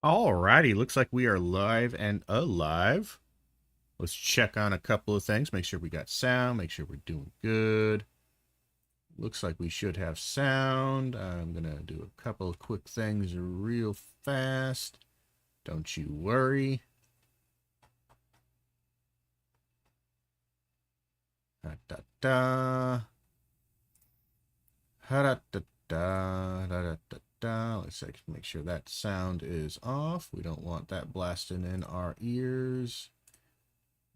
Alrighty, looks like we are live and alive. Let's check on a couple of things. Make sure we got sound. Make sure we're doing good. Looks like we should have sound. I'm going to do a couple of quick things real fast. Don't you worry. Da da da. Ha da da da da da da. Let's make sure that sound is off. We don't want that blasting in our ears.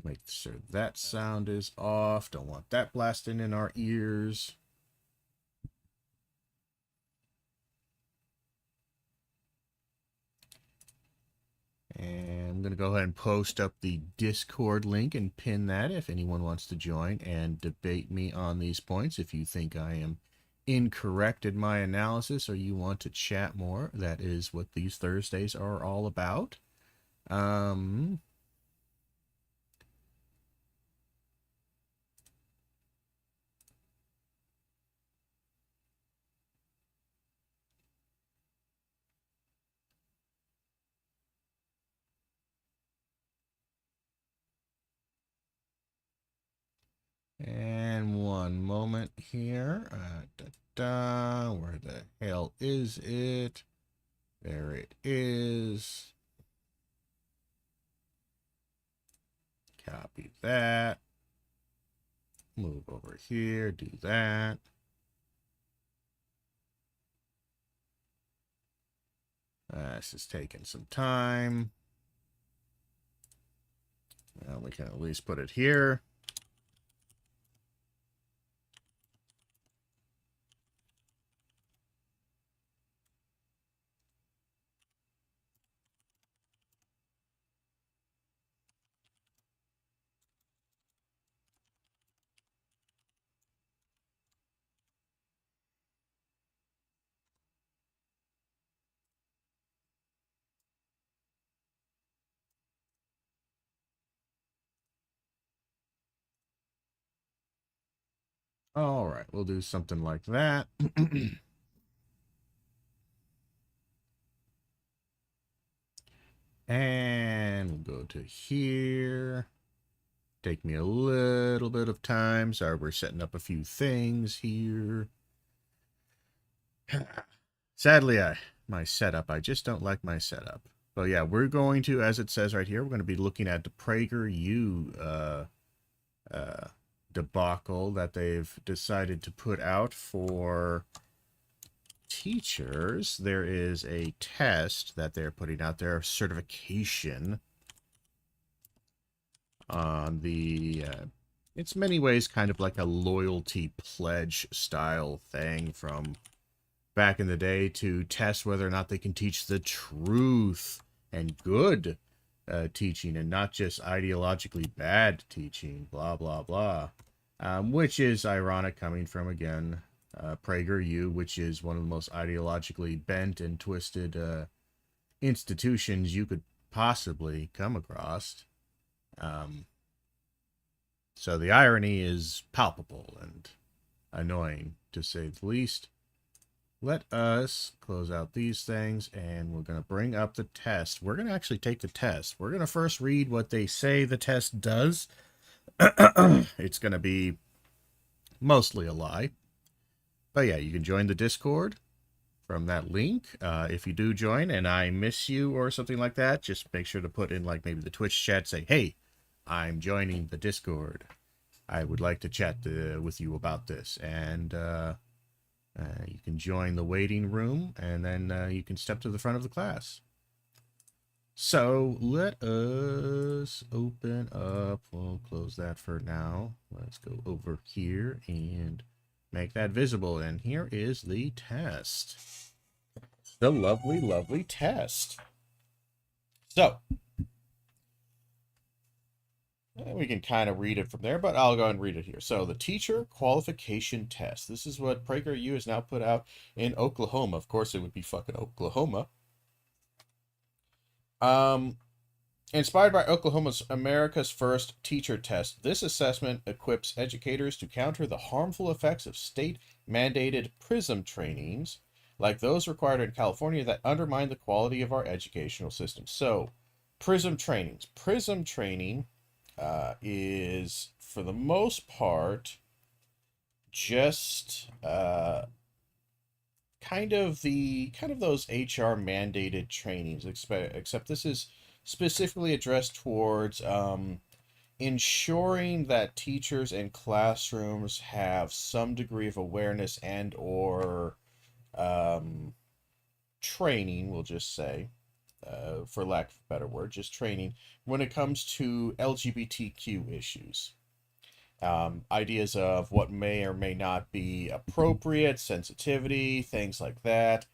Make sure that sound is off. Don't want that blasting in our ears. And I'm going to go ahead and post up the Discord link and pin that if anyone wants to join and debate me on these points. If you think I am incorrect in my analysis or you want to chat more, that is what these Thursdays are all about. And one moment here. Where the hell is it? There it is. Copy that. Move over here, do that. This is taking some time. Well, we can at least put it here. All right, we'll do something like that. And we'll go to here. Take me a little bit of time. Sorry, we're setting up a few things here. Sadly, my setup, I just don't like my setup. But yeah, we're going to, as it says right here, we're going to be looking at the PragerU debacle that they've decided to put out for teachers. There is a test that they're putting out there, certification on the it's many ways kind of like a loyalty pledge style thing from back in the day to test whether or not they can teach the truth and good teaching and not just ideologically bad teaching, blah blah blah, which is ironic coming from, again, PragerU, which is one of the most ideologically bent and twisted institutions you could possibly come across. So the irony is palpable and annoying, to say the least. Let us close out these things, and we're going to bring up the test. We're going to actually take the test. We're going to first read what they say the test does. It's going to be mostly a lie. But yeah, you can join the Discord from that link. If you do join and I miss you or something like that, just make sure to put in, like, maybe the Twitch chat, say, hey, I'm joining the Discord. I would like to chat with you about this. And you can join the waiting room, and then you can step to the front of the class. So let us open up. We'll close that for now. Let's go over here and make that visible. And here is the test. The lovely, lovely test. So we can kind of read it from there, but I'll go and read it here. So the teacher qualification test. This is what PragerU has now put out in Oklahoma. Of course, it would be fucking Oklahoma. Inspired by Oklahoma's America's First Teacher Test, this assessment equips educators to counter the harmful effects of state-mandated PRISM trainings like those required in California that undermine the quality of our educational system. So, PRISM trainings. PRISM training is, for the most part, just kind of those HR mandated trainings. Except this is specifically addressed towards ensuring that teachers and classrooms have some degree of awareness and or training, we'll just say, for lack of a better word, just training when it comes to LGBTQ issues. Ideas of what may or may not be appropriate, sensitivity, things like that.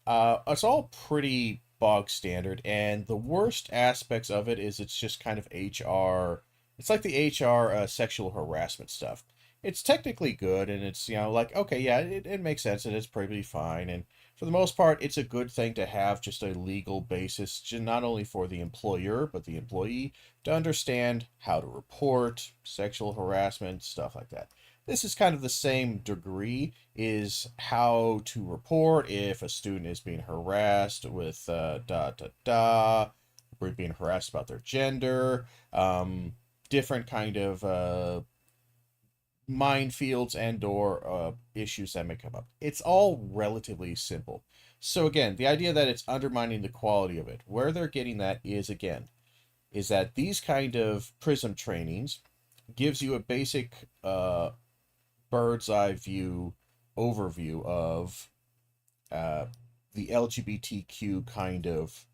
It's all pretty bog standard, and the worst aspects of it is it's just kind of HR. It's like the HR sexual harassment stuff. It's technically good, and it's, like, okay, yeah, it makes sense, and it's probably fine, and for the most part, it's a good thing to have just a legal basis, not only for the employer, but the employee, to understand how to report sexual harassment, stuff like that. This is kind of the same degree, is how to report if a student is being harassed with being harassed about their gender, different kind of minefields and or issues that may come up. It's all relatively simple. So again, the idea that it's undermining the quality of it, where they're getting that is, again, is that these kind of PRISM trainings gives you a basic bird's eye view overview of the LGBTQ kind of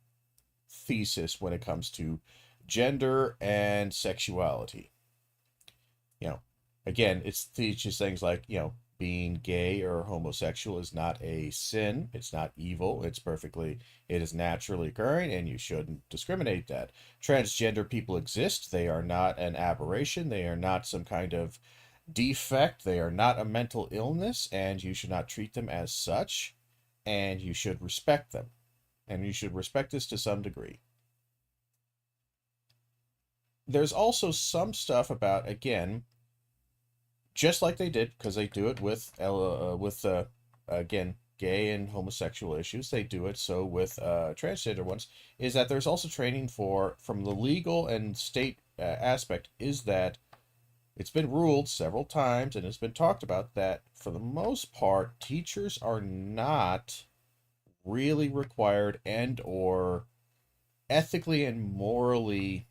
thesis when it comes to gender and sexuality. Again, it teaches things like, being gay or homosexual is not a sin. It's not evil. It is naturally occurring, and you shouldn't discriminate that. Transgender people exist. They are not an aberration. They are not some kind of defect. They are not a mental illness, and you should not treat them as such, and you should respect them. And you should respect this to some degree. There's also some stuff about, again, just like they did, because they do it with again, gay and homosexual issues. They do it so with transgender ones. Is that there's also training from the legal and state aspect, is that it's been ruled several times and it's been talked about that for the most part, teachers are not really required and or ethically and morally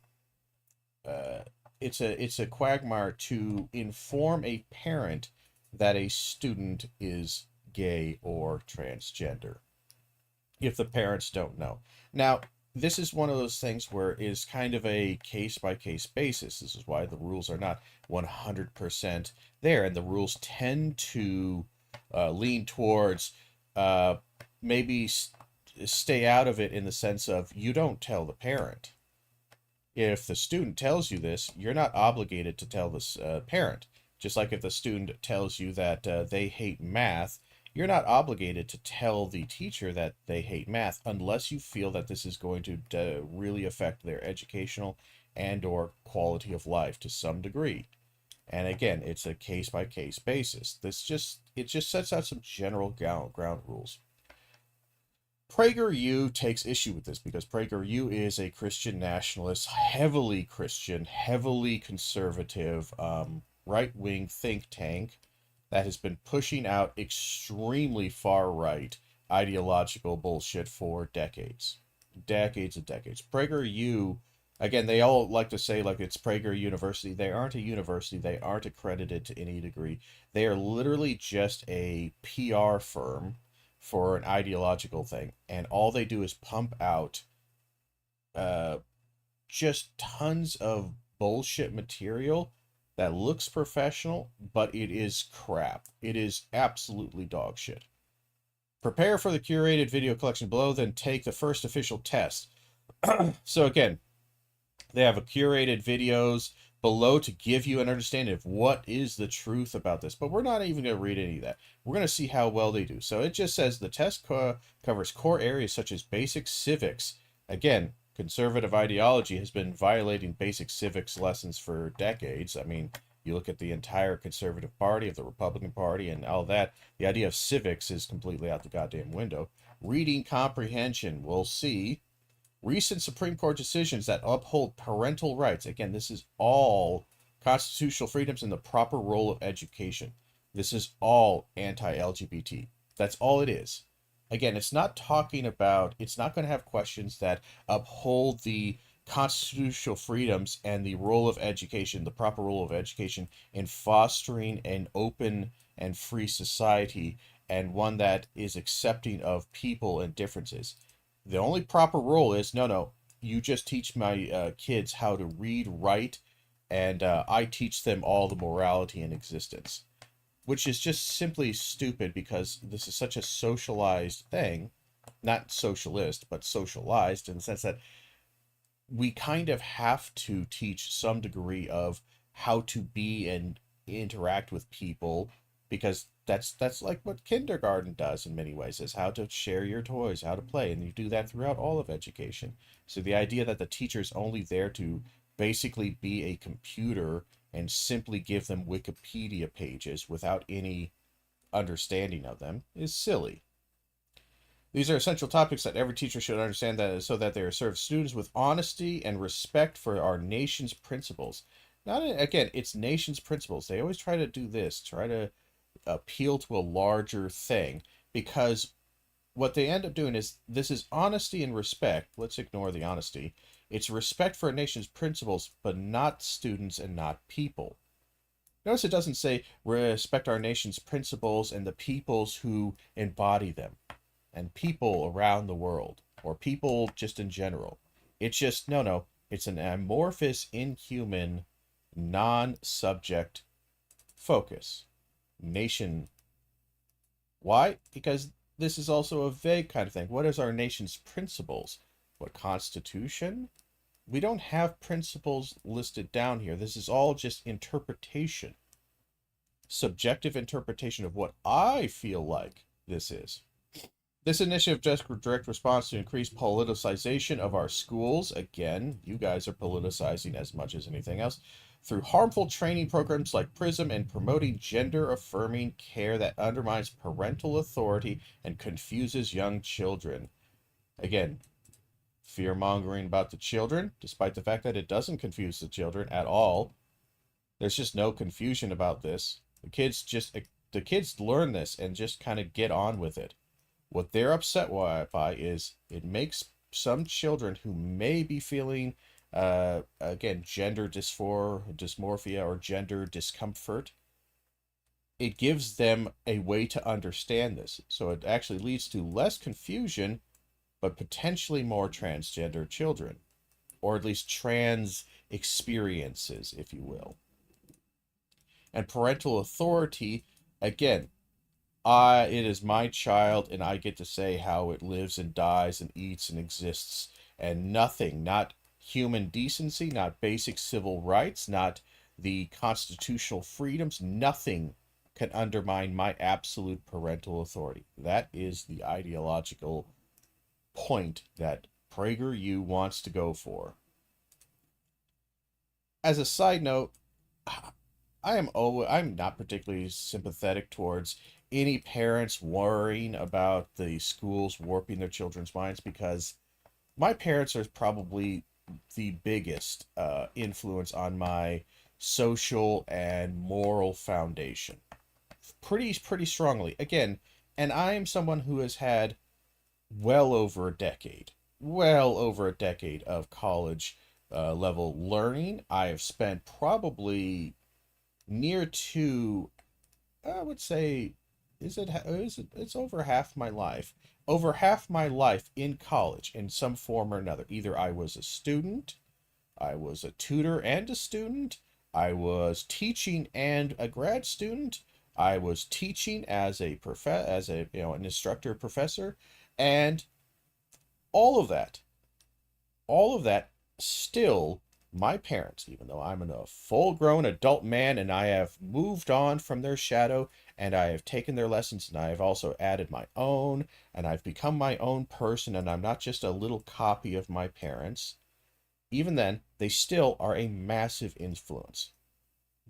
it's a quagmire to inform a parent that a student is gay or transgender if the parents don't know. Now, this is one of those things where it is kind of a case-by-case basis. This is why the rules are not 100% there, and the rules tend to lean towards maybe stay out of it in the sense of you don't tell the parent. If the student tells you this, you're not obligated to tell the parent. Just like if the student tells you that they hate math, you're not obligated to tell the teacher that they hate math unless you feel that this is going to really affect their educational and or quality of life to some degree. And again, it's a case-by-case basis. It just sets out some general ground rules. PragerU takes issue with this because PragerU is a Christian nationalist, heavily Christian, heavily conservative, right-wing think tank that has been pushing out extremely far-right ideological bullshit for decades. Decades and decades. PragerU, again, they all like to say like it's Prager University. They aren't a university. They aren't accredited to any degree. They are literally just a PR firm for an ideological thing, and all they do is pump out just tons of bullshit material that looks professional, but it is crap. It is absolutely dog shit. Prepare for the curated video collection below, then take the first official test. So again, they have a curated videos below to give you an understanding of what is the truth about this. But we're not even going to read any of that. We're going to see how well they do. So it just says the test covers core areas such as basic civics. Again, conservative ideology has been violating basic civics lessons for decades. I mean, You look at the entire conservative party, of the Republican Party, and all that. The idea of civics is completely out the goddamn window. Reading comprehension, we'll see. Recent Supreme Court decisions that uphold parental rights. Again, this is all constitutional freedoms and the proper role of education. This is all anti-LGBT. That's all it is. Again, it's not talking about, it's not going to have questions that uphold the constitutional freedoms and the role of education, the proper role of education in fostering an open and free society, and one that is accepting of people and differences. The only proper role is, no, you just teach my kids how to read, write, and I teach them all the morality in existence. Which is just simply stupid, because this is such a socialized thing. Not socialist, but socialized, in the sense that we kind of have to teach some degree of how to be and interact with people, because that's like what kindergarten does in many ways, is how to share your toys, how to play, and you do that throughout all of education. So the idea that the teacher's only there to basically be a computer and simply give them Wikipedia pages without any understanding of them is silly. These are essential topics that every teacher should understand, that so that they serve students with honesty and respect for our nation's principles. Not again, it's nation's principles. They always try to do this, try to appeal to a larger thing, because what they end up doing is, this is honesty and respect. Let's ignore the honesty. It's respect for a nation's principles, but not students and not people. Notice it doesn't say respect our nation's principles and the peoples who embody them, and people around the world, or people just in general. It's just, no, it's an amorphous, inhuman, non-subject focus. Nation. Why? Because this is also a vague kind of thing. What is our nation's principles? What, Constitution? We don't have principles listed down here. This is all just interpretation. Subjective interpretation of what I feel like this is. This initiative just direct response to increased politicization of our schools. Again, you guys are politicizing as much as anything else. Through harmful training programs like PRISM, and promoting gender-affirming care that undermines parental authority and confuses young children. Again, fear-mongering about the children, despite the fact that it doesn't confuse the children at all. There's just no confusion about this. The kids learn this and just kind of get on with it. What they're upset by is it makes some children who may be feeling, again, gender dysmorphia or gender discomfort, it gives them a way to understand this. So it actually leads to less confusion, but potentially more transgender children, or at least trans experiences, if you will. And parental authority, again, it is my child, and I get to say how it lives and dies and eats and exists, and nothing, not human decency, not basic civil rights, not the constitutional freedoms, nothing can undermine my absolute parental authority. That is the ideological point that PragerU wants to go for. As a side note, I'm not particularly sympathetic towards any parents worrying about the schools warping their children's minds, because my parents are probably the biggest influence on my social and moral foundation. Pretty strongly. Again, and I am someone who has had well over a decade of college level learning. I have spent probably near to, I would say, it's over half my life. Over half my life in college in some form or another. Either I was a student, I was a tutor and a student, I was teaching and a grad student, I was teaching as an instructor professor, and all of that still, my parents, even though I'm a full-grown adult man and I have moved on from their shadow and I have taken their lessons and I have also added my own and I've become my own person and I'm not just a little copy of my parents, even then, they still are a massive influence.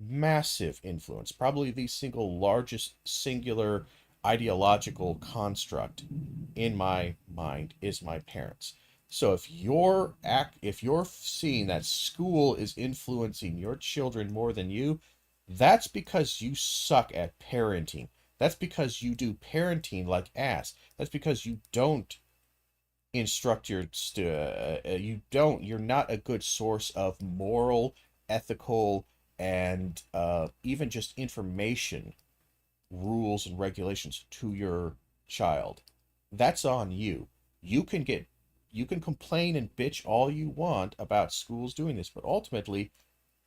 massive influence. Probably the single largest singular ideological construct in my mind is my parents. So if you're seeing that school is influencing your children more than you, that's because you suck at parenting. That's because you do parenting like ass. That's because you don't instruct you're not a good source of moral, ethical, and even just information, rules and regulations to your child. That's on you. You can get you can complain and bitch all you want about schools doing this, but ultimately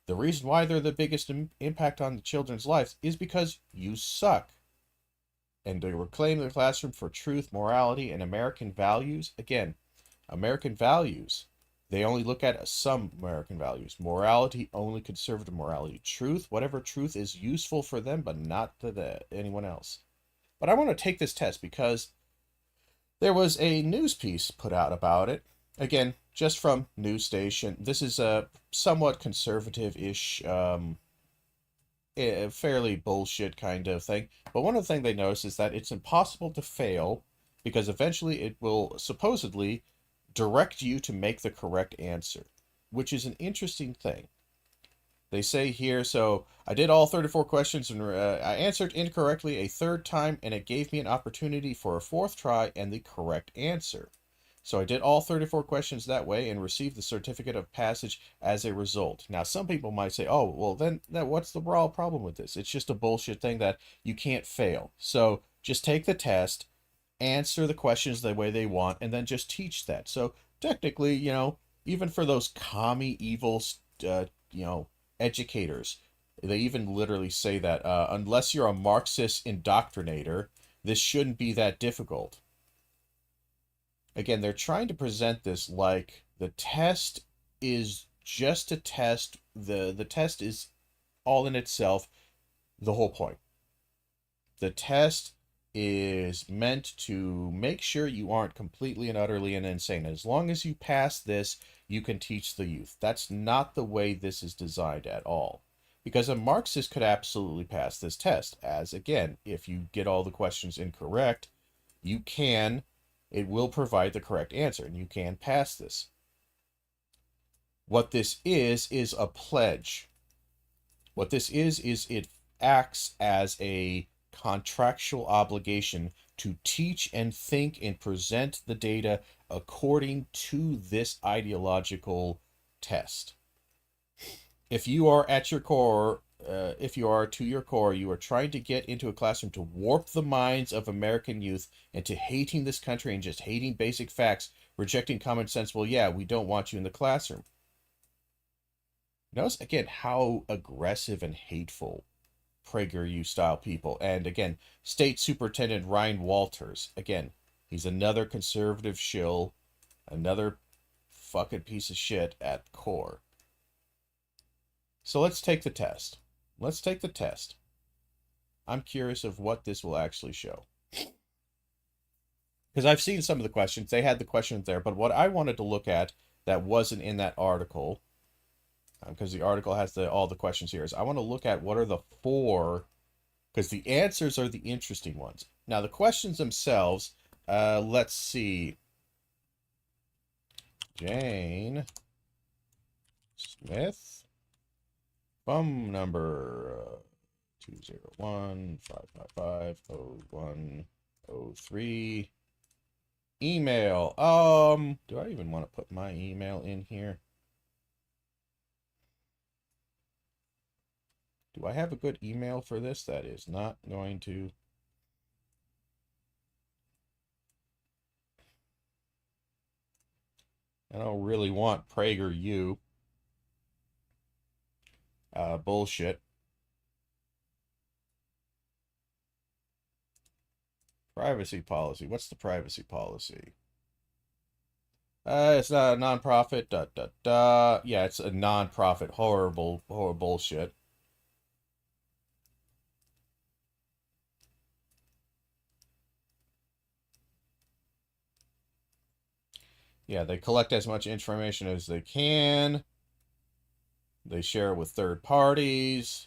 the reason why they're the biggest impact on the children's lives is because you suck. And to reclaim the classroom for truth, morality, and American values, again, American values, they only look at some American values. Morality, only conservative morality. Truth, whatever truth is useful for them, but not to anyone else. But I want to take this test because there was a news piece put out about it. Again, just from news station. This is a somewhat conservative-ish, fairly bullshit kind of thing. But one of the things they noticed is that it's impossible to fail because eventually it will supposedly direct you to make the correct answer, which is an interesting thing. They say here, so I did all 34 questions and I answered incorrectly a third time, and it gave me an opportunity for a fourth try and the correct answer. So I did all 34 questions that way and received the certificate of passage as a result. Now, some people might say, oh, well, then what's the raw problem with this? It's just a bullshit thing that you can't fail. So just take the test, answer the questions the way they want, and then just teach that. So technically, even for those commie evil, educators, they even literally say that unless you're a Marxist indoctrinator, this shouldn't be that difficult. Again, they're trying to present this like the test is just a test. The test is all in itself the whole point. The test is meant to make sure you aren't completely and utterly and insane. As long as you pass this, you can teach the youth. That's not the way this is designed at all. Because a Marxist could absolutely pass this test, as again, if you get all the questions incorrect, it will provide the correct answer, and you can pass this. What this is a pledge. What this is it acts as a contractual obligation to teach and think and present the data according to this ideological test. If you are at your core, if you are to your core, you are trying to get into a classroom to warp the minds of American youth into hating this country and just hating basic facts, rejecting common sense, well, yeah, we don't want you in the classroom. Notice again how aggressive and hateful PragerU style people. And again, State Superintendent Ryan Walters. Again, he's another conservative shill, another fucking piece of shit at core. So let's take the test. Let's take the test. I'm curious of what this will actually show. Because I've seen some of the questions. They had the questions there. But what I wanted to look at that wasn't in that article, because the article has all the questions here, is I want to look at what are the four, because the answers are the interesting ones. Now, the questions themselves, let's see. Jane Smith, phone number 201-555-0103. Email. Do I even want to put my email in here? Do I have a good email for this? That is not going to... I don't really want PragerU. Bullshit. Privacy policy. What's the privacy policy? It's not a non-profit. Yeah, it's a non-profit. Horrible bullshit. Yeah, they collect as much information as they can. They share it with third parties.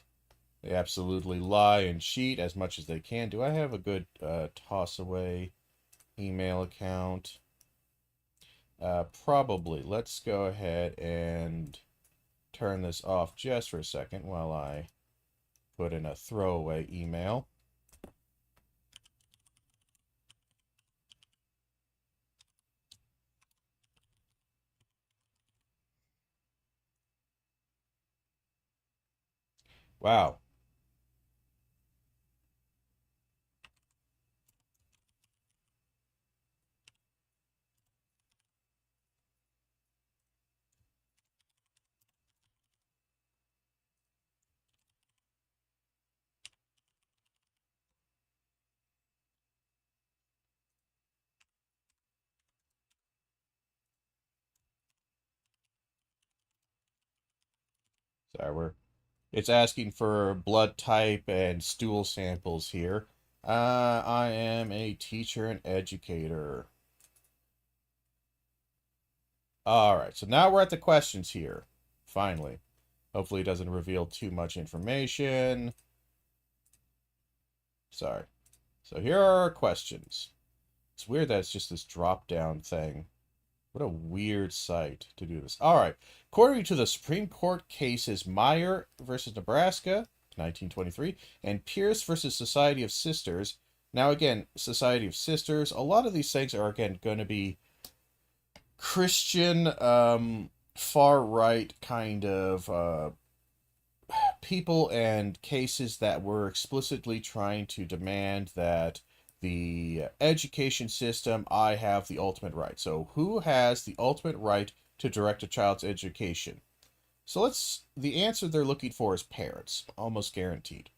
They absolutely lie and cheat as much as they can. Do I have a good toss away email account? Probably. Let's go ahead and turn this off just for a second while I put in a throwaway email. Wow. Sorry, it's asking for blood type and stool samples here. I am a teacher and educator. All right, so now we're at the questions here. Finally. Hopefully it doesn't reveal too much information. Sorry. So here are our questions. It's weird that it's just this drop-down thing. What a weird site to do this. All right. According to the Supreme Court cases Meyer versus Nebraska, 1923, and Pierce versus Society of Sisters. Now, again, Society of Sisters, a lot of these things are, again, going to be Christian, far-right kind of people and cases that were explicitly trying to demand that the education system, I have the ultimate right. So who has the ultimate right to direct a child's education? So the answer they're looking for is parents, almost guaranteed.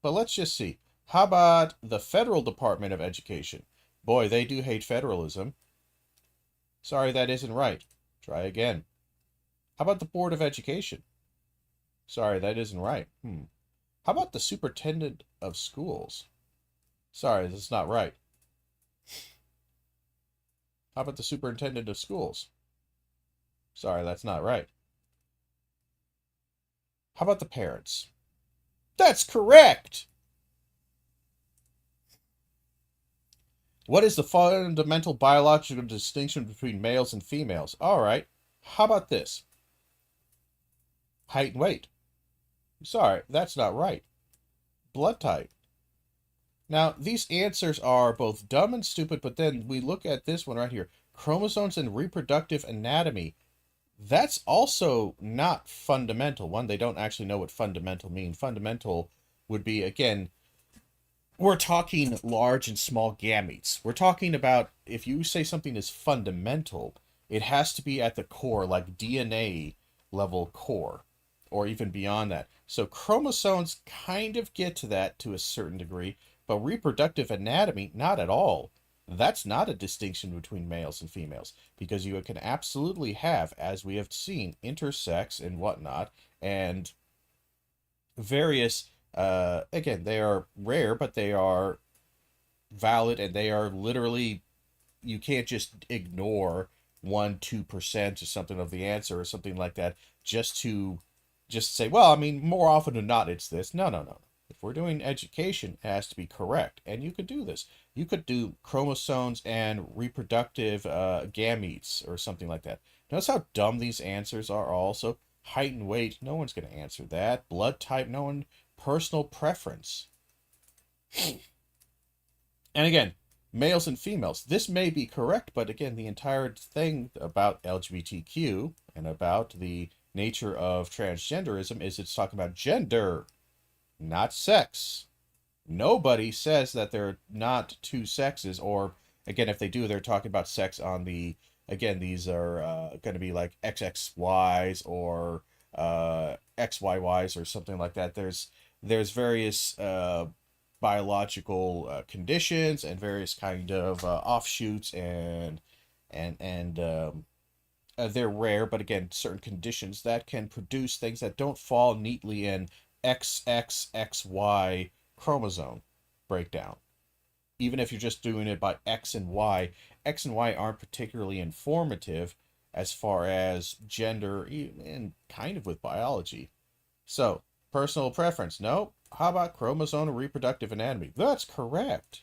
But let's just see. How about the Federal Department of Education? Boy, they do hate federalism. Sorry, that isn't right. Try again. How about the Board of Education? Sorry, that isn't right. How about the Superintendent of Schools? Sorry, that's not right. How about the Superintendent of Schools? Sorry, that's not right. How about the parents? That's correct! What is the fundamental biological distinction between males and females? All right. How about this? Height and weight. Sorry, that's not right. Blood type. Now, these answers are both dumb and stupid, but then we look at this one right here. Chromosomes and reproductive anatomy. That's also not fundamental. One, they don't actually know what fundamental means. Fundamental would be, again, we're talking large and small gametes. We're talking about, if you say something is fundamental, it has to be at the core, like DNA level core, or even beyond that. So chromosomes kind of get to that to a certain degree, but reproductive anatomy, not at all. That's not a distinction between males and females, because you can absolutely have, as we have seen, intersex and whatnot, and various, again, they are rare, but they are valid, and they are literally, you can't just ignore 1-2% or something of the answer or something like that just to say, well, I mean, more often than not, it's this. No, no, no. If we're doing education, it has to be correct. And you could do this. You could do chromosomes and reproductive gametes or something like that. Notice how dumb these answers are also. Height and weight, no one's going to answer that. Blood type, no one. Personal preference. And again, males and females. This may be correct, but again, the entire thing about LGBTQ and about the nature of transgenderism is it's talking about gender, not sex. Nobody says that there are not two sexes, or again, if they do, they're talking about sex on the, again, these are going to be like XXYs or XYYs or something like that. There's various biological conditions and various kind of offshoots and they're rare, but again, certain conditions that can produce things that don't fall neatly in XXXY chromosome breakdown. Even if you're just doing it by X and Y aren't particularly informative as far as gender and kind of with biology. So Personal preference. Nope. How about chromosomal reproductive anatomy? That's correct.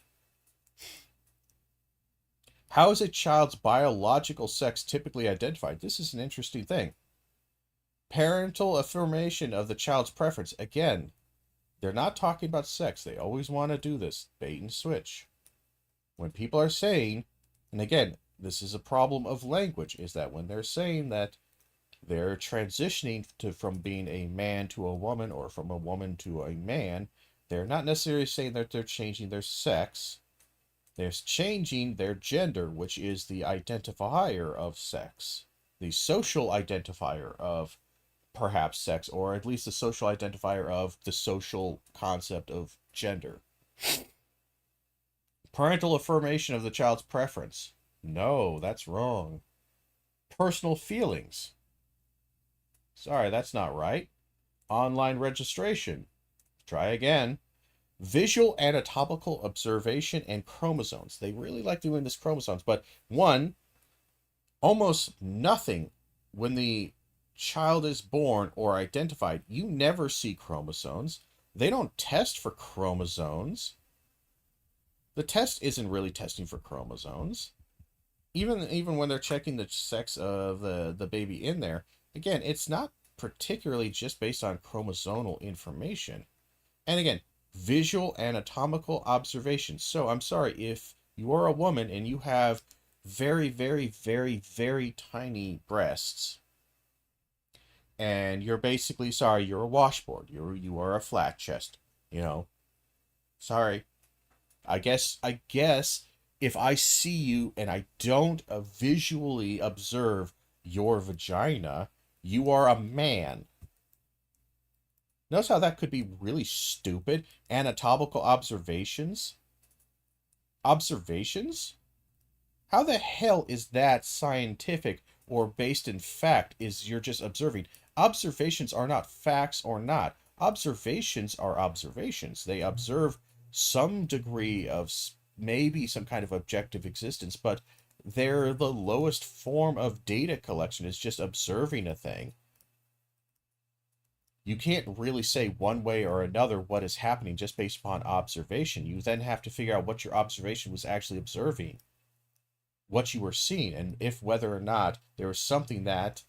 How is a child's biological sex typically identified? This is an interesting thing. Parental affirmation of the child's preference. Again, they're not talking about sex. They always want to do this bait and switch. When people are saying, and again, this is a problem of language, is that when they're saying that they're transitioning from being a man to a woman or from a woman to a man, they're not necessarily saying that they're changing their sex. They're changing their gender, which is the identifier of sex, the social identifier of perhaps sex, or at least the social identifier of the social concept of gender. Parental affirmation of the child's preference. No, that's wrong. Personal feelings. Sorry, that's not right. Online registration. Try again. Visual anatomical observation and chromosomes. They really like doing this chromosomes, but one, almost nothing when the child is born or identified. You never see chromosomes. They don't test for chromosomes. The test isn't really testing for chromosomes. Even when they're checking the sex of the baby in there, again, it's not particularly just based on chromosomal information. And again, visual anatomical observations. So I'm sorry, if you are a woman and you have very, very, very, very tiny breasts, and you're basically, sorry, you're a washboard. You are a flat chest, Sorry. I guess if I see you and I don't visually observe your vagina, you are a man. Notice how that could be really stupid? Anatomical observations? Observations? How the hell is that scientific or based in fact? Is you're just observing? Observations are not facts or not. Observations are observations. They observe some degree of maybe some kind of objective existence, but they're the lowest form of data collection. Is just observing a thing. You can't really say one way or another what is happening just based upon observation. You then have to figure out what your observation was actually observing, what you were seeing, and if whether or not there was something that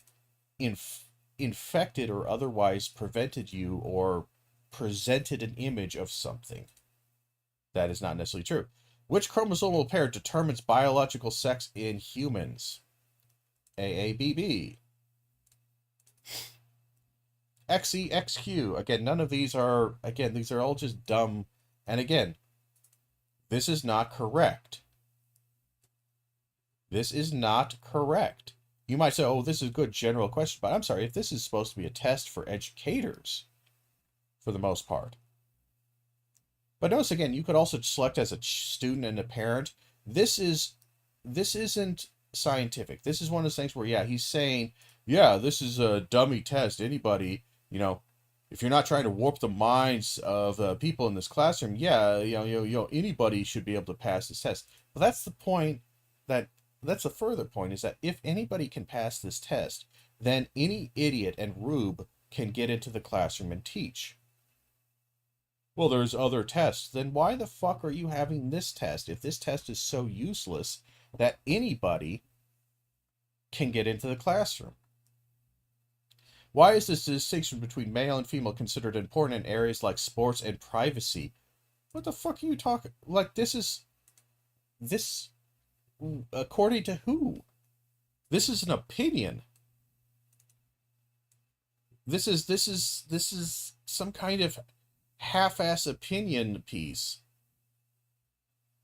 infected or otherwise prevented you or presented an image of something. That is not necessarily true. Which chromosomal pair determines biological sex in humans? AABB. XEXQ. Again, none of these are, these are all just dumb. And again, this is not correct. This is not correct. You might say, oh, this is a good general question, but I'm sorry, if this is supposed to be a test for educators, for the most part. But notice again, you could also select as a student and a parent. This isn't scientific. This is one of those things where, yeah, he's saying, yeah, this is a dummy test. Anybody, if you're not trying to warp the minds of people in this classroom, yeah, anybody should be able to pass this test. Well, that's the point. That's a further point, is that if anybody can pass this test, then any idiot and rube can get into the classroom and teach. Well, there's other tests. Then why the fuck are you having this test if this test is so useless that anybody can get into the classroom? Why is this distinction between male and female considered important in areas like sports and privacy? What the fuck are you talking? Like, this, according to who? This is an opinion. This is some kind of half-ass opinion piece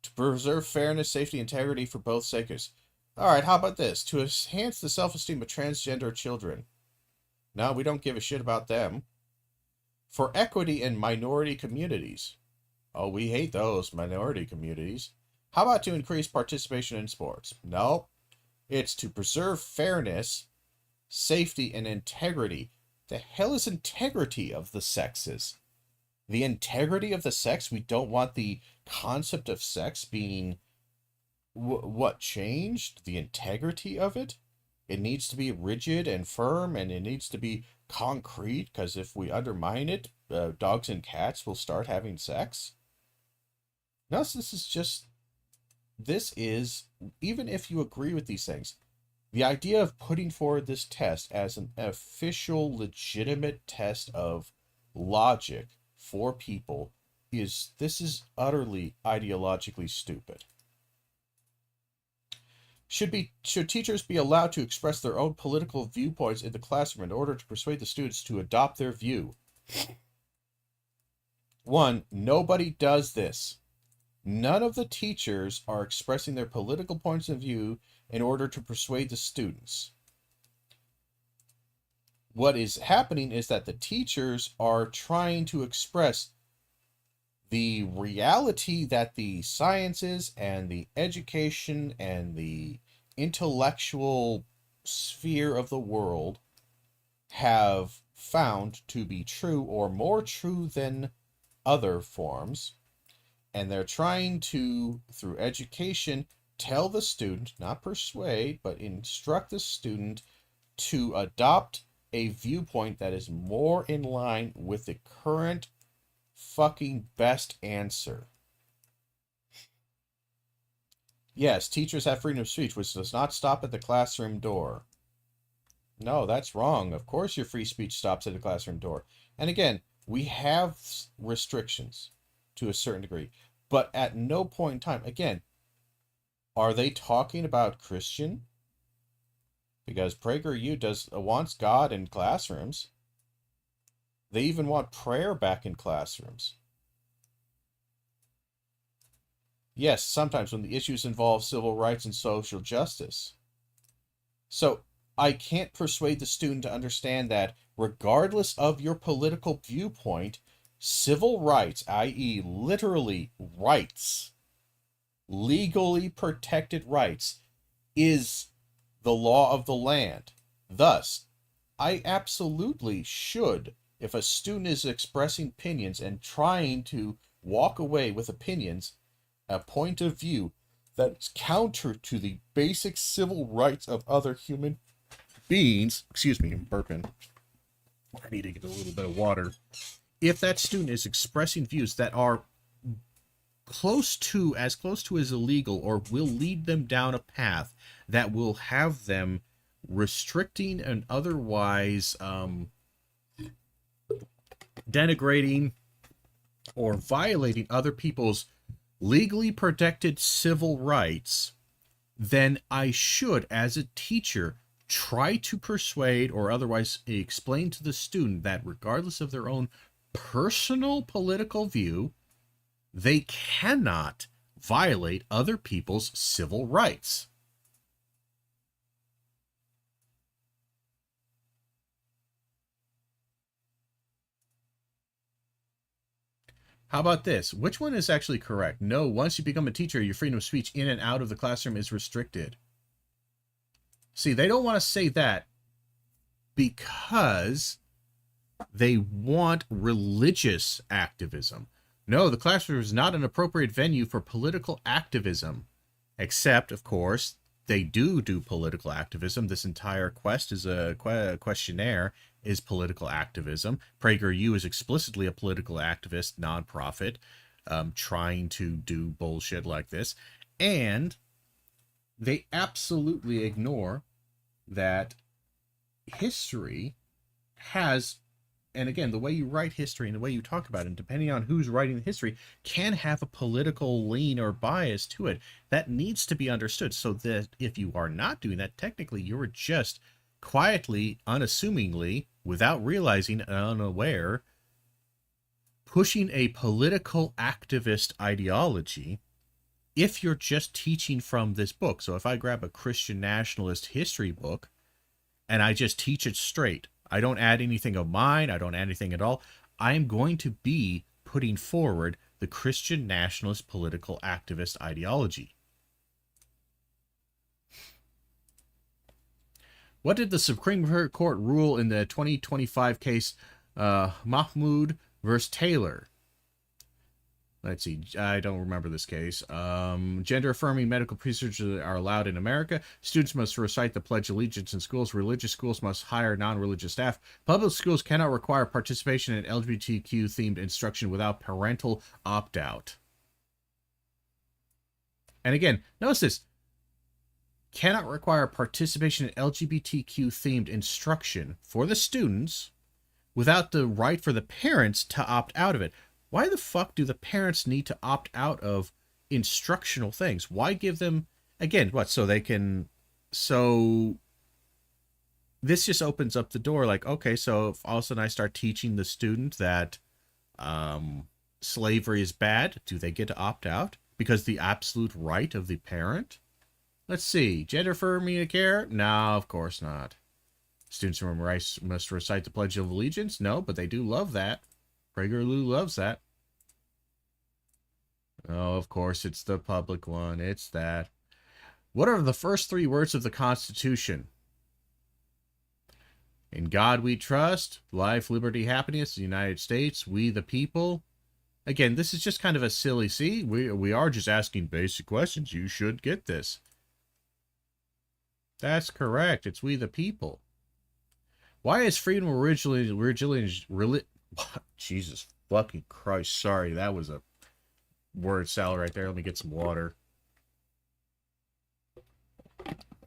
to preserve fairness, safety, integrity for both sexes. All right, how about this? To enhance the self-esteem of transgender children. No, we don't give a shit about them. For equity in minority communities. Oh, we hate those minority communities. How about to increase participation in sports? No, it's to preserve fairness, safety, and integrity. The hell is integrity of the sexes? The integrity of the sex? We don't want the concept of sex being what changed? The integrity of it? It needs to be rigid and firm, and it needs to be concrete, because if we undermine it, dogs and cats will start having sex. No, this is, even if you agree with these things, the idea of putting forward this test as an official, legitimate test of logic for people this is utterly ideologically stupid. Should teachers be allowed to express their own political viewpoints in the classroom in order to persuade the students to adopt their view? One, nobody does this. None of the teachers are expressing their political points of view in order to persuade the students. What is happening is that the teachers are trying to express the reality that the sciences and the education and the intellectual sphere of the world have found to be true, or more true than other forms. And they're trying to, through education, tell the student, not persuade, but instruct the student to adopt a viewpoint that is more in line with the current fucking best answer. Yes, teachers have freedom of speech, which does not stop at the classroom door. No, that's wrong. Of course your free speech stops at the classroom door. And again, we have restrictions to a certain degree, but at no point in time, again, are they talking about Christian? Because PragerU wants God in classrooms. They even want prayer back in classrooms. Yes, sometimes when the issues involve civil rights and social justice. So I can't persuade the student to understand that regardless of your political viewpoint, civil rights, i.e. literally rights, legally protected rights, is the law of the land. Thus, I absolutely should, if a student is expressing opinions and trying to walk away with opinions, a point of view that's counter to the basic civil rights of other human beings. Excuse me, I'm burping. I need to get a little bit of water. If that student is expressing views that are close to as illegal, or will lead them down a path that will have them restricting and otherwise denigrating or violating other people's legally protected civil rights, then I should, as a teacher, try to persuade or otherwise explain to the student that regardless of their own personal political view, they cannot violate other people's civil rights. How about this? Which one is actually correct? No, once you become a teacher, your freedom of speech in and out of the classroom is restricted. See, they don't want to say that because they want religious activism. No, the classroom is not an appropriate venue for political activism. Except, of course, they do political activism. This entire quest is a questionnaire is political activism. PragerU is explicitly a political activist nonprofit trying to do bullshit like this. And they absolutely ignore that history has, and again, the way you write history and the way you talk about it, and depending on who's writing the history, can have a political lean or bias to it. That needs to be understood, so that if you are not doing that, technically you're just quietly, unassumingly, without realizing and unaware, pushing a political activist ideology if you're just teaching from this book. So if I grab a Christian nationalist history book and I just teach it straight, I don't add anything of mine, I don't add anything at all, I'm going to be putting forward the Christian nationalist political activist ideology. What did the Supreme Court rule in the 2025 case Mahmoud versus Taylor? Let's see. I don't remember this case. Gender-affirming medical procedures are allowed in America. Students must recite the Pledge of Allegiance in schools. Religious schools must hire non-religious staff. Public schools cannot require participation in LGBTQ-themed instruction without parental opt-out. And again, notice this. Cannot require participation in LGBTQ-themed instruction for the students without the right for the parents to opt out of it. Why the fuck do the parents need to opt out of instructional things? Why give them, again, what, so they can, so this just opens up the door, like, okay, so if all of a sudden I start teaching the student that slavery is bad, do they get to opt out? Because the absolute right of the parent? Let's see, gender affirming care? No, of course not. Students must recite the Pledge of Allegiance? No, but they do love that. PragerU loves that. Oh, of course, it's the public one. It's that. What are the first three words of the Constitution? In God we trust. Life, liberty, happiness. The United States. We the people. Again, this is just kind of a silly, see? We are just asking basic questions. You should get this. That's correct. It's we the people. Why is freedom originally Jesus fucking Christ. Sorry, that was a word salad right there. Let me get some water.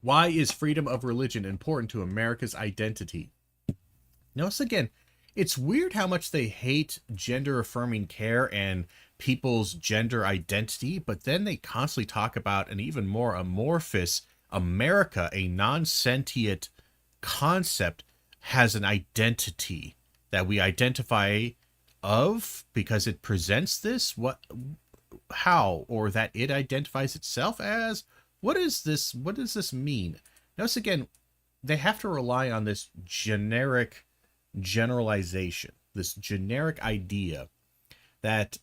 Why is freedom of religion important to America's identity? Notice again, it's weird how much they hate gender-affirming care and people's gender identity, but then they constantly talk about an even more amorphous America, a non-sentient concept, has an identity that we identify of because it presents this, how, or that it identifies itself as. What is this? What does this mean? Notice again, they have to rely on this generic generalization, this generic idea that,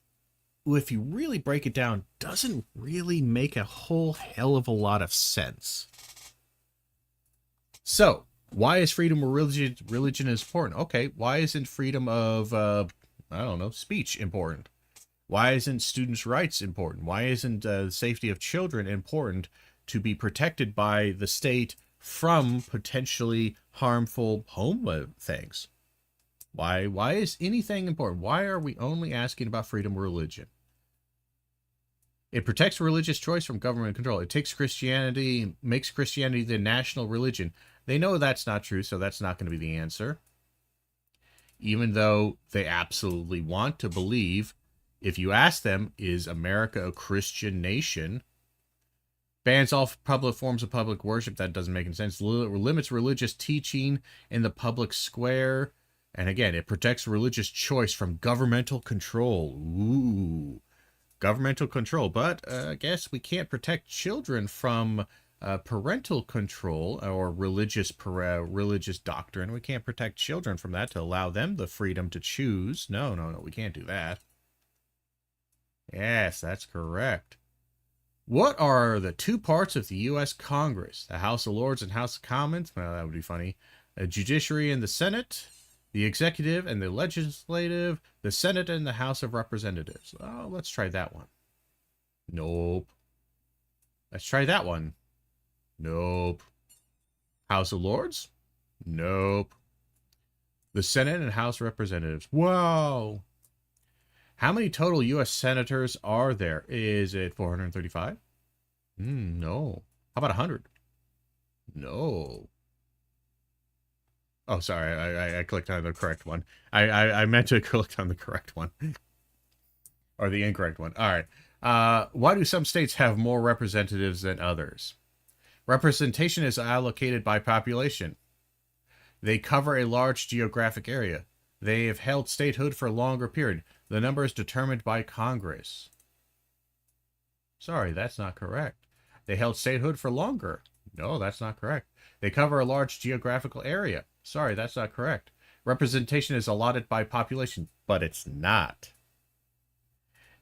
if you really break it down, doesn't really make a whole hell of a lot of sense. So, why is freedom of religion is important? Okay, why isn't freedom of, I don't know, speech important? Why isn't students' rights important? Why isn't the safety of children important to be protected by the state from potentially harmful home things? Why is anything important? Why are we only asking about freedom of religion? It protects religious choice from government control. It takes Christianity, makes Christianity the national religion. They know that's not true, so that's not going to be the answer. Even though they absolutely want to believe, if you ask them, is America a Christian nation? Bans all public forms of public worship. That doesn't make any sense. Limits religious teaching in the public square. And again, it protects religious choice from governmental control. Ooh, governmental control. But I guess we can't protect children from parental control or religious doctrine. We can't protect children from that to allow them the freedom to choose. No, we can't do that. Yes, that's correct. What are the two parts of the U.S. Congress? The House of Lords and House of Commons? Well, that would be funny. The Judiciary and the Senate. The Executive and the Legislative. The Senate and the House of Representatives. Oh, let's try that one. Nope. Let's try that one. Nope. House of Lords? Nope. The Senate and House of Representatives. Wow. How many total U.S. senators are there? Is it 435? No. How about 100? No. Oh, sorry. I clicked on the correct one. I meant to click on the correct one. Or the incorrect one. All right. Why do some states have more representatives than others? Representation is allocated by population. They cover a large geographic area. They have held statehood for a longer period. The number is determined by Congress. Sorry, that's not correct. They held statehood for longer. No, that's not correct. They cover a large geographical area. Sorry, that's not correct. Representation is allotted by population, but it's not.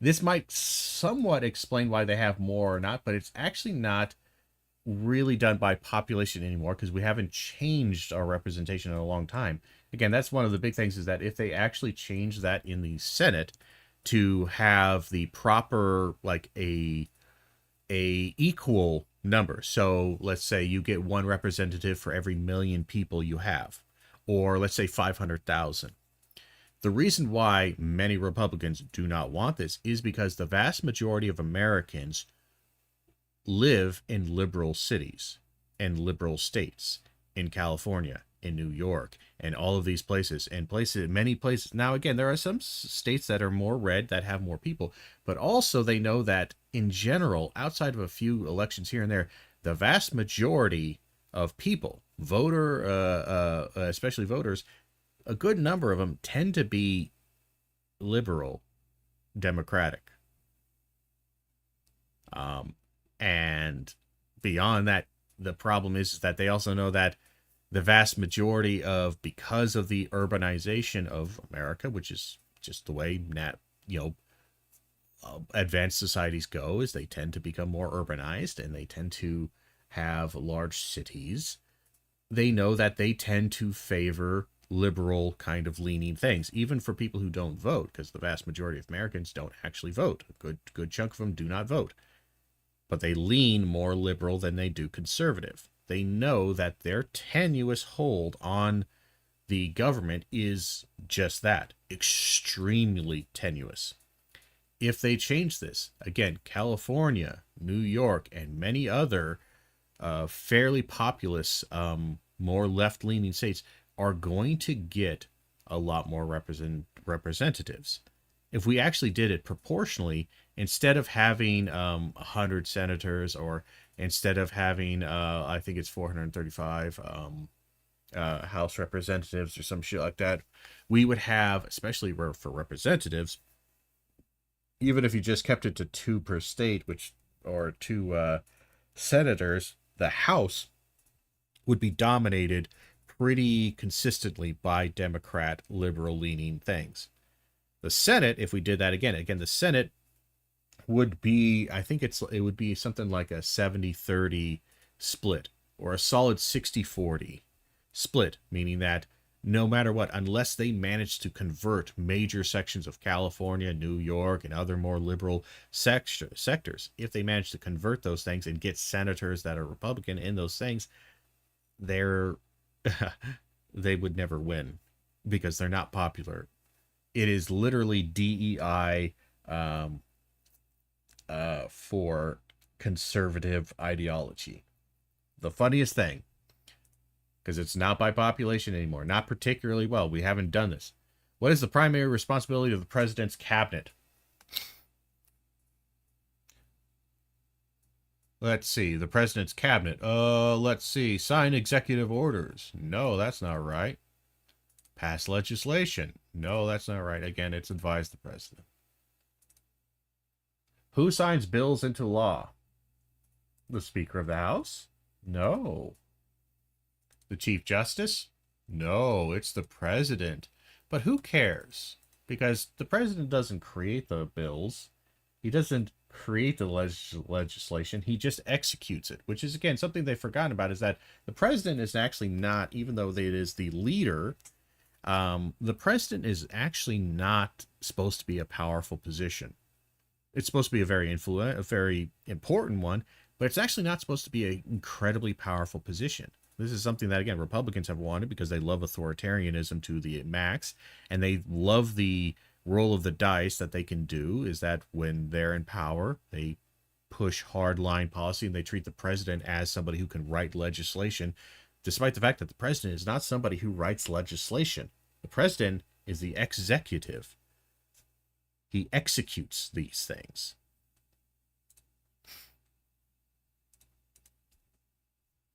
This might somewhat explain why they have more or not, but it's actually not really done by population anymore because we haven't changed our representation in a long time. Again, that's one of the big things is that if they actually change that in the Senate, to have the proper, like a equal number. So let's say you get one representative for every million people you have, or let's say 500,000. The reason why many Republicans do not want this is because the vast majority of Americans live in liberal cities and liberal states, in California, in New York, and all of these places, and many places. Now, again, there are some states that are more red, that have more people, but also they know that in general, outside of a few elections here and there, the vast majority of people, especially voters, a good number of them tend to be liberal, democratic. And beyond that, the problem is that they also know that the vast majority of, because of the urbanization of America, which is just the way advanced societies go, is they tend to become more urbanized and they tend to have large cities. They know that they tend to favor liberal kind of leaning things, even for people who don't vote, because the vast majority of Americans don't actually vote. A good chunk of them do not vote, but they lean more liberal than they do conservative. They know that their tenuous hold on the government is just that, extremely tenuous. If they change this, again, California, New York, and many other fairly populous, more left-leaning states are going to get a lot more representatives. If we actually did it proportionally, instead of having 100 senators, or instead of having, I think it's 435 House representatives or some shit like that, we would have, especially for representatives, even if you just kept it to 2 per state, or 2 senators, the House would be dominated pretty consistently by Democrat, liberal-leaning things. The Senate, if we did that again, the Senate would be, I think it would be something like a 70-30 split, or a solid 60-40 split, meaning that no matter what, unless they manage to convert major sections of California, New York, and other more liberal sectors, if they manage to convert those things and get senators that are Republican in those things, they would never win, because they're not popular. It is literally DEI for conservative ideology. The funniest thing, because it's not by population anymore, not particularly well. We haven't done this. What is the primary responsibility of the president's cabinet? Let's see. The president's cabinet. Let's see. Sign executive orders. No, that's not right. Pass legislation. No, that's not right. Again, it's advise the president. Who signs bills into law? The Speaker of the House? No. The Chief Justice? No, it's the president. But who cares? Because the president doesn't create the bills. He doesn't create the legislation. He just executes it, which is, again, something they've forgotten about, is that the president is actually not, even though it is the leader, the president is actually not supposed to be a powerful position. It's supposed to be a very important one, but it's actually not supposed to be an incredibly powerful position. This is something that, again, Republicans have wanted because they love authoritarianism to the max, and they love the roll of the dice that they can do, is that when they're in power, they push hardline policy and they treat the president as somebody who can write legislation, despite the fact that the president is not somebody who writes legislation. The president is the executive. He executes these things.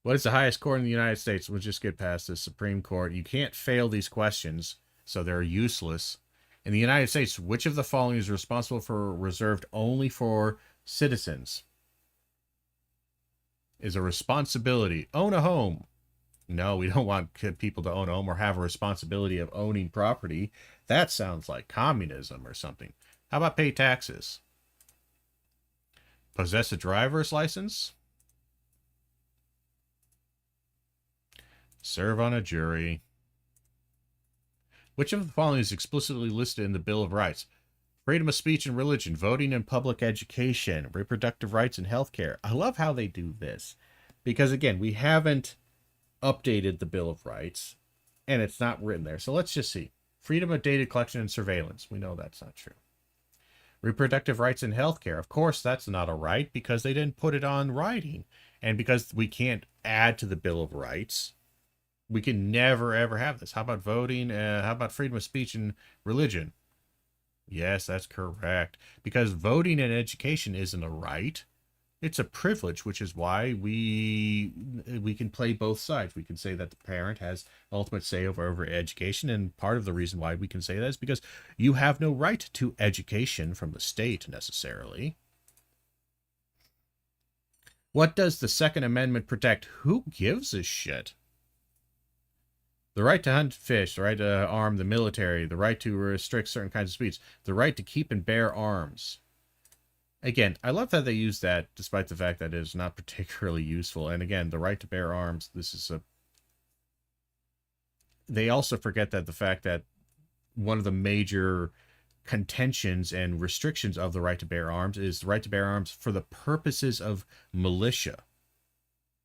What is the highest court in the United States? We'll just get past the Supreme Court. You can't fail these questions, so they're useless. In the United States, which of the following is responsible for reserved only for citizens? Is a responsibility. Own a home. No, we don't want people to own a home or have a responsibility of owning property. That sounds like communism or something. How about pay taxes? Possess a driver's license? Serve on a jury. Which of the following is explicitly listed in the Bill of Rights? Freedom of speech and religion, voting and public education, reproductive rights and healthcare. I love how they do this because, again, we haven't updated the Bill of Rights and it's not written there. So let's just see. Freedom of data collection and surveillance. We know that's not true. Reproductive rights and healthcare. Of course, that's not a right because they didn't put it on writing. And because we can't add to the Bill of Rights, we can never, ever have this. How about voting? How about freedom of speech and religion? Yes, that's correct. Because voting and education isn't a right. It's a privilege, which is why we can play both sides. We can say that the parent has ultimate say over education, and part of the reason why we can say that is because you have no right to education from the state necessarily. What does the Second Amendment protect? Who gives a shit? The right to hunt fish, the right to arm the military, the right to restrict certain kinds of speech, the right to keep and bear arms. Again, I love that they use that, despite the fact that it is not particularly useful. And again, the right to bear arms, this is a... They also forget that the fact that one of the major contentions and restrictions of the right to bear arms is the right to bear arms for the purposes of militia.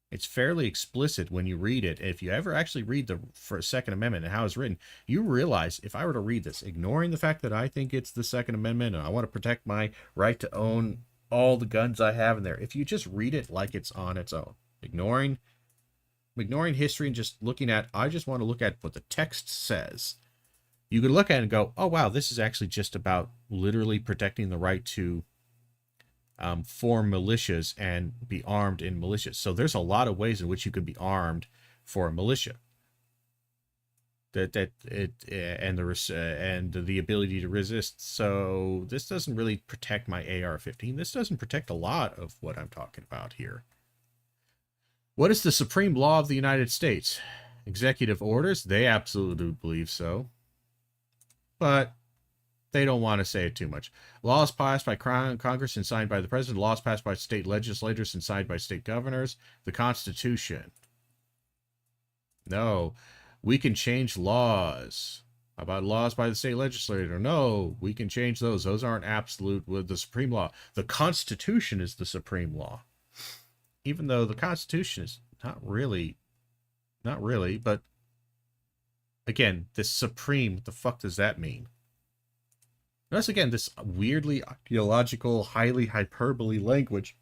It's fairly explicit when you read it. If you ever actually read the Second Amendment and how it's written, you realize if I were to read this, ignoring the fact that I think it's the Second Amendment and I want to protect my right to own all the guns I have in there, if you just read it like it's on its own, ignoring history and just looking at, I just want to look at what the text says, you could look at it and go, oh, wow, this is actually just about literally protecting the right to form militias and be armed in militias. So there's a lot of ways in which you could be armed for a militia. And the ability to resist. So this doesn't really protect my AR-15. This doesn't protect a lot of what I'm talking about here. What is the supreme law of the United States? Executive orders? They absolutely believe so. But they don't want to say it too much. Laws passed by Congress and signed by the president. Laws passed by state legislators and signed by state governors. The Constitution. No. We can change laws. How about laws by the state legislator? No, we can change those. Those aren't absolute with the supreme law. The Constitution is the supreme law. Even though the Constitution is not really, but again, this supreme, what the fuck does that mean? Notice again, this weirdly ideological, highly hyperbole language.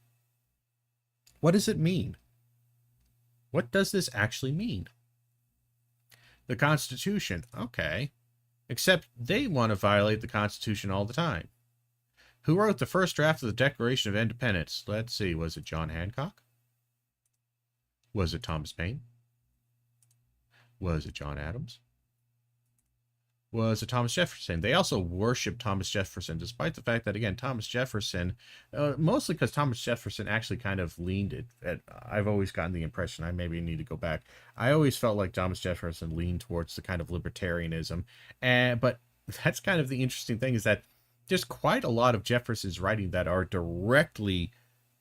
What does it mean? What does this actually mean? The Constitution, okay. Except they want to violate the Constitution all the time. Who wrote the first draft of the Declaration of Independence? Let's see, was it John Hancock? Was it Thomas Paine? Was it John Adams? Was it Thomas Jefferson? They also worship Thomas Jefferson, despite the fact that, again, Thomas Jefferson, mostly because Thomas Jefferson actually kind of leaned it. I've always gotten the impression, I maybe need to go back, I always felt like Thomas Jefferson leaned towards the kind of libertarianism. But that's kind of the interesting thing, is that there's quite a lot of Jefferson's writing that are directly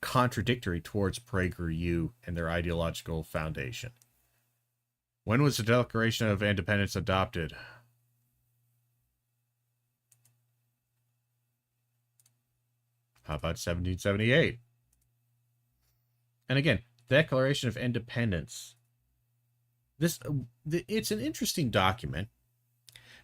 contradictory towards PragerU and their ideological foundation. When was the Declaration of Independence adopted? How about 1778? And again, Declaration of Independence. It's an interesting document,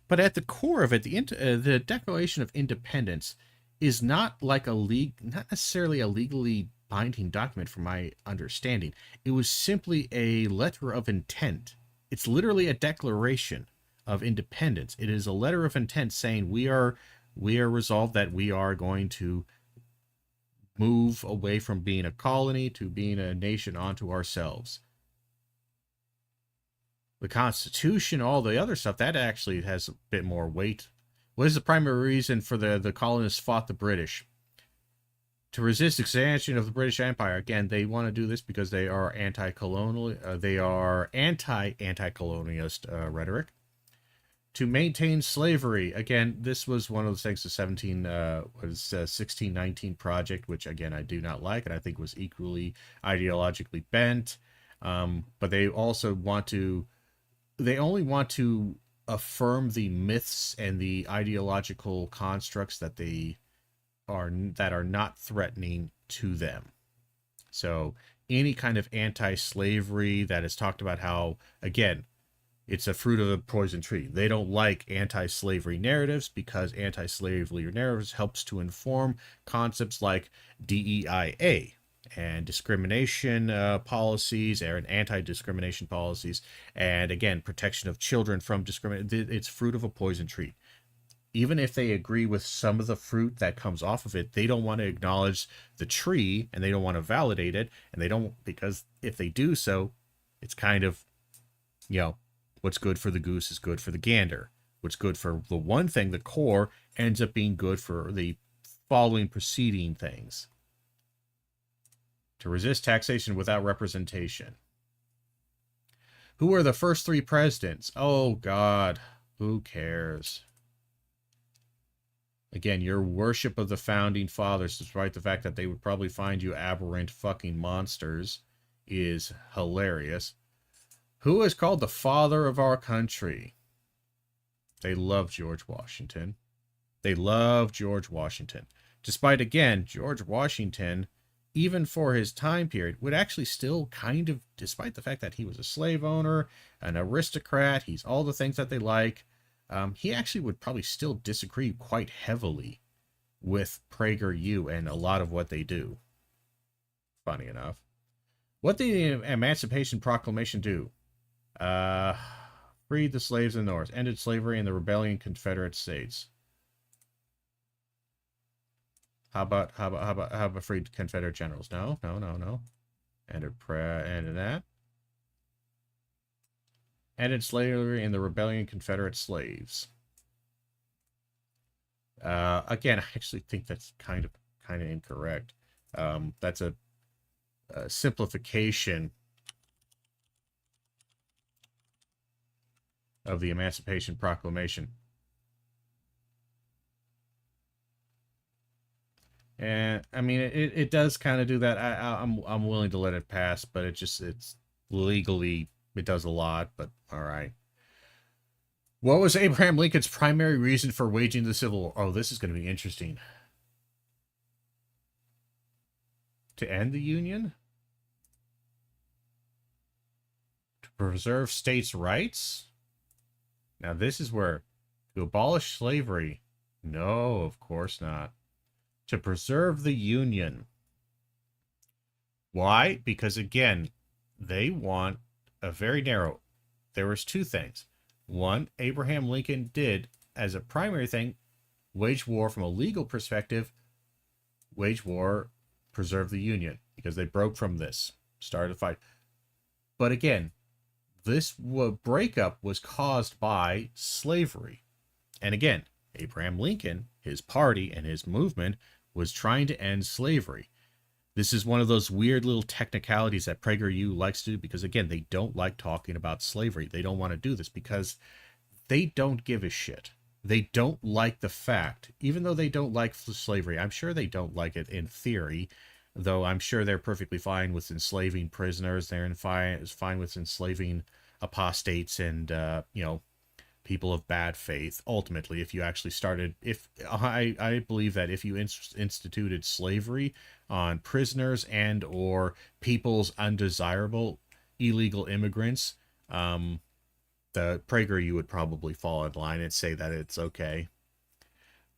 but at the core of it, the Declaration of Independence is not like not necessarily a legally binding document, from my understanding. It was simply a letter of intent. It's literally a declaration of independence. It is a letter of intent saying we are resolved that we are going to move away from being a colony to being a nation onto ourselves. The Constitution, all the other stuff, that actually has a bit more weight. What is the primary reason for the colonists fought the British? To resist expansion of the British Empire. Again, they want to do this because they are anti-colonial. They are anti-colonialist rhetoric. To maintain slavery. Again, this was one of the things, the 1619 project, which again I do not like, and I think was equally ideologically bent. But they also want to. They only want to affirm the myths and the ideological constructs that are not threatening to them. So any kind of anti-slavery that is talked about how, again, it's a fruit of the poison tree. They don't like anti-slavery narratives because anti-slavery narratives helps to inform concepts like DEIA and discrimination policies and anti-discrimination policies, and again, protection of children from discrimination. It's fruit of a poison tree. Even if they agree with some of the fruit that comes off of it, they don't want to acknowledge the tree and they don't want to validate it. And they don't, because if they do so, it's kind of, what's good for the goose is good for the gander. What's good for the one thing, the core, ends up being good for the following preceding things. To resist taxation without representation. Who were the first 3 presidents? Oh, God. Who cares? Again, your worship of the founding fathers, despite the fact that they would probably find you aberrant fucking monsters, is hilarious. Who is called the father of our country? They love George Washington. They love George Washington. Despite, again, George Washington, even for his time period, would actually still kind of, despite the fact that he was a slave owner, an aristocrat, he's all the things that they like, he actually would probably still disagree quite heavily with PragerU and a lot of what they do. Funny enough. What did the Emancipation Proclamation do? Freed the slaves in the North, ended slavery in the rebellion Confederate States. How about freed Confederate generals? No. Ended that. Ended slavery in the rebellion Confederate slaves. Again, I actually think that's kind of incorrect. That's a simplification of the Emancipation Proclamation. And I mean, it does kind of do that. I'm willing to let it pass, but it's legally, it does a lot, but all right. What was Abraham Lincoln's primary reason for waging the Civil War? Oh, this is going to be interesting. To end the Union? To preserve states' rights? Now, this is where, to abolish slavery. No, of course not. To preserve the Union. Why? Because, again, they want a very narrow. There was 2 things. One, Abraham Lincoln did, as a primary thing, wage war from a legal perspective, wage war, preserve the Union, because they broke from this, started a fight. But again, this breakup was caused by slavery. And again, Abraham Lincoln, his party and his movement, was trying to end slavery. This is one of those weird little technicalities that PragerU likes to do because, again, they don't like talking about slavery. They don't want to do this because they don't give a shit. They don't like the fact, even though they don't like slavery, I'm sure they don't like it in theory, though I'm sure they're perfectly fine with enslaving prisoners. They're fine with enslaving apostates and, people of bad faith. Ultimately, if you actually started, I believe that if you instituted slavery on prisoners and or people's undesirable illegal immigrants, the PragerU would probably fall in line and say that it's okay.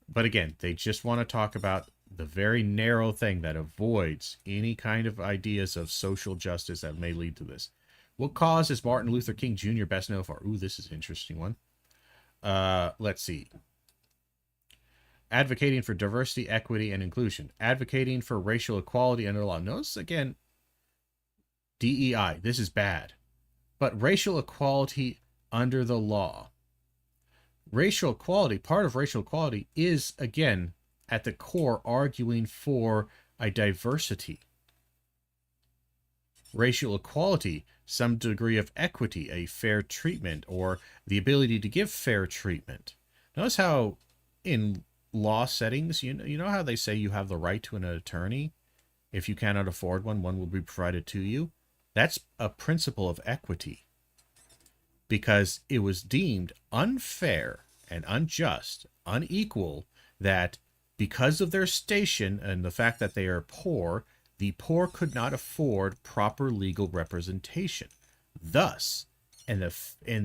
But again, they just want to talk about the very narrow thing that avoids any kind of ideas of social justice that may lead to this. What cause is Martin Luther King Jr. best known for? Ooh, this is an interesting one. Let's see. Advocating for diversity, equity, and inclusion. Advocating for racial equality under law. Notice again, DEI. This is bad. But racial equality under the law. Racial equality, part of racial equality is, again, at the core, arguing for a diversity. Racial equality, some degree of equity, a fair treatment, or the ability to give fair treatment. Notice how in law settings, you know how they say you have the right to an attorney? If you cannot afford one, one will be provided to you. That's a principle of equity. because it was deemed unfair and unjust, unequal, that because of their station and the fact that they are poor, the poor could not afford proper legal representation. Thus, in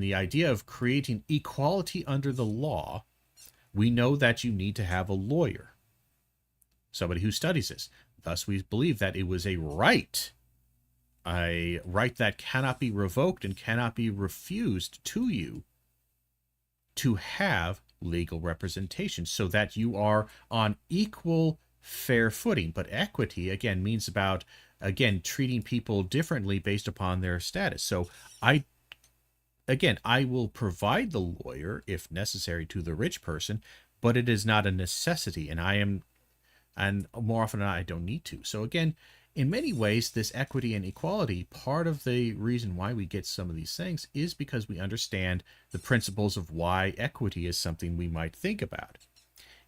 the idea of creating equality under the law, we know that you need to have a lawyer, somebody who studies this. Thus, we believe that it was a right that cannot be revoked and cannot be refused to you, to have legal representation so that you are on equal, fair footing. But equity, again, means about, again, treating people differently based upon their status. So I will provide the lawyer if necessary to the rich person, but it is not a necessity, and more often than not, I don't need to. So again, in many ways, this equity and equality, part of the reason why we get some of these things is because we understand the principles of why equity is something we might think about.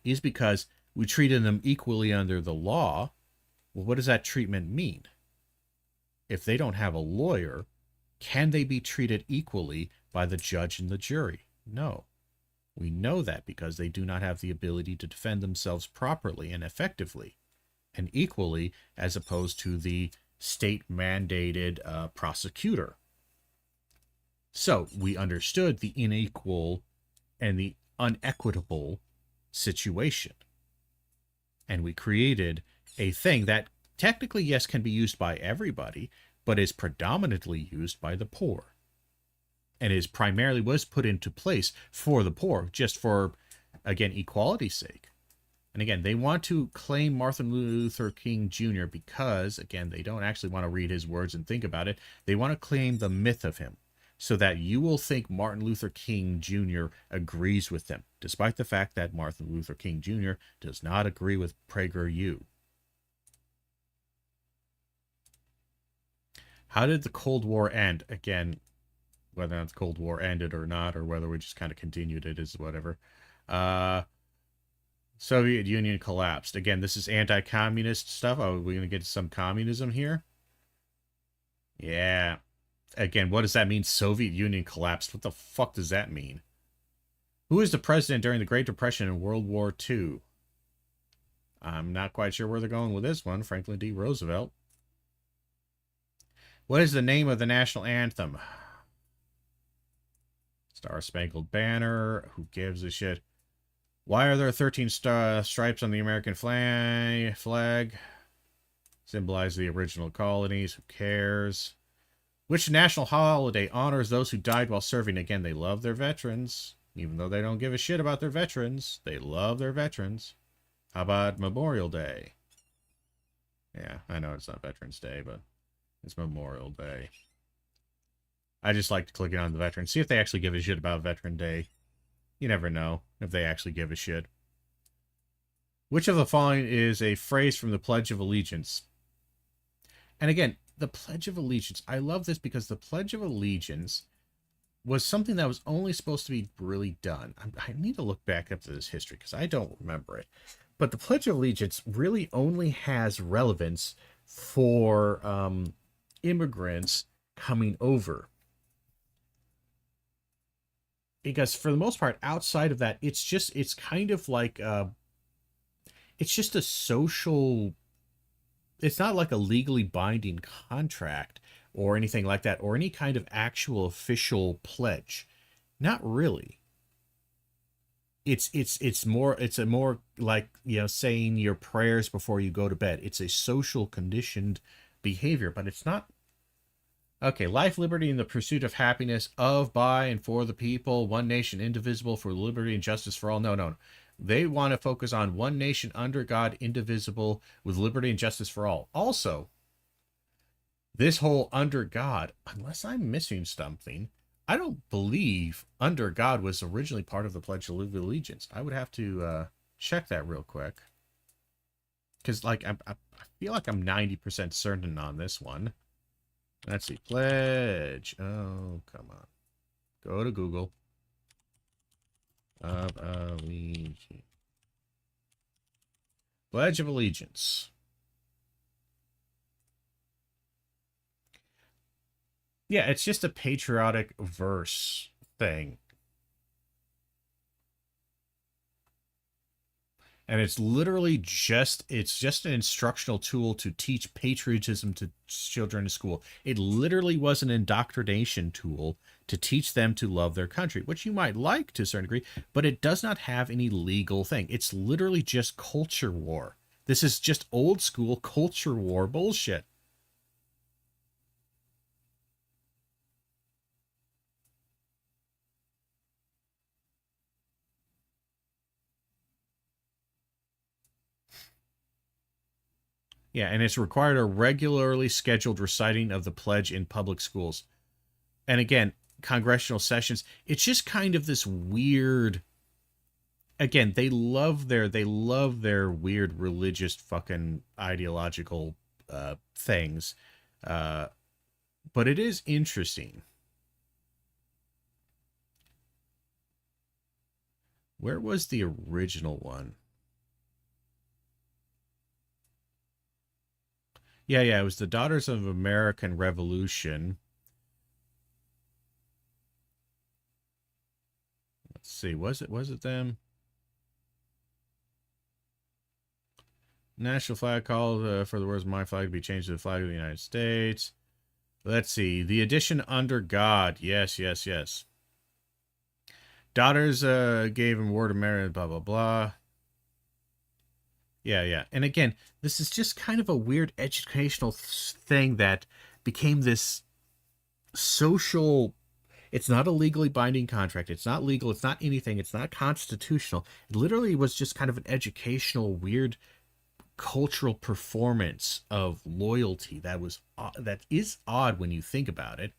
Is because we treated them equally under the law. Well, what does that treatment mean? If they don't have a lawyer, can they be treated equally by the judge and the jury? No. We know that because they do not have the ability to defend themselves properly and effectively and equally, as opposed to the state-mandated prosecutor. So we understood the unequal and the unequitable situation. And we created a thing that technically, yes, can be used by everybody, but is predominantly used by the poor. And is primarily was put into place for the poor, just for, again, equality's sake. And again, they want to claim Martin Luther King Jr. because, again, they don't actually want to read his words and think about it. They want to claim the myth of him so that you will think Martin Luther King Jr. agrees with them, despite the fact that Martin Luther King Jr. does not agree with PragerU. How did the Cold War end? Again, whether or not the Cold War ended or not, or whether we just kind of continued it is whatever. Soviet Union collapsed. Again, this is anti-communist stuff. Oh, we're going to get some communism here? Yeah. Again, what does that mean? Soviet Union collapsed. What the fuck does that mean? Who was the president during the Great Depression and World War II? I'm not quite sure where they're going with this one. Franklin D. Roosevelt. What is the name of the national anthem? Star Spangled Banner. Who gives a shit? Why are there 13 stripes on the American flag? Symbolize the original colonies. Who cares? Which national holiday honors those who died while serving? Again, they love their veterans. Even though they don't give a shit about their veterans, they love their veterans. How about Memorial Day? Yeah, I know it's not Veterans Day, but it's Memorial Day. I just like to click it on the veterans. See if they actually give a shit about Veteran Day. You never know if they actually give a shit. Which of the following is a phrase from the Pledge of Allegiance? And again, the Pledge of Allegiance. I love this because the Pledge of Allegiance was something that was only supposed to be really done. I need to look back up to this history because I don't remember it. But the Pledge of Allegiance really only has relevance for immigrants coming over. Because for the most part, outside of that, it's kind of like, it's just a social, it's not like a legally binding contract or anything like that, or any kind of actual official pledge. Not really. It's a more like, saying your prayers before you go to bed. It's a social conditioned behavior, but it's not. Okay, life, liberty, and the pursuit of happiness of, by, and for the people, one nation, indivisible, for liberty and justice for all. No. They want to focus on one nation under God, indivisible, with liberty and justice for all. Also, this whole under God, unless I'm missing something, I don't believe under God was originally part of the Pledge of Allegiance. I would have to check that real quick. Because, I feel like I'm 90% certain on this one. Let's see. Pledge. Oh, come on. Go to Google. Of Allegiance. Pledge of Allegiance. Yeah, it's just a patriotic verse thing. And it's just an instructional tool to teach patriotism to children in school. It literally was an indoctrination tool to teach them to love their country, which you might like to a certain degree, but it does not have any legal thing. It's literally just culture war. This is just old school culture war bullshit. Yeah, and it's required a regularly scheduled reciting of the pledge in public schools. And again, congressional sessions, it's just kind of this weird, again, they love their weird religious fucking ideological things. Uh but it is interesting. Where was the original one? Yeah, it was the Daughters of American Revolution. Let's see, was it them? National flag called for the words "My flag" to be changed to the flag of the United States. Let's see. The edition under God. Yes, yes, yes. Daughters gave him word of marriage, blah, blah, blah. Yeah. And again, this is just kind of a weird educational thing that became this social. It's not a legally binding contract. It's not legal. It's not anything. It's not constitutional. It literally was just kind of an educational, weird cultural performance of loyalty that is odd when you think about it.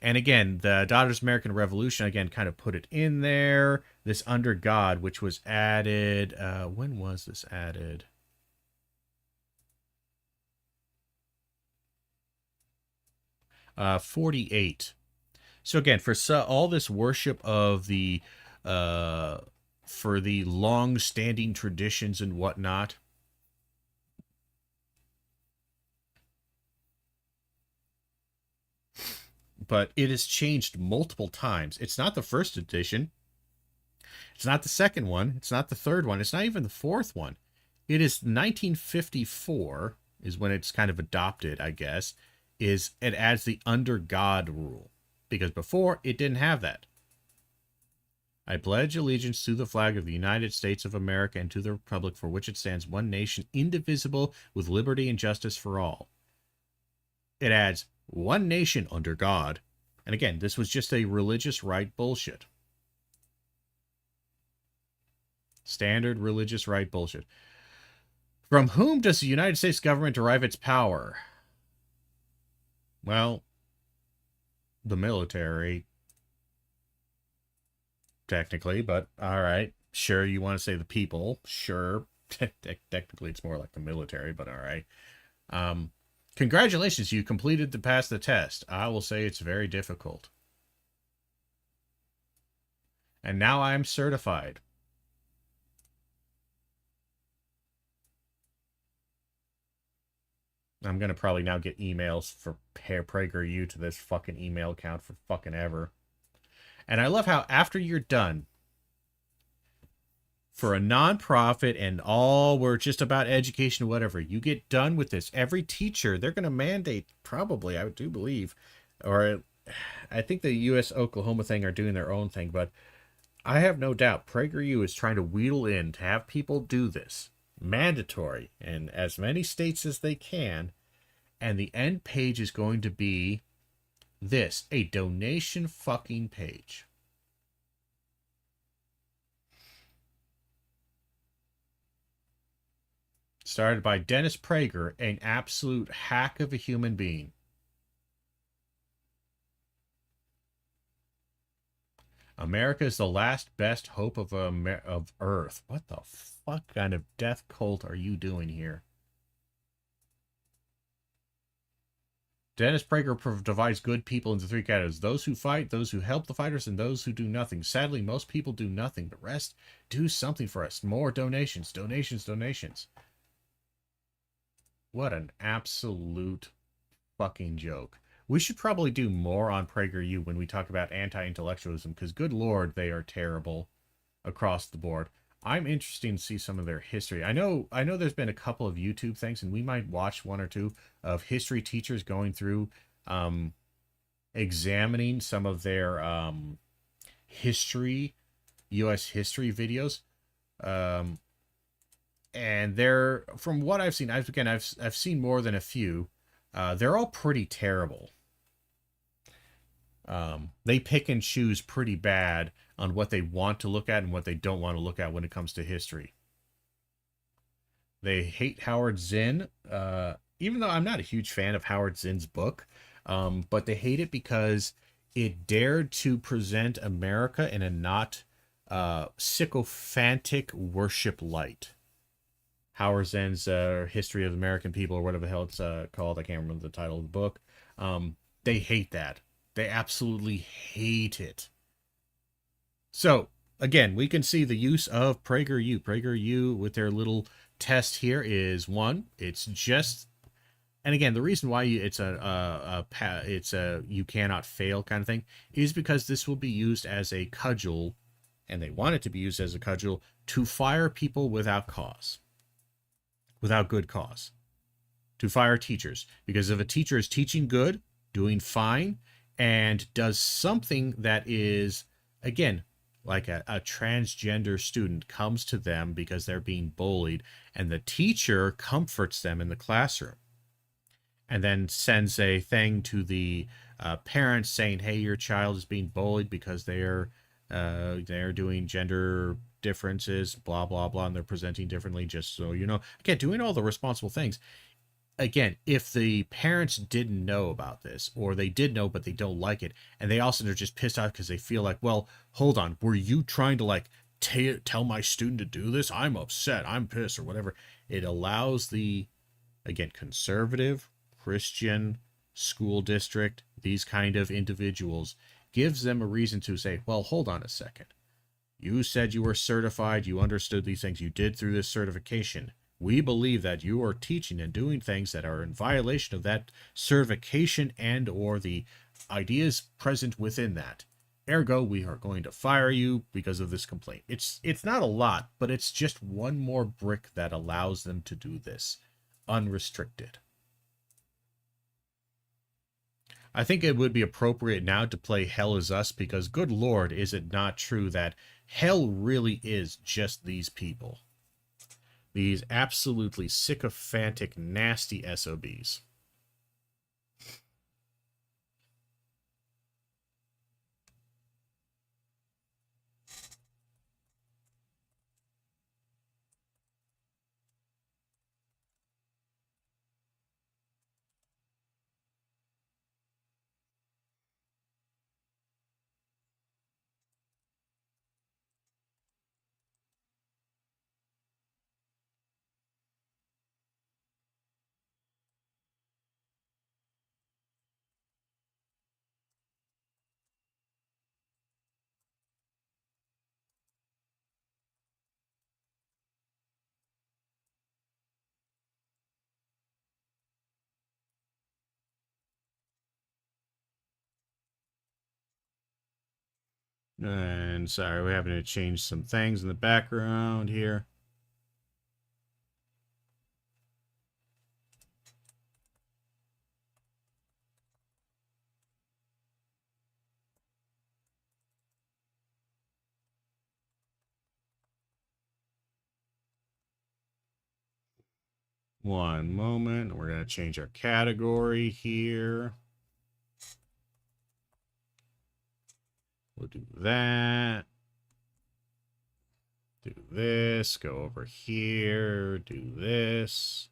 And again, the Daughters of American Revolution again kind of put it in there. This under God, which was added. When was this added? '48. So again, for all this worship of the, uh, for the long-standing traditions and whatnot. But it has changed multiple times. It's not the first edition. It's not the second one. It's not the third one. It's not even the fourth one. It is 1954 is when it's kind of adopted, I guess. Is it adds the under God rule, because before it didn't have that. I pledge allegiance to the flag of the United States of America and to the republic for which it stands, one nation, indivisible, with liberty and justice for all. It adds one nation under God. And again, this was just a religious right bullshit. Standard religious right bullshit. From whom does the United States government derive its power? Well, the military, technically, but all right. Sure, you want to say the people. Sure. Technically, it's more like the military, but all right. Congratulations, you completed to pass the test. I will say it's very difficult. And now I am certified. I'm going to probably now get emails for PragerU to this fucking email account for fucking ever. And I love how after you're done, for a nonprofit and all, we're just about education, whatever, you get done with this. Every teacher, they're going to mandate, probably, I do believe, or I think the U.S. Oklahoma thing are doing their own thing, but I have no doubt PragerU is trying to wheedle in to have people do this. Mandatory in as many states as they can. And the end page is going to be this, a donation fucking page. Started by Dennis Prager, an absolute hack of a human being. America is the last best hope of Earth. What the fuck kind of death cult are you doing here? Dennis Prager divides good people into three categories: those who fight, those who help the fighters, and those who do nothing. Sadly, most people do nothing. The rest do something for us. More donations, donations, donations. What an absolute fucking joke. We should probably do more on PragerU when we talk about anti-intellectualism, because good lord, they are terrible across the board. I'm interested to see some of their history. I know there's been a couple of YouTube things, and we might watch one or two of history teachers going through um, examining some of their history, U.S. history videos. Um, and they're, from what I've seen, I've seen more than a few. They're all pretty terrible. They pick and choose pretty bad on what they want to look at and what they don't want to look at when it comes to history. They hate Howard Zinn, even though I'm not a huge fan of Howard Zinn's book, but they hate it because it dared to present America in a not sycophantic worship light. Howard Zinn's History of American People, or whatever the hell it's called. I can't remember the title of the book. They hate that. They absolutely hate it. So, again, we can see the use of PragerU. PragerU, with their little test here, is one. It's just, and again, the reason why it's a you cannot fail kind of thing is because this will be used as a cudgel, and they want it to be used as a cudgel to fire people without cause, without good cause, to fire teachers. Because if a teacher is teaching good, doing fine, and does something that is, again, like a transgender student comes to them because they're being bullied, and the teacher comforts them in the classroom, and then sends a thing to the parents saying, hey, your child is being bullied because they're doing gender differences, blah, blah, blah, and they're presenting differently, just so you know. Again, doing all the responsible things. Again, if the parents didn't know about this, or they did know but they don't like it, and they also are just pissed off because they feel like, well, hold on, were you trying to like tell my student to do this? I'm upset, I'm pissed, or whatever. It allows the, again, conservative Christian school district, these kind of individuals, gives them a reason to say, well, hold on a second, you said you were certified, you understood these things, you did through this certification. We believe that you are teaching and doing things that are in violation of that certification and or the ideas present within that. Ergo, we are going to fire you because of this complaint. It's not a lot, but it's just one more brick that allows them to do this unrestricted. I think it would be appropriate now to play Hell Is Us, because good lord, is it not true that hell really is just these people. These absolutely sycophantic, nasty SOBs. And sorry, we're having to change some things in the background here. One moment. We're going to change our category here. We'll do that. Do this. Go over here. Do this.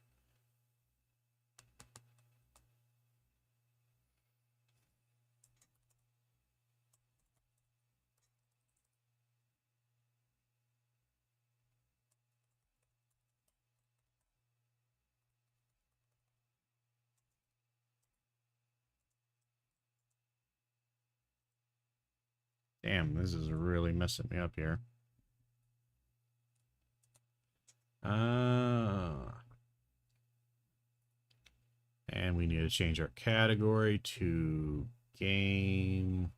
Damn, this is really messing me up here. And we need to change our category to game.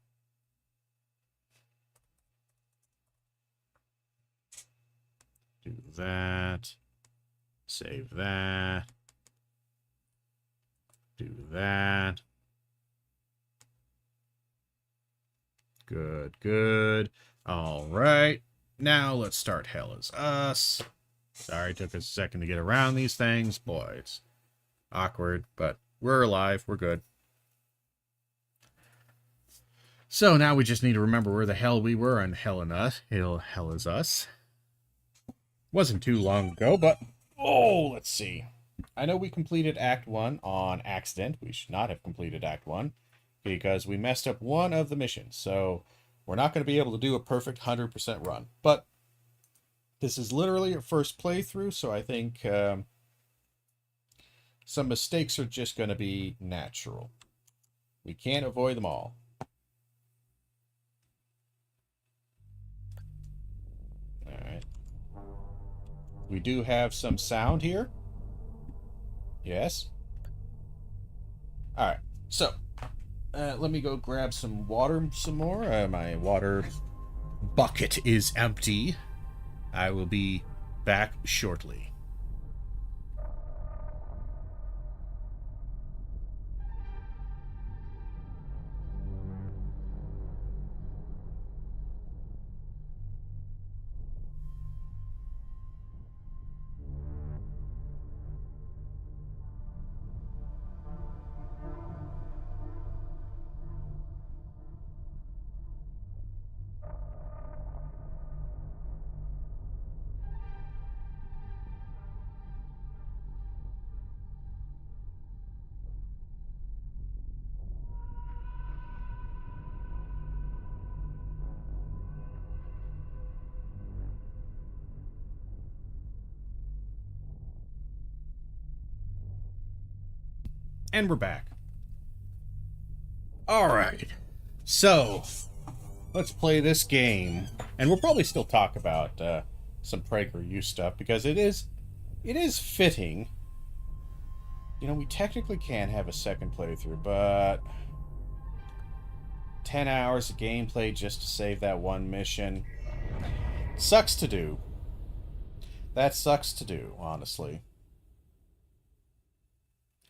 Do that. Save that. Do that. Good, good. All right. Now let's start Hell Is Us. Sorry, it took us a second to get around these things. Boy, it's awkward, but we're alive. We're good. So now we just need to remember where the hell we were on Hell Is Us. Wasn't too long ago, but let's see. I know we completed Act 1 on accident. We should not have completed Act 1 because we messed up one of the missions. So we're not going to be able to do a perfect 100% run. But this is literally a first playthrough, so I think some mistakes are just going to be natural. We can't avoid them all. Alright. We do have some sound here. Yes. Alright, so let me go grab some water some more. My water bucket is empty. I will be back shortly. And we're back. Alright. So, let's play this game. And we'll probably still talk about some PragerU stuff, because it is fitting. You know, we technically can have a second playthrough, but 10 hours of gameplay just to save that one mission. Sucks to do. That sucks to do, honestly.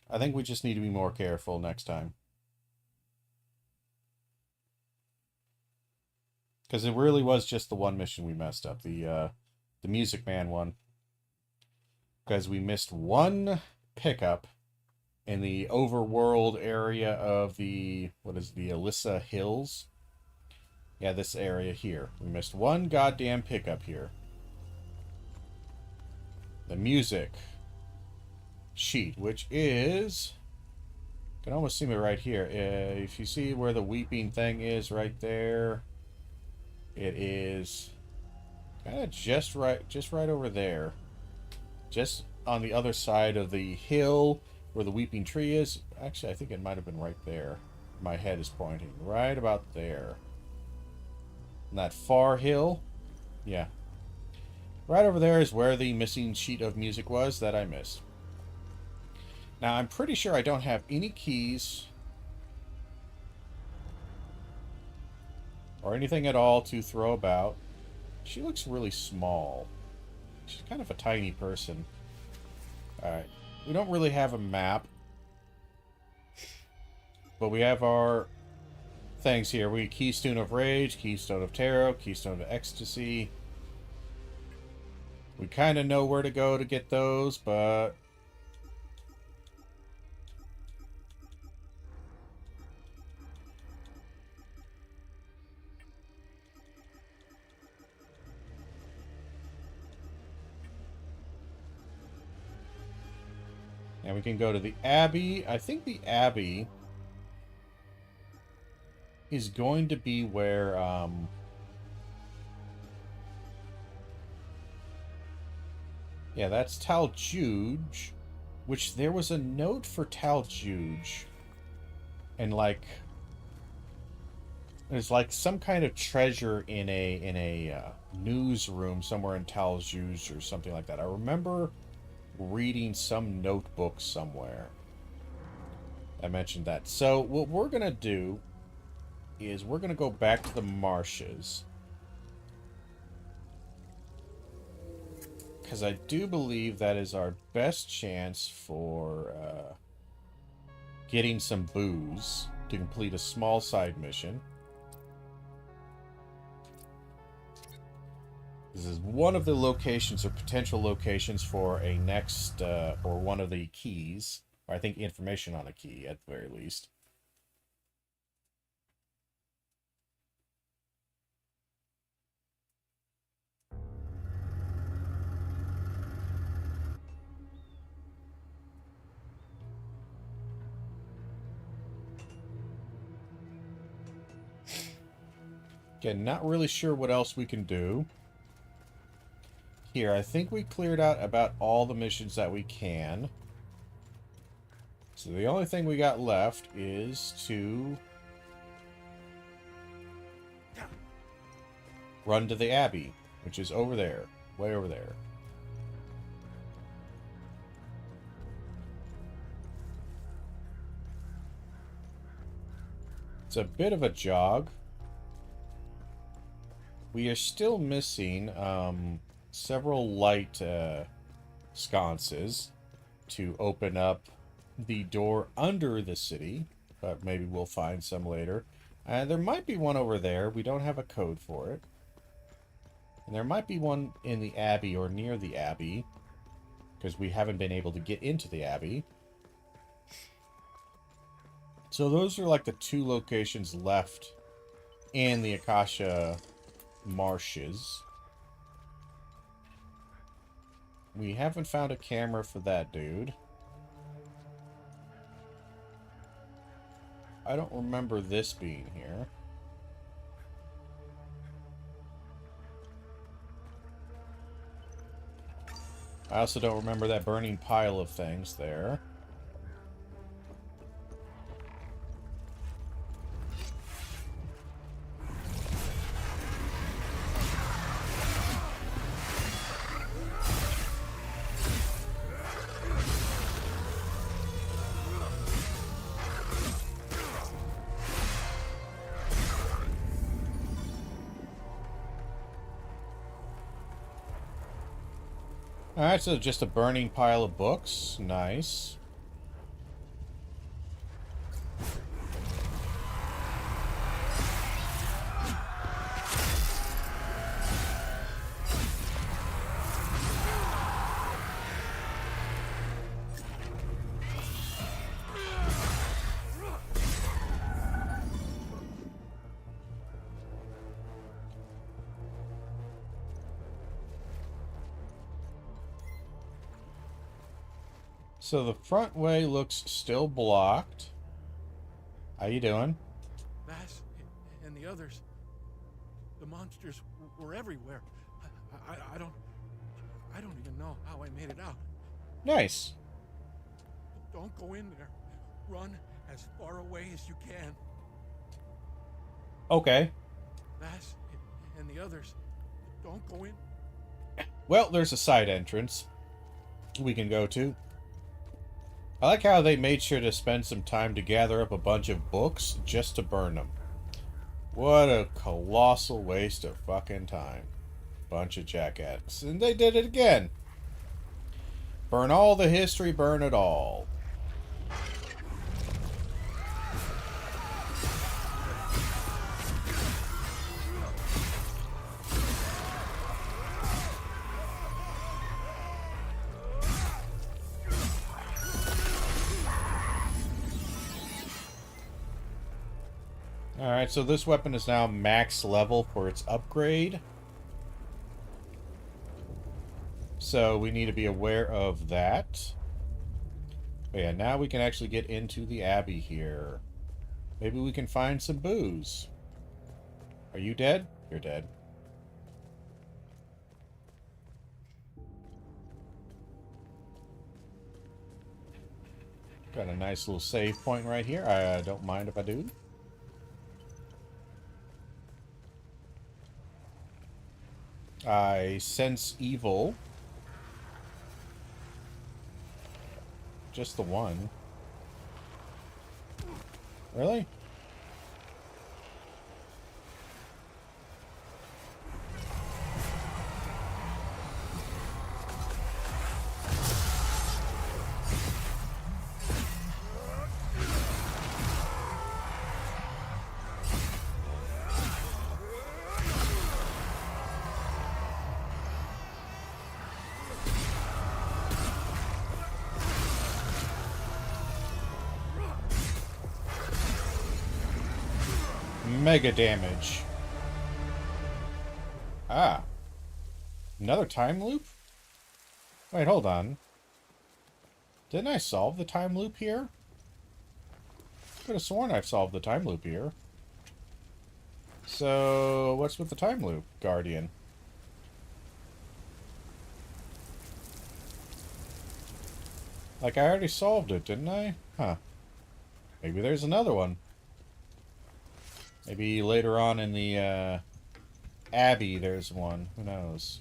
I think we just need to be more careful next time. Because it really was just the one mission we messed up. The Music Man one. Because we missed one pickup in the overworld area of the... What is the Alyssa Hills? Yeah, this area here. We missed one goddamn pickup here. The music sheet, which is... You can almost see me right here. If you see where the weeping thing is right there, it is kind of just right over there. Just on the other side of the hill where the weeping tree is. Actually, I think it might have been right there. My head is pointing. Right about there. And that far hill. Yeah. Right over there is where the missing sheet of music was that I missed. Now, I'm pretty sure I don't have any keys or anything at all to throw about. She looks really small. She's kind of a tiny person. Alright. We don't really have a map. But we have our things here. We Keystone of Rage, Keystone of Tarot, Keystone of Ecstasy. We kind of know where to go to get those, but... And we can go to the Abbey. I think the Abbey is going to be where, yeah, that's Tal Juge, which there was a note for Tal Juge. And, like, there's, like, some kind of treasure in a newsroom somewhere in Tal Juge or something like that. I remember reading some notebook somewhere. I mentioned that. So what we're going to do is we're going to go back to the marshes. Because I do believe that is our best chance for getting some booze to complete a small side mission. This is one of the locations or potential locations for a next, or one of the keys. Or I think information on a key, at the very least. Again, not really sure what else we can do. Here, I think we cleared out about all the missions that we can. So the only thing we got left is to run to the Abbey, which is over there, way over there. It's a bit of a jog. We are still missing several light sconces to open up the door under the city, but maybe we'll find some later. There might be one over there. We don't have a code for it. And there might be one in the Abbey or near the Abbey, because we haven't been able to get into the Abbey. So those are like the two locations left in the Akasha marshes. We haven't found a camera for that dude. I don't remember this being here. I also don't remember that burning pile of things there. Alright, so just a burning pile of books. Nice. So the front way looks still blocked. How you doing? Bass and the others, the monsters were everywhere. I don't even know how I made it out. Nice. Don't go in there. Run as far away as you can. Okay. Bass and the others, don't go in. Well, there's a side entrance we can go to. I like how they made sure to spend some time to gather up a bunch of books just to burn them. What a colossal waste of fucking time. Bunch of jackasses. And they did it again. Burn all the history, burn it all. Alright, so this weapon is now max level for its upgrade. So we need to be aware of that. But yeah, now we can actually get into the Abbey here. Maybe we can find some booze. Are you dead? You're dead. Got a nice little save point right here. I don't mind if I do. I sense evil. Just the one. Really? Mega damage. Ah. Another time loop? Wait, hold on. Didn't I solve the time loop here? Could have sworn I've solved the time loop here. So, what's with the time loop, Guardian? Like, I already solved it, didn't I? Huh. Maybe there's another one. Maybe later on in the, Abbey there's one. Who knows?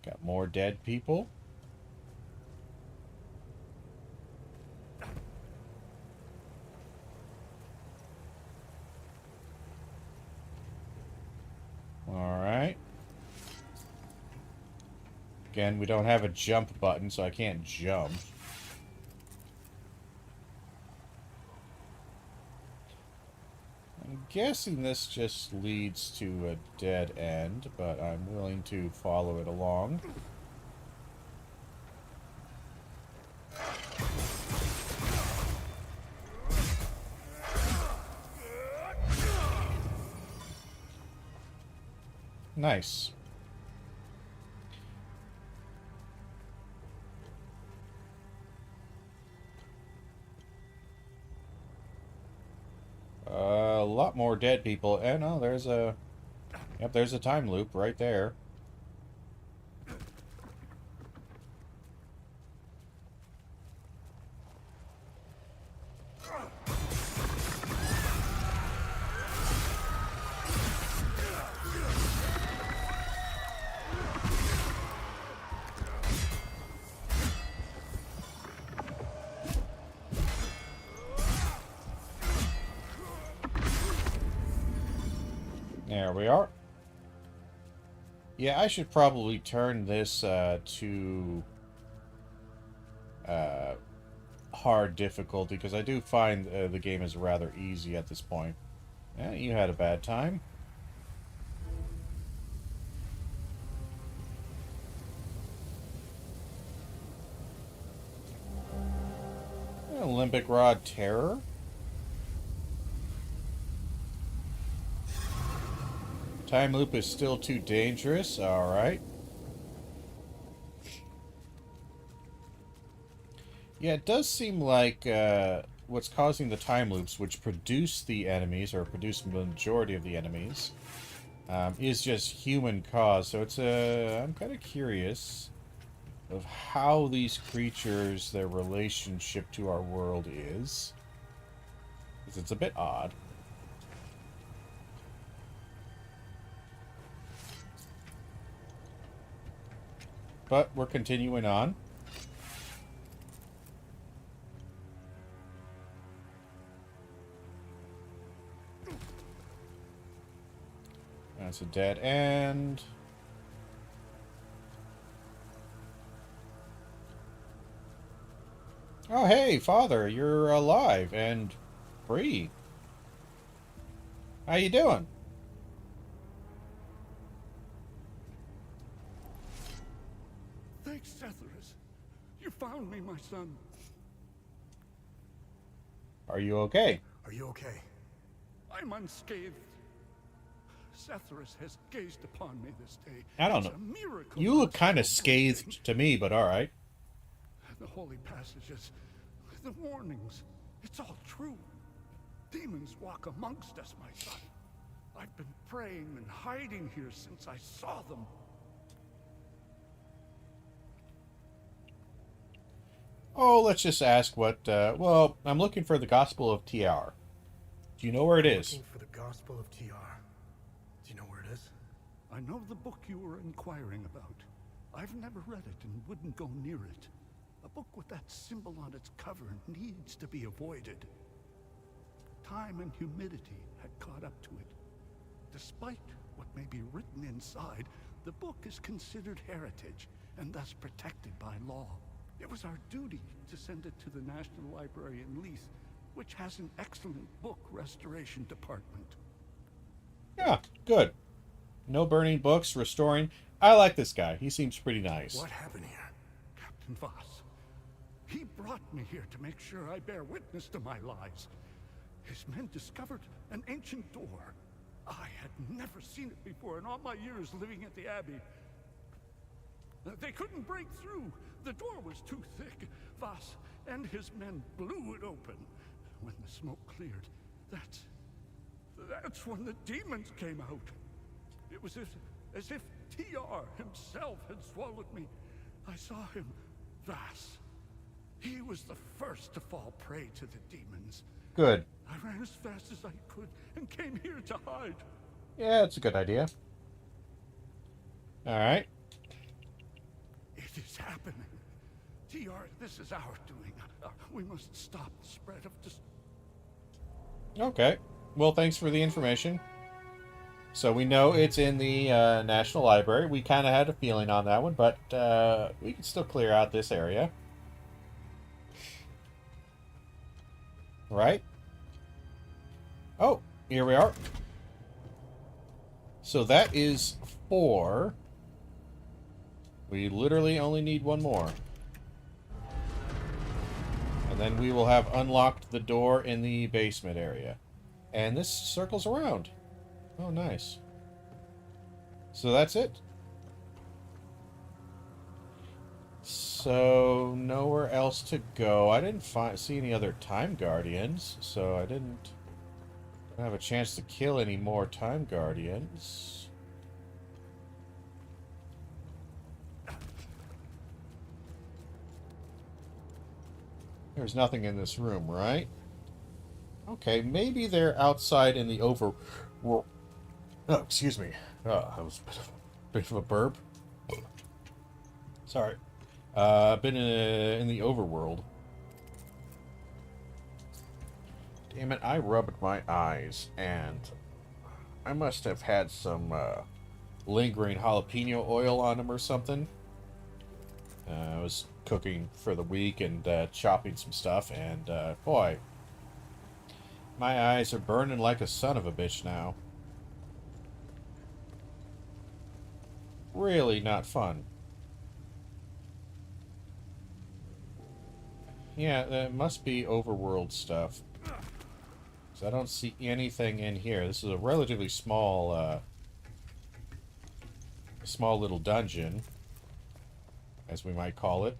Got more dead people. Alright. Again, we don't have a jump button, so I can't jump. I'm guessing this just leads to a dead end, but I'm willing to follow it along. Nice. A lot more dead people. And oh, there's a... Yep, there's a time loop right there. There we are. Yeah, I should probably turn this to hard difficulty, because I do find the game is rather easy at this point. Yeah, you had a bad time. Olympic Rod Terror? Time loop is still too dangerous. Alright. Yeah, it does seem like what's causing the time loops, which produce the enemies, or produce the majority of the enemies, is just human cause. So it's I'm kind of curious of how these creatures, their relationship to our world is. Because it's a bit odd. But we're continuing on. That's a dead end. Oh, hey, Father, you're alive and free. How you doing? Thanks, Setharus. You found me, my son. Are you okay? Are you okay? I'm unscathed. Setharus has gazed upon me this day. I don't know. It's a miracle. You look kind of scathed to me, but alright. The holy passages, the warnings, it's all true. Demons walk amongst us, my son. I've been praying and hiding here since I saw them. Oh, let's just ask what, well, I'm looking for the Gospel of TR. Do you know where it is? Looking for the Gospel of TR. Do you know where it is? I know the book you were inquiring about. I've never read it and wouldn't go near it. A book with that symbol on its cover needs to be avoided. Time and humidity had caught up to it. Despite what may be written inside, the book is considered heritage and thus protected by law. It was our duty to send it to the National Library in Leith, which has an excellent book restoration department. Yeah, good. No burning books, restoring. I like this guy. He seems pretty nice. What happened here? Captain Voss. He brought me here to make sure I bear witness to my lies. His men discovered an ancient door. I had never seen it before in all my years living at the Abbey. They couldn't break through. The door was too thick. Voss and his men blew it open. When the smoke cleared, that's when the demons came out. It was as if TR himself had swallowed me. I saw him, Voss. He was the first to fall prey to the demons. Good. I ran as fast as I could and came here to hide. Yeah, it's a good idea. All right. It is happening. TR, this is our doing. We must stop the spread of Okay. Well, thanks for the information. So we know it's in the National Library. We kind of had a feeling on that one, but we can still clear out this area. Right? Oh, here we are. So that is 4. We literally only need one more. And then we will have unlocked the door in the basement area. And this circles around. Oh, nice. So that's it. So, nowhere else to go. I didn't see any other Time Guardians, so I didn't have a chance to kill any more Time Guardians. There's nothing in this room, right? Okay, maybe they're outside in the overworld. Oh, excuse me. That was a bit of a burp. Sorry. I've been in the overworld. Damn it, I rubbed my eyes, and I must have had some lingering jalapeno oil on them or something. I was cooking for the week and chopping some stuff, and boy, my eyes are burning like a son of a bitch now. Really not fun. Yeah, that must be overworld stuff. So I don't see anything in here. This is a relatively small little dungeon, as we might call it.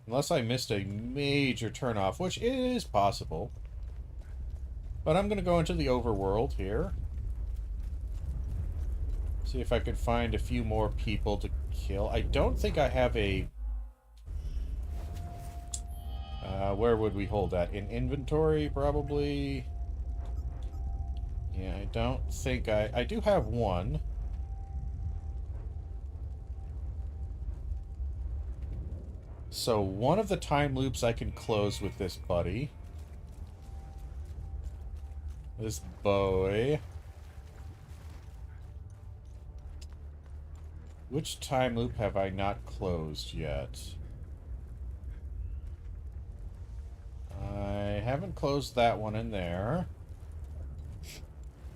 Unless I missed a major turnoff, which is possible. But I'm going to go into the overworld here. See if I can find a few more people to kill. I don't think I have a... where would we hold that? In inventory, probably? Yeah, I don't think I do have one. So one of the time loops I can close with this buddy. This boy. Which time loop have I not closed yet? I haven't closed that one in there.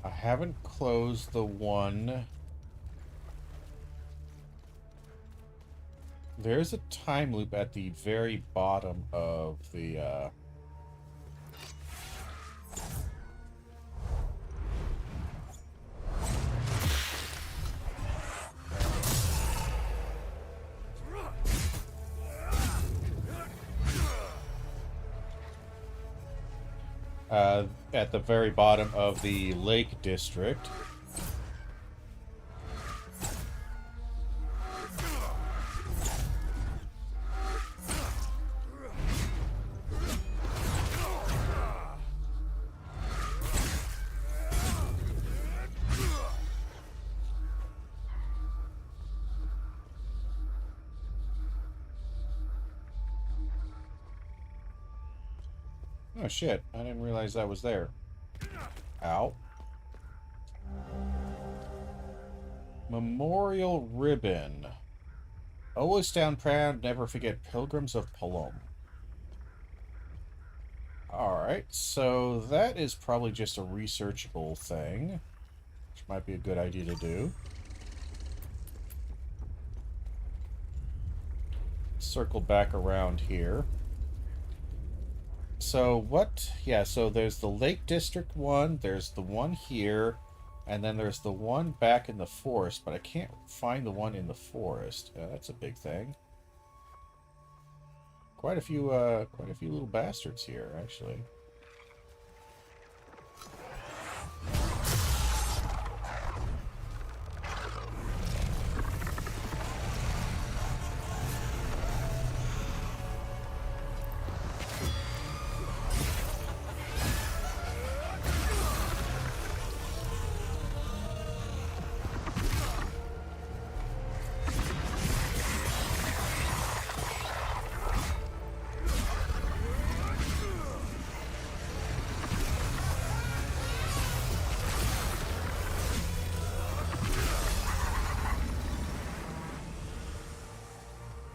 I haven't closed the one... There's a time loop at the very bottom of the, at the very bottom of the Lake District. Oh shit, I didn't realize that was there. Ow. Memorial ribbon. Always stand proud, never forget Pilgrims of Palom. Alright, so that is probably just a researchable thing, which might be a good idea to do. Circle back around here. So what? Yeah, so there's the Lake District one, there's the one here, and then there's the one back in the forest, but I can't find the one in the forest. That's a big thing. Quite a few little bastards here, actually.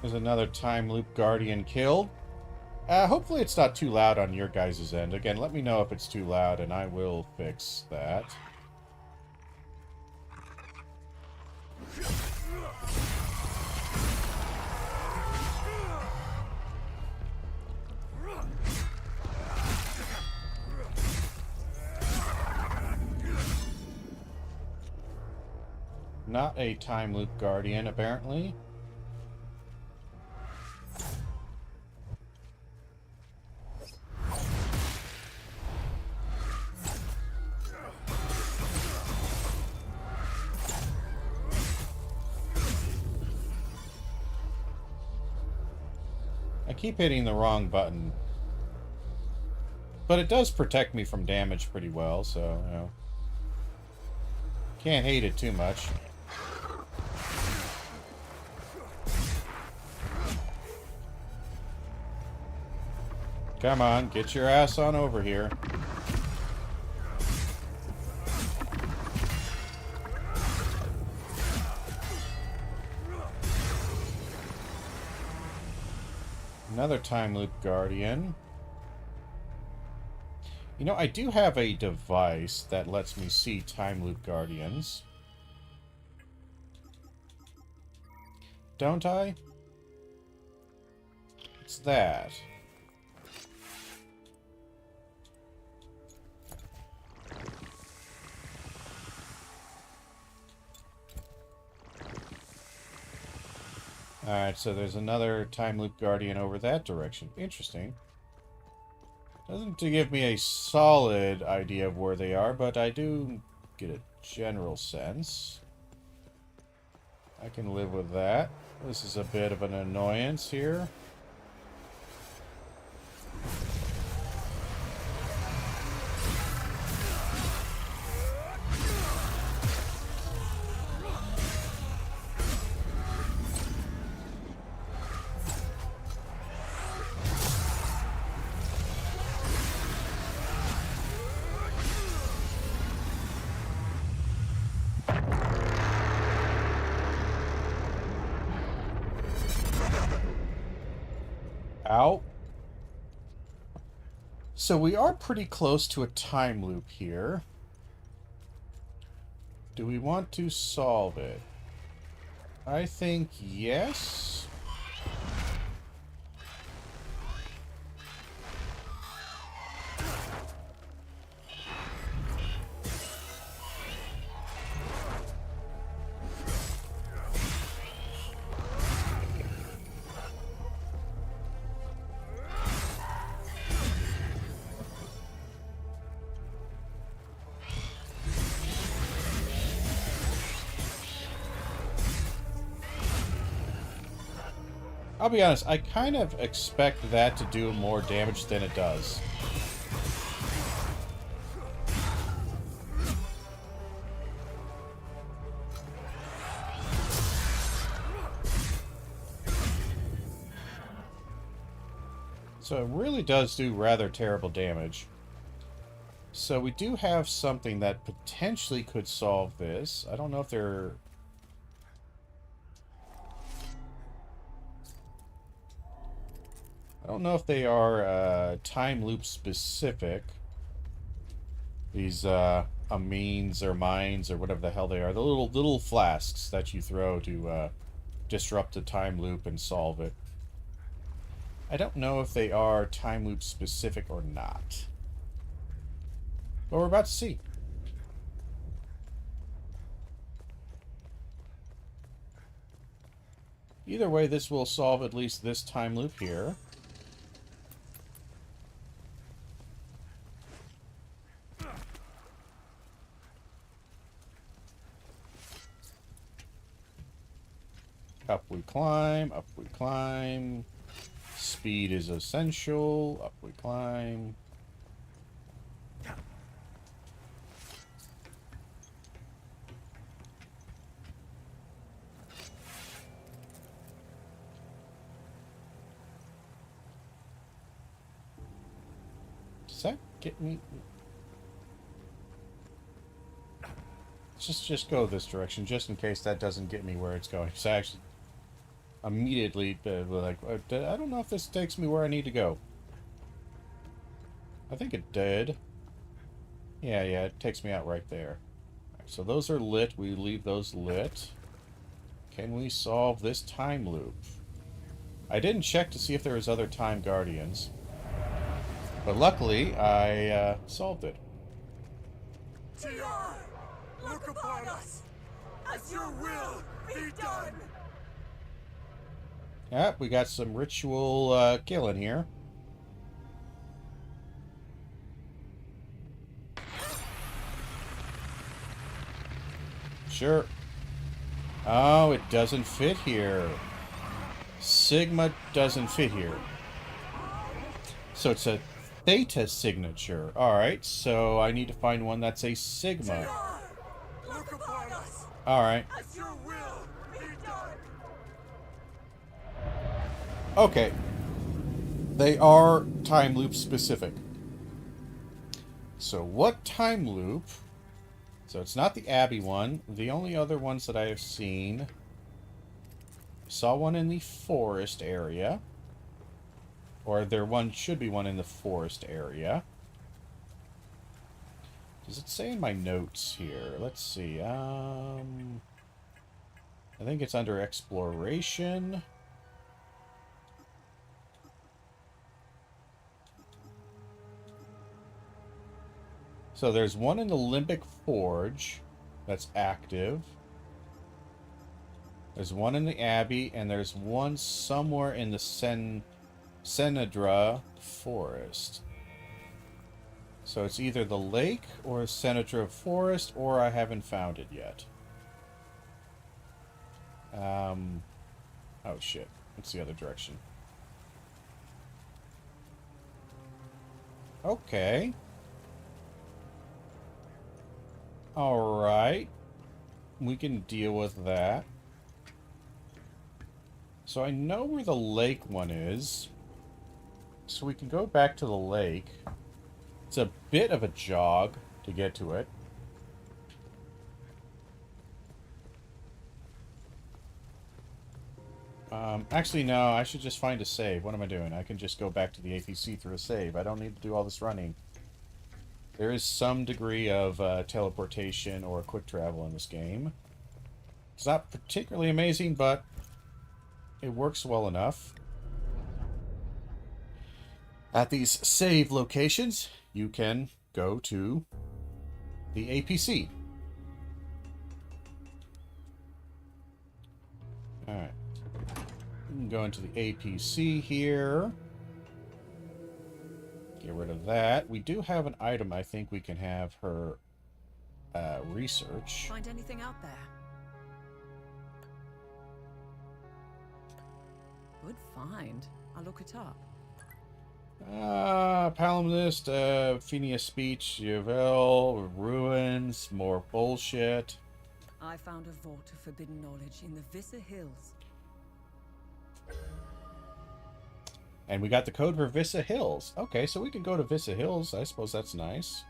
There's another Time Loop Guardian killed. Hopefully it's not too loud on your guys' end. Again, let me know if it's too loud, and I will fix that. Not a Time Loop Guardian, apparently. I keep hitting the wrong button. But it does protect me from damage pretty well, so, you know. Can't hate it too much. Come on, get your ass on over here. Another Time Loop Guardian. You know, I do have a device that lets me see Time Loop Guardians. Don't I? It's that. Alright, so there's another Time Loop Guardian over that direction. Interesting. Doesn't give me a solid idea of where they are, but I do get a general sense. I can live with that. This is a bit of an annoyance here. Ow. So we are pretty close to a time loop here. Do we want to solve it? I think yes. I'll be honest, I kind of expect that to do more damage than it does. So it really does do rather terrible damage. So we do have something that potentially could solve this. I don't know if they're... I don't know if they are time loop specific. These amines or mines or whatever the hell they are. The little flasks that you throw to disrupt the time loop and solve it. I don't know if they are time loop specific or not. But we're about to see. Either way, this will solve at least this time loop here. Up we climb, up we climb. Speed is essential. Up we climb. Does that get me? Just go this direction, just in case that doesn't get me where it's going. So I actually immediately like, I don't know if this takes me where I need to go. I think it did. Yeah, it takes me out right there. Right, so those are lit. We leave those lit. Can we solve this time loop? I didn't check to see if there was other time guardians. But luckily, I solved it. TR, look upon us, as your will be done. Yep, we got some ritual killing here. Sure. Oh, it doesn't fit here. Sigma doesn't fit here. So it's a theta signature. Alright, so I need to find one that's a sigma. Look upon us, Alright. as your will be done. Okay. They are time loop specific. So what time loop? So it's not the Abbey one. The only other ones that I have seen... I saw one in the forest area. Or there should be one in the forest area. Does it say in my notes here? Let's see. I think it's under exploration. So there's one in the Limbic Forge that's active. There's one in the Abbey, and there's one somewhere in the Senedra Forest. So it's either the lake or Senedra Forest, or I haven't found it yet. Oh shit. What's the other direction? Okay. Alright. We can deal with that. So I know where the lake one is. So we can go back to the lake. It's a bit of a jog to get to it. Actually, no. I should just find a save. What am I doing? I can just go back to the APC through a save. I don't need to do all this running. There is some degree of teleportation or quick travel in this game. It's not particularly amazing, but it works well enough. At these save locations, you can go to the APC. Alright. We can go into the APC here. Get rid of that. We do have an item I think we can have her research. Find anything out there? Good find. I'll look it up. Palimpsest, Phineas speech, Yvel, ruins, more bullshit. I found a vault of forbidden knowledge in the Visser Hills. And we got the code for Vista Hills. Okay, so we can go to Vista Hills. I suppose that's nice.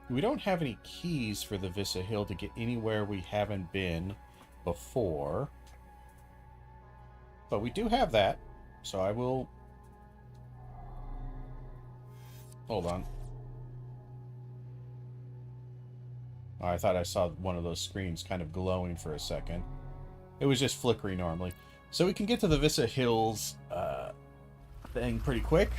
We don't have any keys for the Vista Hill to get anywhere we haven't been before. But we do have that. So I will... Hold on. Oh, I thought I saw one of those screens kind of glowing for a second. It was just flickering normally. So we can get to the Vista Hills thing pretty quick.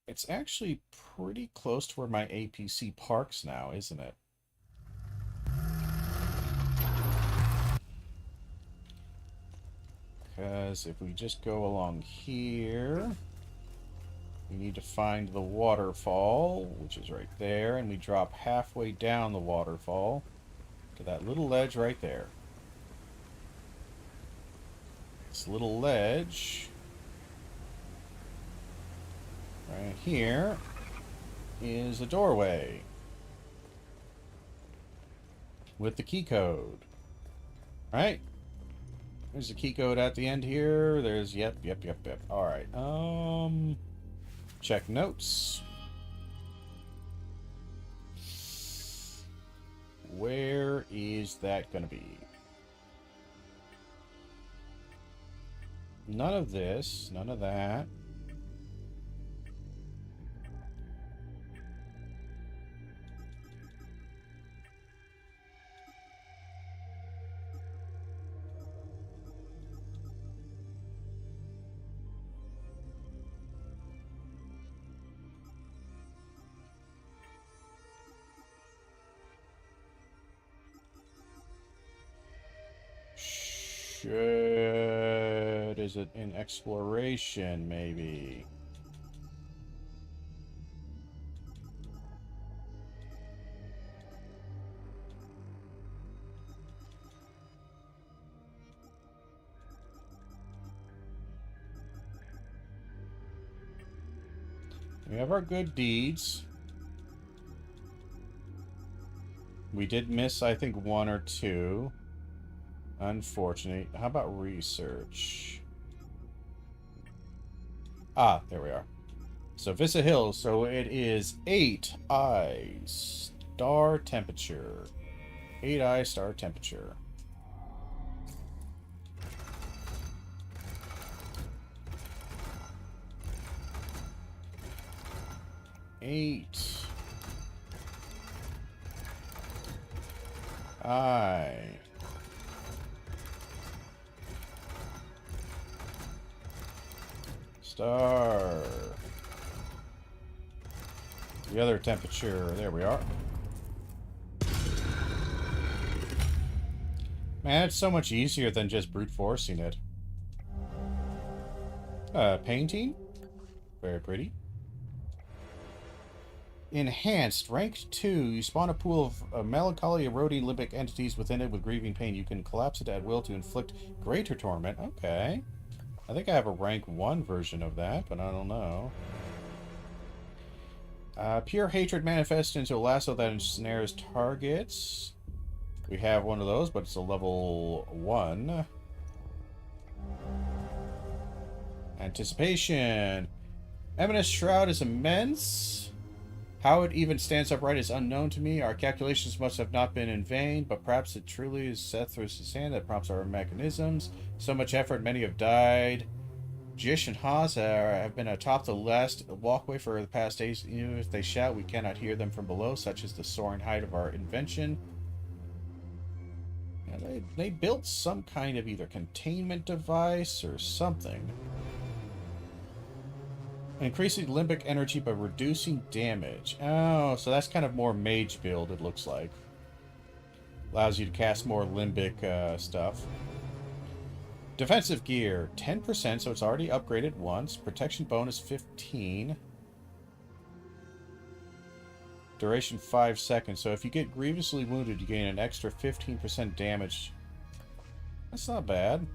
It's actually pretty close to where my APC parks now, isn't it? Because if we just go along here, we need to find the waterfall, which is right there, and we drop halfway down the waterfall to that little ledge right there. This little ledge right here is a doorway with the key code. Right? There's a key code at the end here. There's yep. Alright. Check notes. Where is that gonna be? None of this, none of that. Is it in exploration, maybe? We have our good deeds. We did miss, I think, one or two. Unfortunate. How about research? Ah, there we are. So Vista Hills, so it is 8i star temperature. 8i star temperature. Star. The other temperature. There we are. Man, it's so much easier than just brute forcing it. Painting. Very pretty. Enhanced. Rank 2. You spawn a pool of melancholy eroding limbic entities within it with grieving pain. You can collapse it at will to inflict greater torment. Okay. I think I have a rank 1 version of that, but I don't know. Pure hatred manifests into a lasso that ensnares targets. We have one of those, but it's a level 1. Anticipation. Eminence Shroud is immense. How it even stands upright is unknown to me. Our calculations must have not been in vain, but perhaps it truly is Seth's hand that prompts our mechanisms. So much effort, many have died. Jish and Haas have been atop the last walkway for the past days. Even if they shout, we cannot hear them from below, such is the soaring height of our invention. Yeah, they built some kind of either containment device or something. Increasing limbic energy by reducing damage. Oh, so that's kind of more mage build, it looks like. Allows you to cast more limbic stuff. Defensive gear, 10%, so it's already upgraded once. Protection bonus, 15. Duration, 5 seconds. So if you get grievously wounded, you gain an extra 15% damage. That's not bad.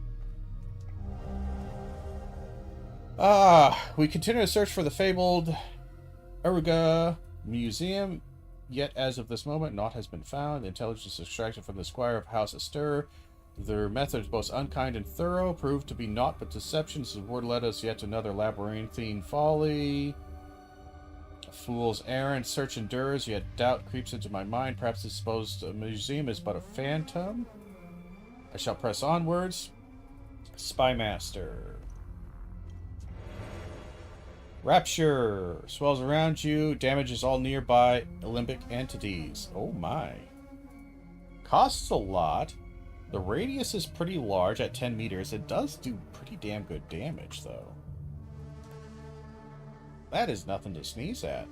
We continue to search for the fabled Uruga Museum. yet as of this moment, naught has been found. The intelligence extracted from the squire of House Astur. Their methods, both unkind and thorough, proved to be naught but deception. This word led us yet to another labyrinthine folly. A fool's errand. Search endures, yet doubt creeps into my mind. Perhaps the supposed museum is but a phantom. I shall press onwards. Spymaster. Rapture. Swells around you. Damages all nearby Olympic entities. Oh my. Costs a lot. The radius is pretty large at 10 meters. It does do pretty damn good damage, though. That is nothing to sneeze at.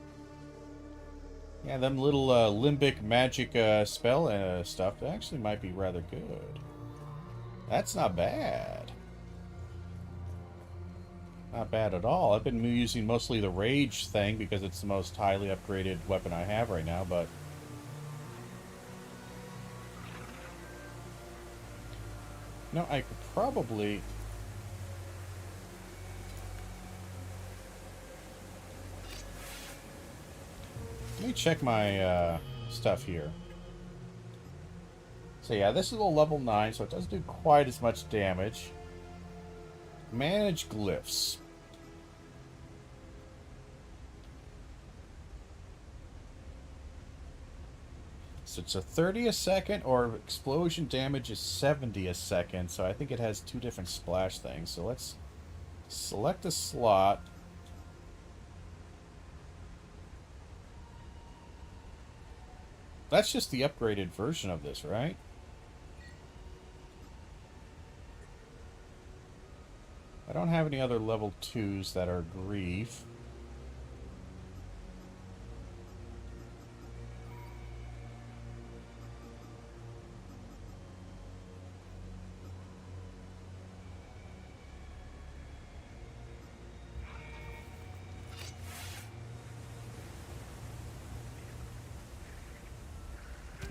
Yeah, them little limbic magic spell stuff actually might be rather good. That's not bad. Not bad at all. I've been using mostly the rage thing because it's the most highly upgraded weapon I have right now, but... No, I could probably... Let me check my stuff here. So yeah, this is a level 9, so it doesn't do quite as much damage. Manage glyphs. So it's a 30 a second, or explosion damage is 70 a second, so I think it has two different splash things. So let's select a slot. That's just the upgraded version of this, right? I don't have any other level 2s that are grief.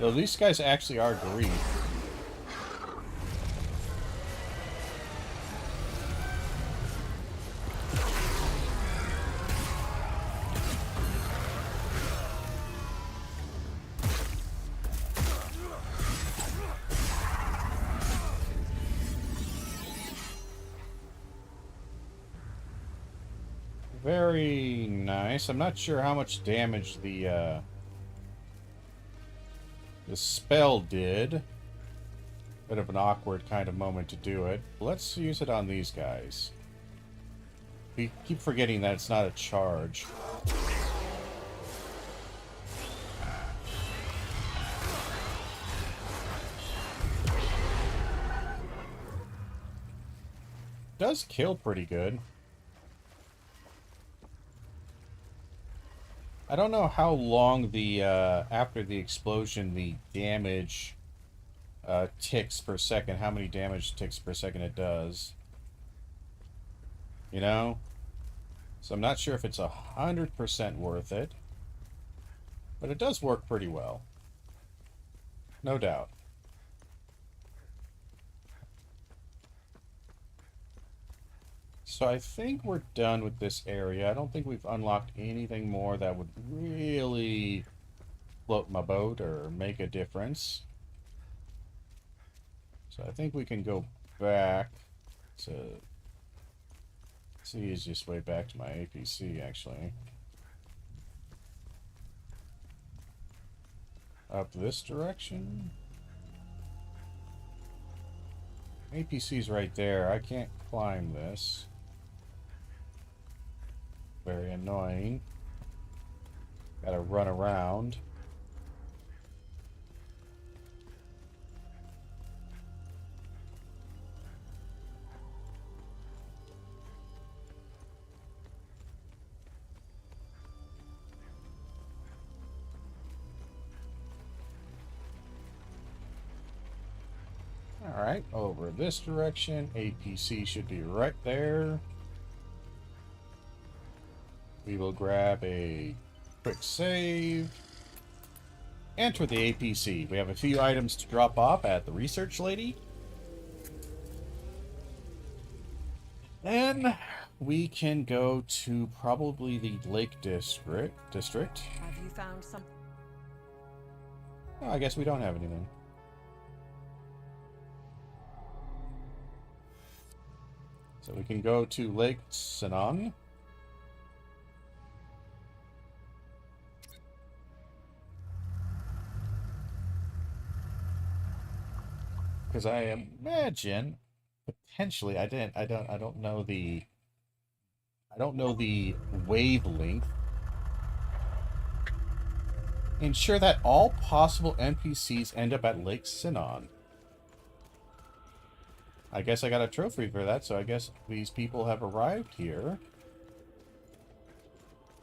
Though these guys actually are grief. Very nice. I'm not sure how much damage the spell did. Bit of an awkward kind of moment to do it. Let's use it on these guys. We keep forgetting that it's not a charge. Does kill pretty good. I don't know how long the, after the explosion, the damage ticks per second, how many damage ticks per second it does. You know? So I'm not sure if it's 100% worth it. But it does work pretty well. No doubt. So I think we're done with this area. I don't think we've unlocked anything more that would really float my boat or make a difference. So I think we can go back to... It's the easiest way back to my APC, actually. Up this direction? APC's right there. I can't climb this. Very annoying. Gotta run around. Alright, over this direction. APC should be right there. We will grab a quick save. Enter the APC. We have a few items to drop off at the research lady. Then we can go to probably the Lake District. Have you found some? Oh, I guess we don't have anything. So we can go to Lake Sanang. Because I imagine potentially I don't know the wavelength. Ensure that all possible NPCs end up at Lake Sinon. I guess I got a trophy for that, so I guess these people have arrived here.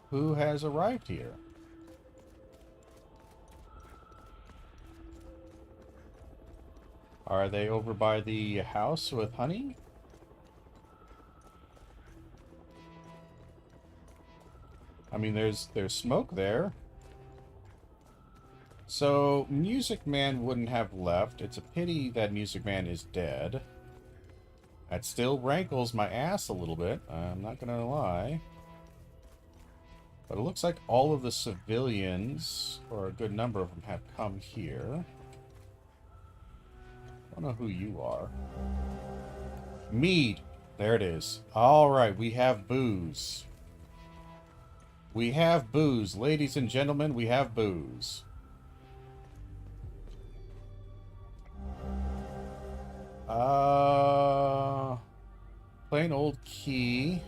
Who has arrived here? Are they over by the house with honey? I mean, there's smoke there. So, Music Man wouldn't have left. It's a pity that Music Man is dead. That still rankles my ass a little bit. I'm not gonna lie. But it looks like all of the civilians, or a good number of them, have come here. I don't know who you are. Mead! There it is. Alright, we have booze. We have booze. Ladies and gentlemen, we have booze. Plain old key.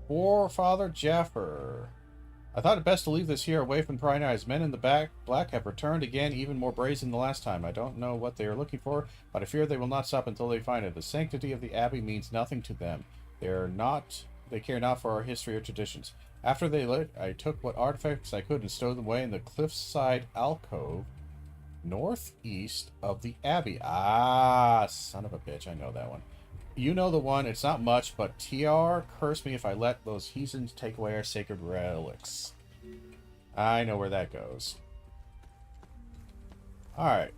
For Father Jaffer. I thought it best to leave this here away from prying eyes. Men in the black have returned again, even more brazen than the last time. I don't know what they are looking for, but I fear they will not stop until they find it. The sanctity of the Abbey means nothing to them. They care not for our history or traditions. After they left, I took what artifacts I could and stowed them away in the cliffside alcove northeast of the Abbey. Ah, son of a bitch, I know that one. You know the one. It's not much, but TR, curse me if I let those heathens take away our sacred relics. I know where that goes. Alright.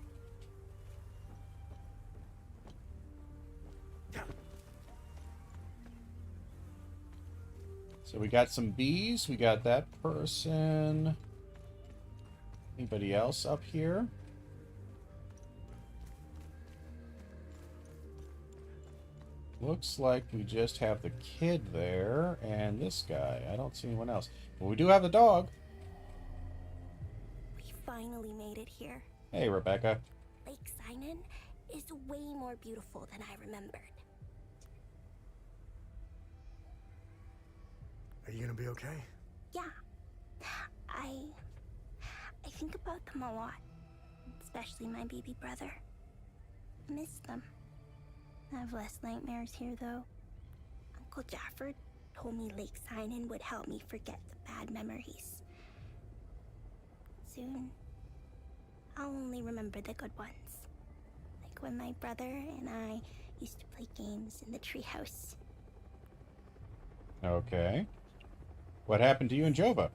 So we got some bees. We got that person. Anybody else up here? Looks like we just have the kid there and this guy. I don't see anyone else. But we do have the dog. We finally made it here. Hey, Rebecca. Lake Sinon is way more beautiful than I remembered. Are you gonna be okay? Yeah. I think about them a lot. Especially my baby brother. I miss them. I have less nightmares here, though. Uncle Jaffer told me Lake Sinon would help me forget the bad memories. Soon, I'll only remember the good ones. Like when my brother and I used to play games in the treehouse. Okay. What happened to you and Jova?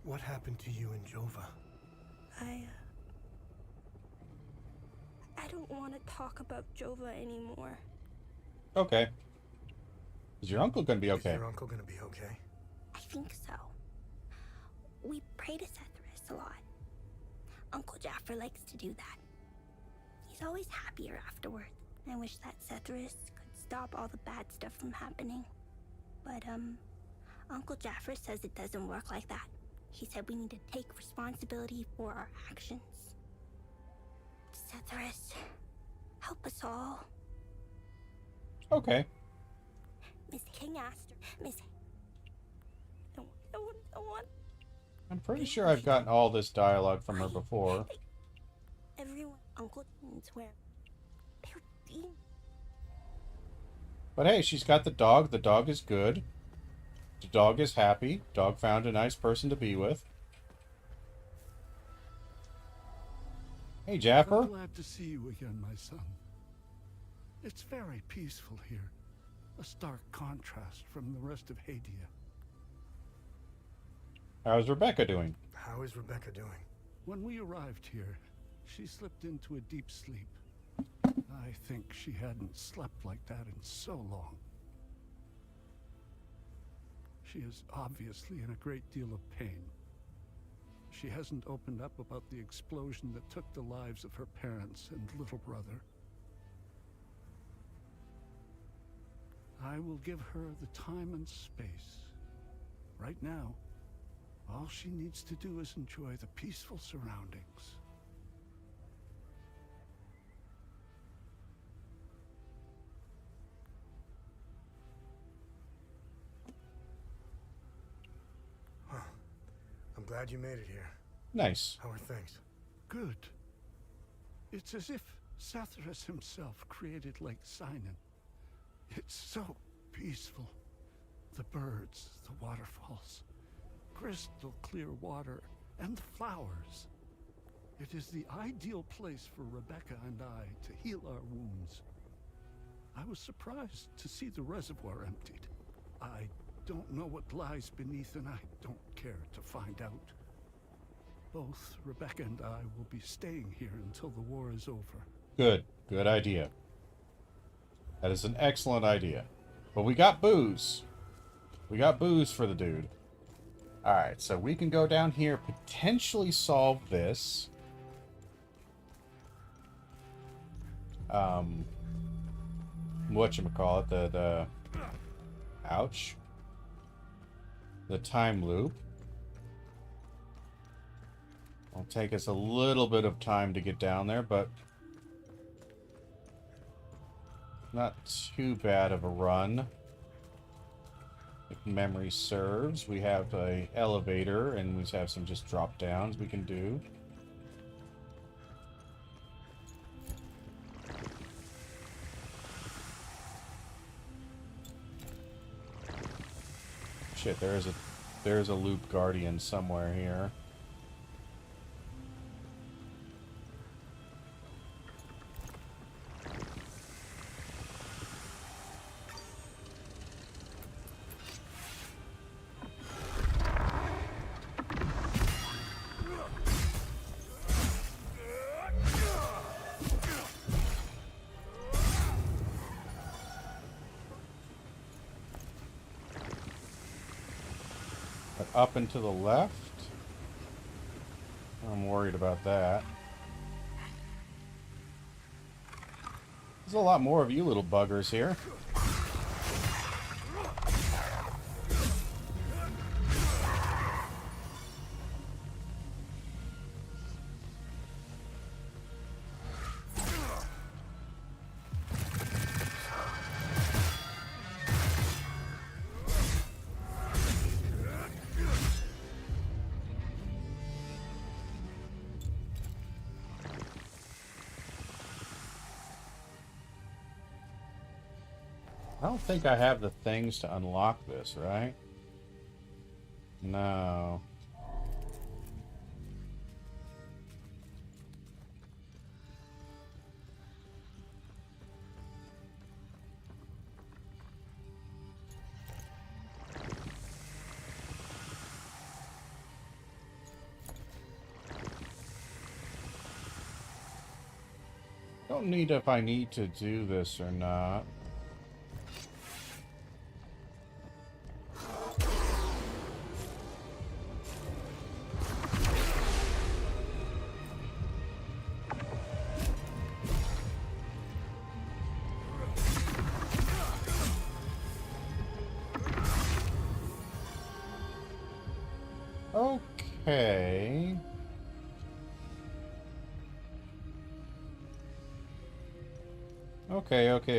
What happened to you and Jova? I don't want to talk about Jova anymore. Okay. Is your uncle gonna be okay? Is your uncle gonna be okay? I think so. We pray to Sethris a lot. Uncle Jaffer likes to do that. He's always happier afterward. I wish that Sethris could stop all the bad stuff from happening. But, Uncle Jaffer says it doesn't work like that. He said we need to take responsibility for our actions. Sethris, help us all. Okay. Miss King asked her. Miss... No one. I'm pretty sure I've gotten all this dialogue from her before. Everyone, Uncle Dean's where they're demons. But hey, she's got the dog. The dog is good. The dog is happy. Dog found a nice person to be with. Hey, Jaffer. I'm glad to see you again, my son. It's very peaceful here. A stark contrast from the rest of Hadia. How's Rebecca doing? How is Rebecca doing? When we arrived here, she slipped into a deep sleep. I think she hadn't slept like that in so long. She is obviously in a great deal of pain. she hasn't opened up about the explosion that took the lives of her parents and little brother. I will give her the time and space. Right now, all she needs to do is enjoy the peaceful surroundings. I'm glad you made it here. Nice. How are things? Good. It's as if Sathras himself created Lake Sinon. It's so peaceful. The birds, the waterfalls, crystal clear water, and the flowers. It is the ideal place for Rebecca and I to heal our wounds. I was surprised to see the reservoir emptied. I don't know what lies beneath, and I don't care to find out. Both Rebecca and I will be staying here until the war is over. Good. Good idea. That is an excellent idea. But we got booze. We got booze for the dude. Alright, so we can go down here, potentially solve this. Whatchamacallit, the ouch. The time loop. It'll take us a little bit of time to get down there, but not too bad of a run. If memory serves, we have a elevator, and we have some just drop downs we can do. Shit, there's a loop guardian somewhere here. Up and to the left? I'm worried about that. There's a lot more of you little buggers here. I don't think I have the things to unlock this, right? No. Don't need if I need to do this or not.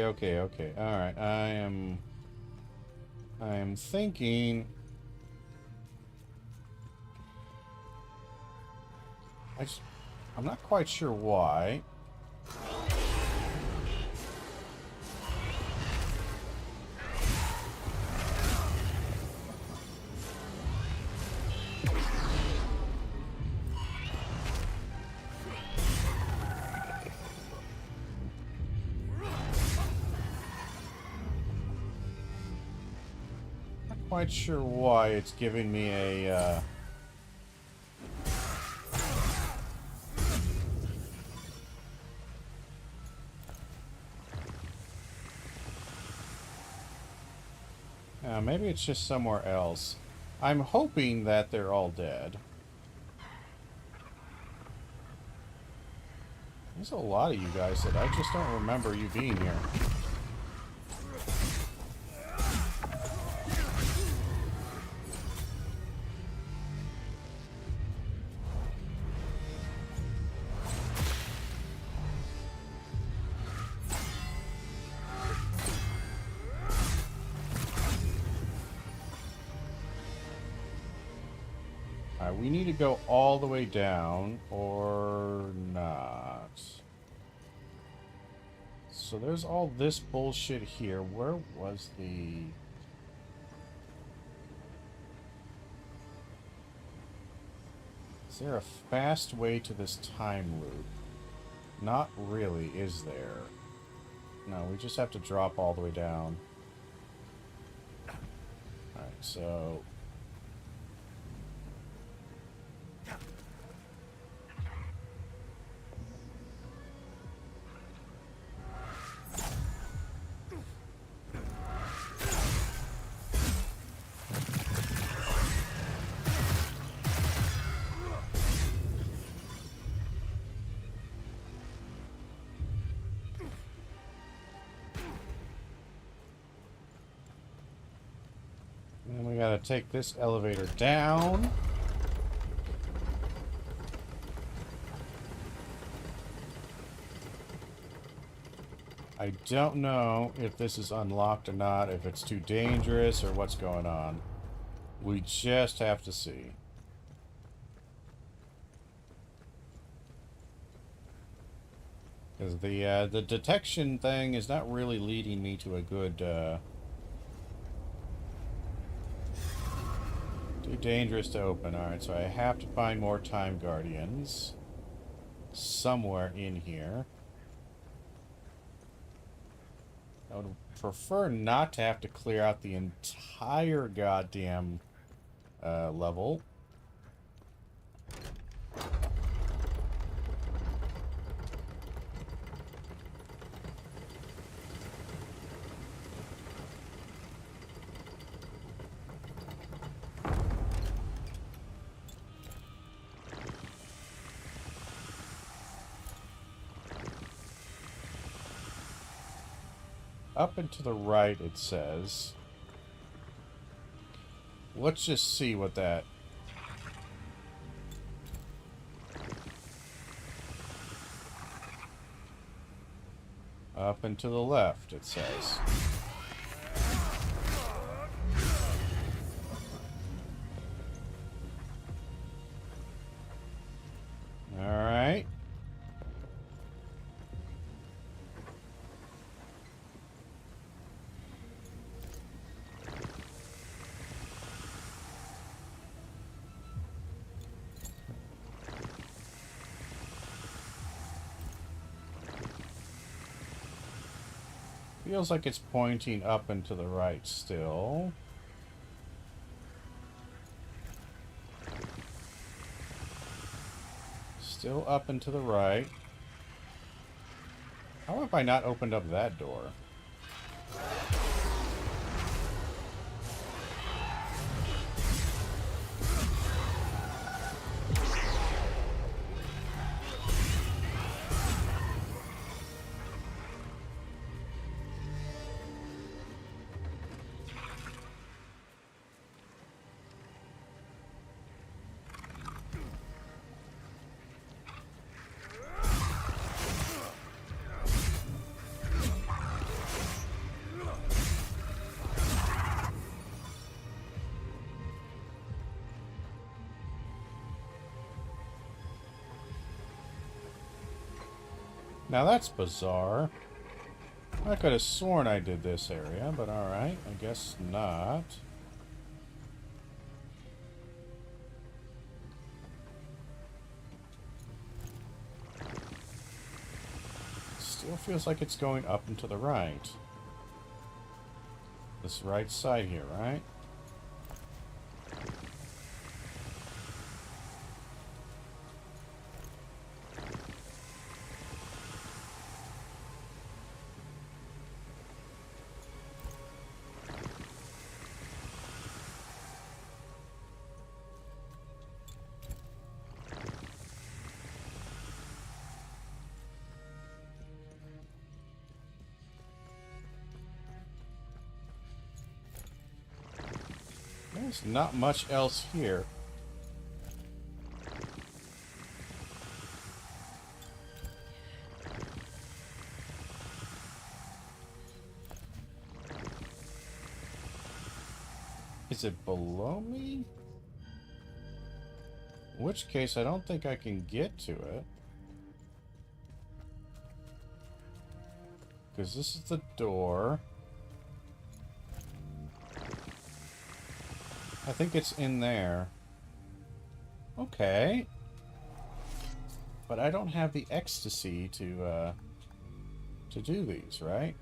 Okay. Okay. All right. I am thinking. I'm not quite sure why. Quite sure why it's giving me a maybe it's just somewhere else. I'm hoping that they're all dead. There's a lot of you guys that I just don't remember you being here. We need to go all the way down, or not. So there's all this bullshit here. Where was the... Is there a fast way to this time loop? Not really, is there? No, we just have to drop all the way down. Alright, so... And we gotta take this elevator down. I don't know if this is unlocked or not, if it's too dangerous or what's going on. We just have to see. Because the detection thing is not really leading me to a good... Too dangerous to open. Alright, so I have to find more Time Guardians somewhere in here. I would prefer not to have to clear out the entire goddamn level. Up and to the right, it says. Let's just see what that... Up and to the left, it says. Alright. Feels like it's pointing up and to the right still. Still up and to the right. How have I not opened up that door? Now that's bizarre. I could have sworn I did this area, but alright, I guess not. Still feels like it's going up and to the right. This right side here, right? There's not much else here. Is it below me? In which case, I don't think I can get to it. Because this is the door. I think it's in there. Okay. But I don't have the ecstasy to do these, right?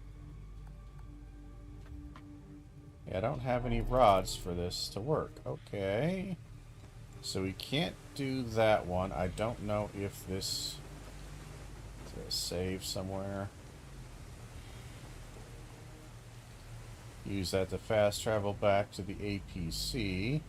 Yeah, I don't have any rods for this to work. Okay. So we can't do that one. I don't know if this is a save somewhere. Use that to fast travel back to the APC.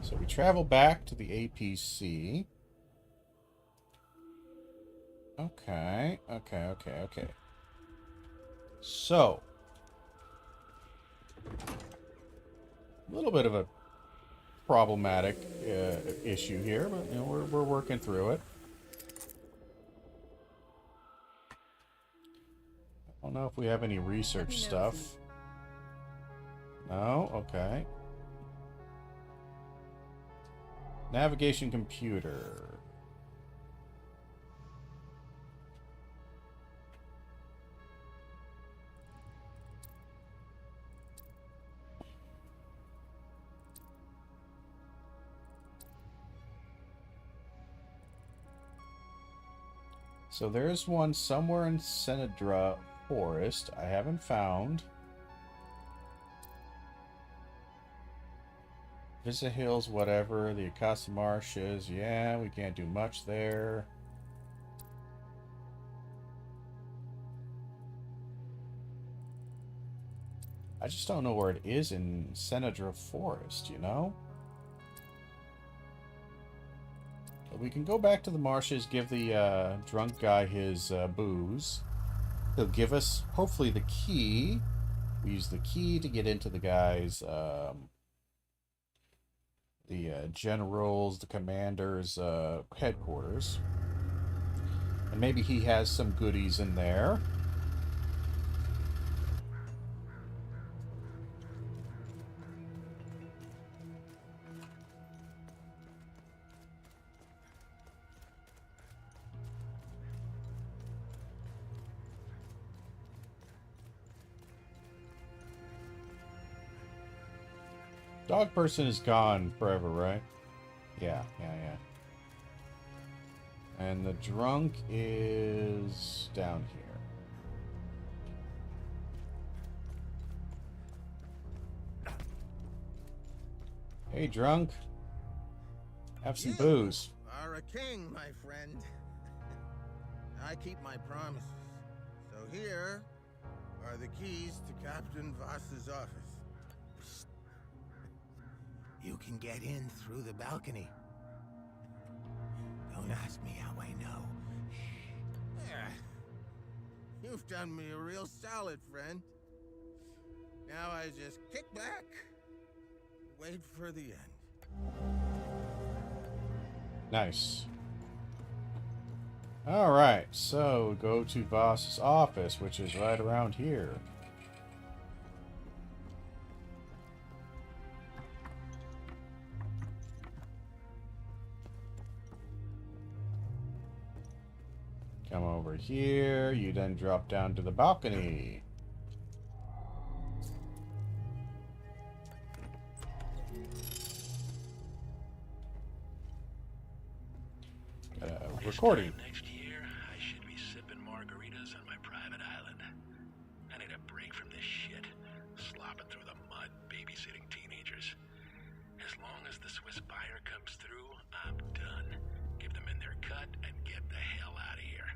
So we travel back to the APC. Okay. So, a little bit of a problematic issue here, but you know, we're working through it. I don't know if we have any research stuff. No? Okay. Navigation computer. So there's one somewhere in Senedra Forest I haven't found. Vista Hills, whatever. The Acasta Marshes. Yeah, we can't do much there. I just don't know where it is in Senedra Forest, you know? But we can go back to the marshes, give the drunk guy his booze. He'll give us, hopefully, the key. We use the key to get into the guy's... the generals, the commanders' headquarters. And maybe he has some goodies in there. Dog person is gone forever, right? Yeah. And the drunk is down here. Hey, drunk. Have some booze. You are a king, my friend. I keep my promises. So here are the keys to Captain Voss's office. You can get in through the balcony. Don't ask me how I know. You've done me a real solid, friend. Now I just kick back, wait for the end. Nice. Alright, so go to Voss's office, which is right around here. Come over here, you then drop down to the balcony. Recording. Next year, I should be sipping margaritas on my private island. I need a break from this shit. Slopping through the mud, babysitting teenagers. As long as the Swiss buyer comes through, I'm done. Give them in their cut and get the hell out of here.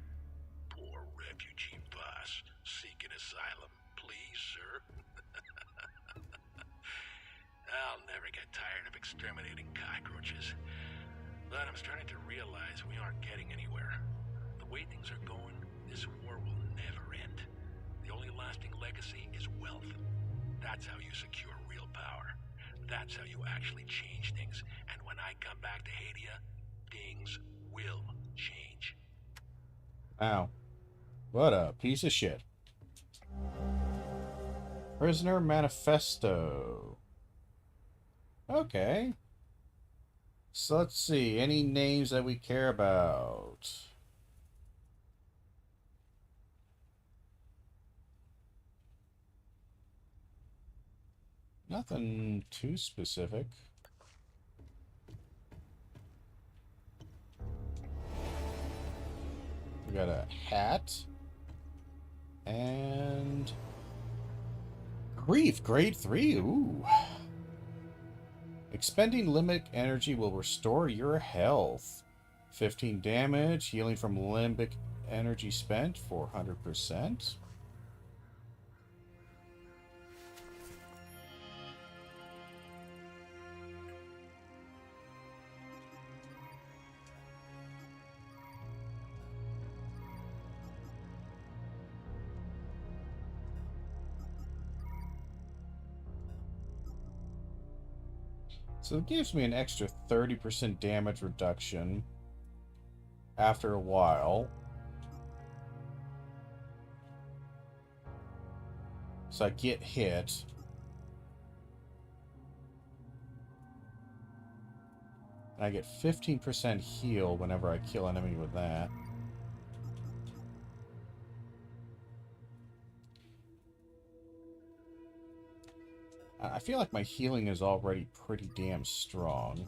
Poor refugee boss, seeking asylum. Please, sir. I'll never get tired of exterminating cockroaches. But I'm starting to realize we aren't getting anywhere. The way things are going, this war will never end. The only lasting legacy is wealth. That's how you secure real power. That's how you actually change things. And when I come back to Hadia, things will change. Wow. What a piece of shit. Prisoner Manifesto. Okay. So let's see. Any names that we care about? Nothing too specific. We got a hat. And... Grief, grade 3. Ooh. Expending limbic energy will restore your health. 15 damage. Healing from limbic energy spent. 400%. So it gives me an extra 30% damage reduction after a while. So I get hit. And I get 15% heal whenever I kill an enemy with that. I feel like my healing is already pretty damn strong.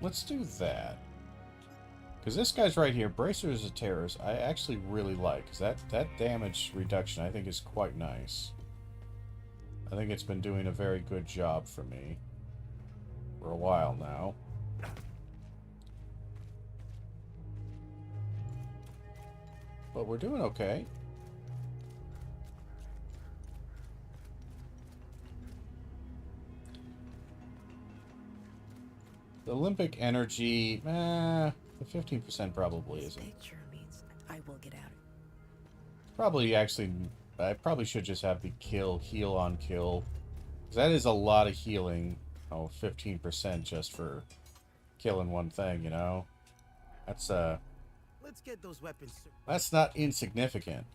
Let's do that. Because this guy's right here, Bracers of Terrors, I actually really like. Because that damage reduction I think is quite nice. I think it's been doing a very good job for me. For a while now. But we're doing okay. The limbic energy, the 15% probably This isn't. picture means I will get out. Probably actually, I probably should just have the heal on kill. 'Cause that is a lot of healing. Oh, 15% just for killing one thing, you know? That's, Let's get those weapons. that's not insignificant.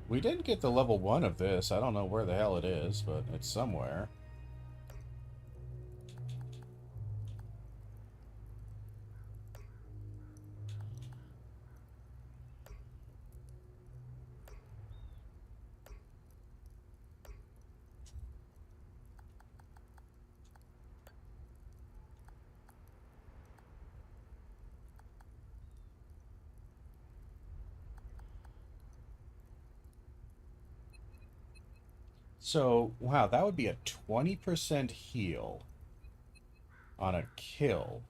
We didn't get the level 1 of this. I don't know where the hell it is, but it's somewhere. So, wow, that would be a 20% heal on a kill.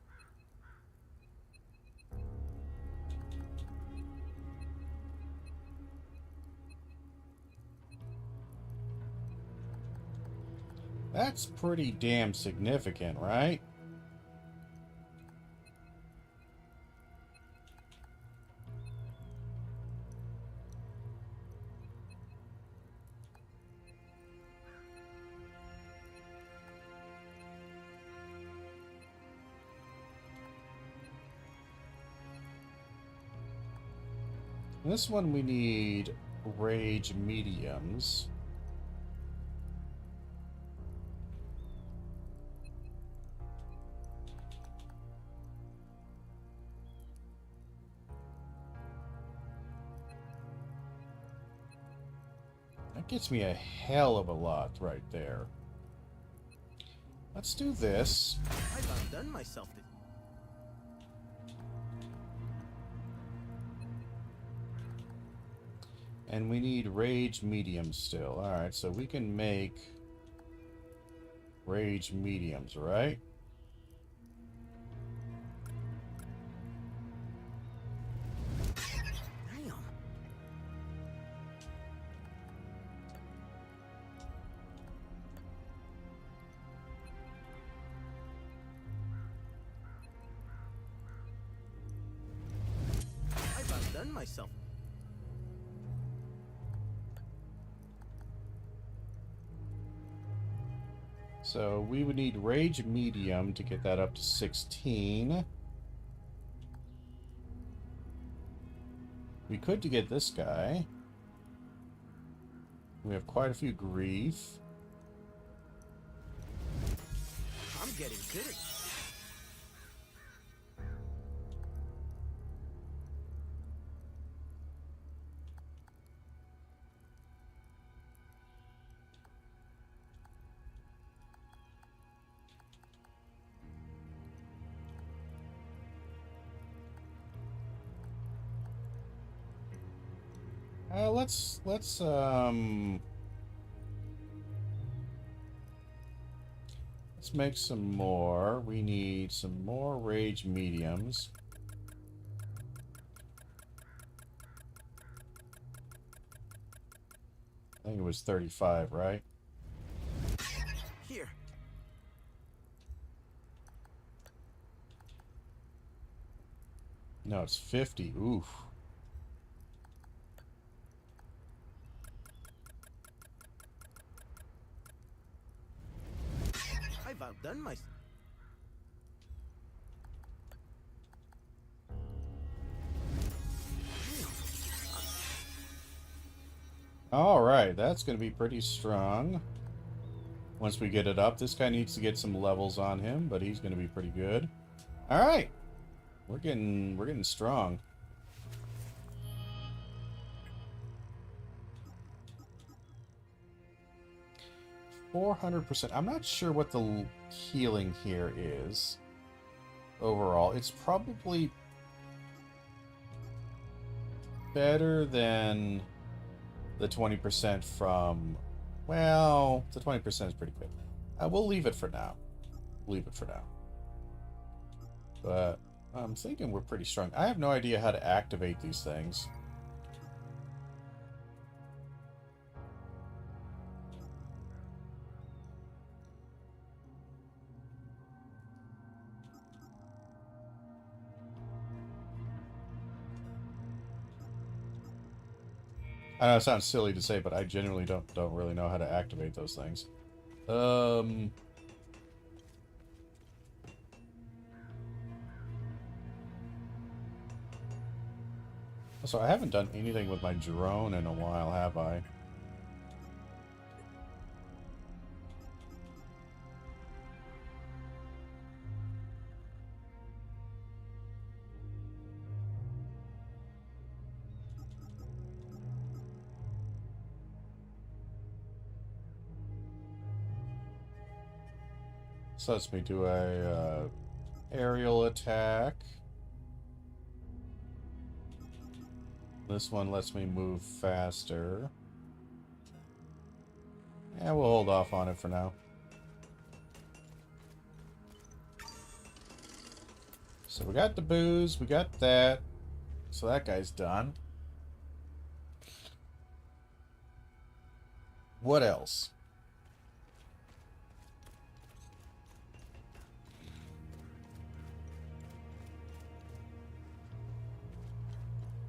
That's pretty damn significant, right? This one we need rage mediums. That gets me a hell of a lot right there. Let's do this. I've outdone myself. And we need rage mediums still. Alright, so we can make rage mediums, right? myself. So we would need Rage Medium to get that up to 16. We could to get this guy. We have quite a few Grief. I'm getting good at Let's make some more. We need some more Rage Mediums. I think it was 35, right? here. No, it's 50. Oof. I've outdone myself. Alright, that's going to be pretty strong. Once we get it up, this guy needs to get some levels on him, but he's going to be pretty good. Alright. We're getting strong. $400%. I'm not sure what the healing here is. Overall, it's probably better than the 20% from... Well, the 20% is pretty good. We'll leave it for now. Leave it for now. But I'm thinking we're pretty strong. I have no idea how to activate these things. I know it sounds silly to say, but I genuinely don't really know how to activate those things. So I haven't done anything with my drone in a while, have I? So lets me do a aerial attack. This one lets me move faster. Yeah, we'll hold off on it for now. So we got the booze, we got that. So that guy's done. What else?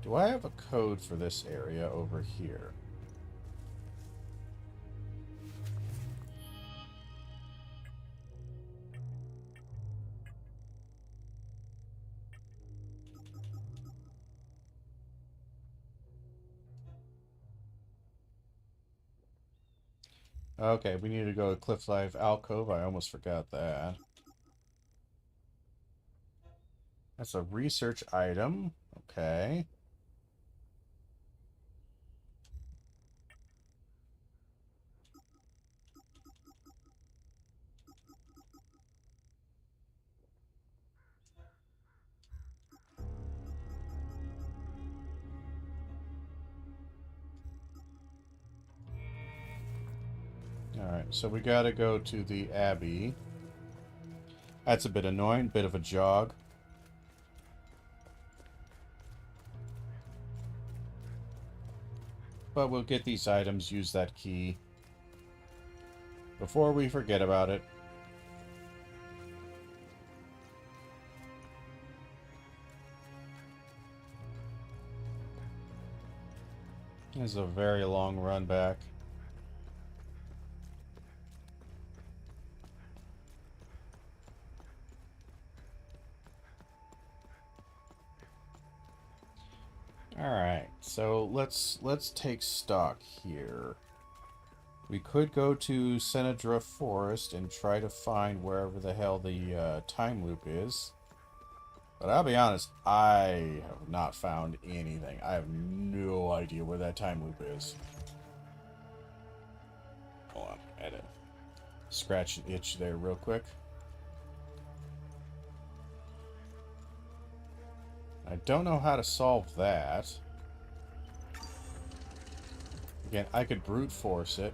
Do I have a code for this area over here? Okay, we need to go to Cliff Life Alcove. I almost forgot that. That's a research item. Okay. Alright, so we gotta go to the Abbey. That's a bit annoying, bit of a jog. But we'll get these items, use that key before we forget about it. This is a very long run back. Alright, so let's take stock here. We could go to Senedra Forest and try to find wherever the hell the time loop is. But I'll be honest, I have not found anything. I have no idea where that time loop is. Hold on, I had to scratch an itch there real quick. I don't know how to solve that. Again, I could brute force it.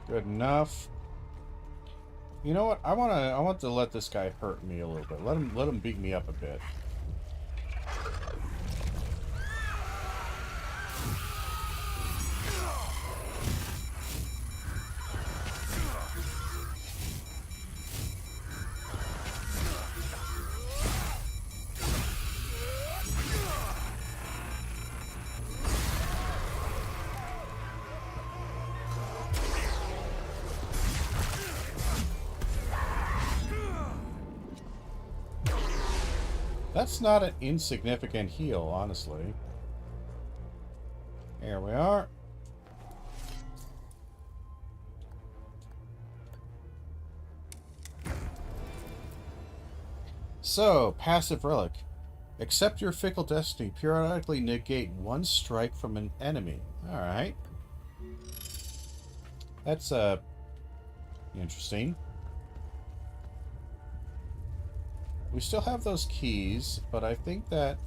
Good enough. You know what? I want to let this guy hurt me a little bit. Let him beat me up a bit. That's not an insignificant heal, honestly. Here we are. So, passive relic. Accept your fickle destiny. Periodically negate one strike from an enemy. Alright. That's, interesting. We still have those keys, but I think that...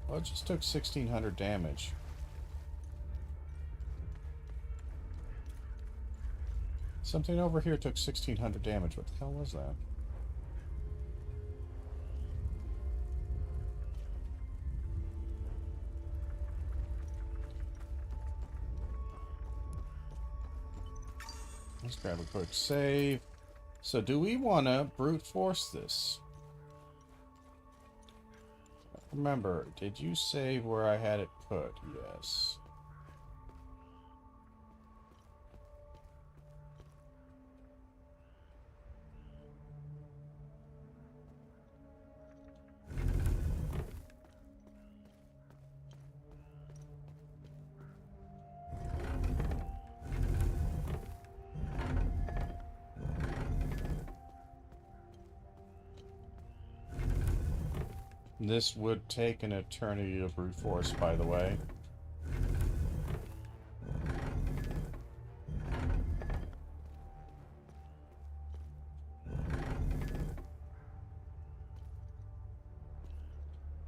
Well, it just took 1,600 damage. Something over here took 1,600 damage. What the hell was that? Let's grab a quick save. So do we want to brute force this? Remember, did you save where I had it put? Yes. This would take an eternity to brute force, by the way.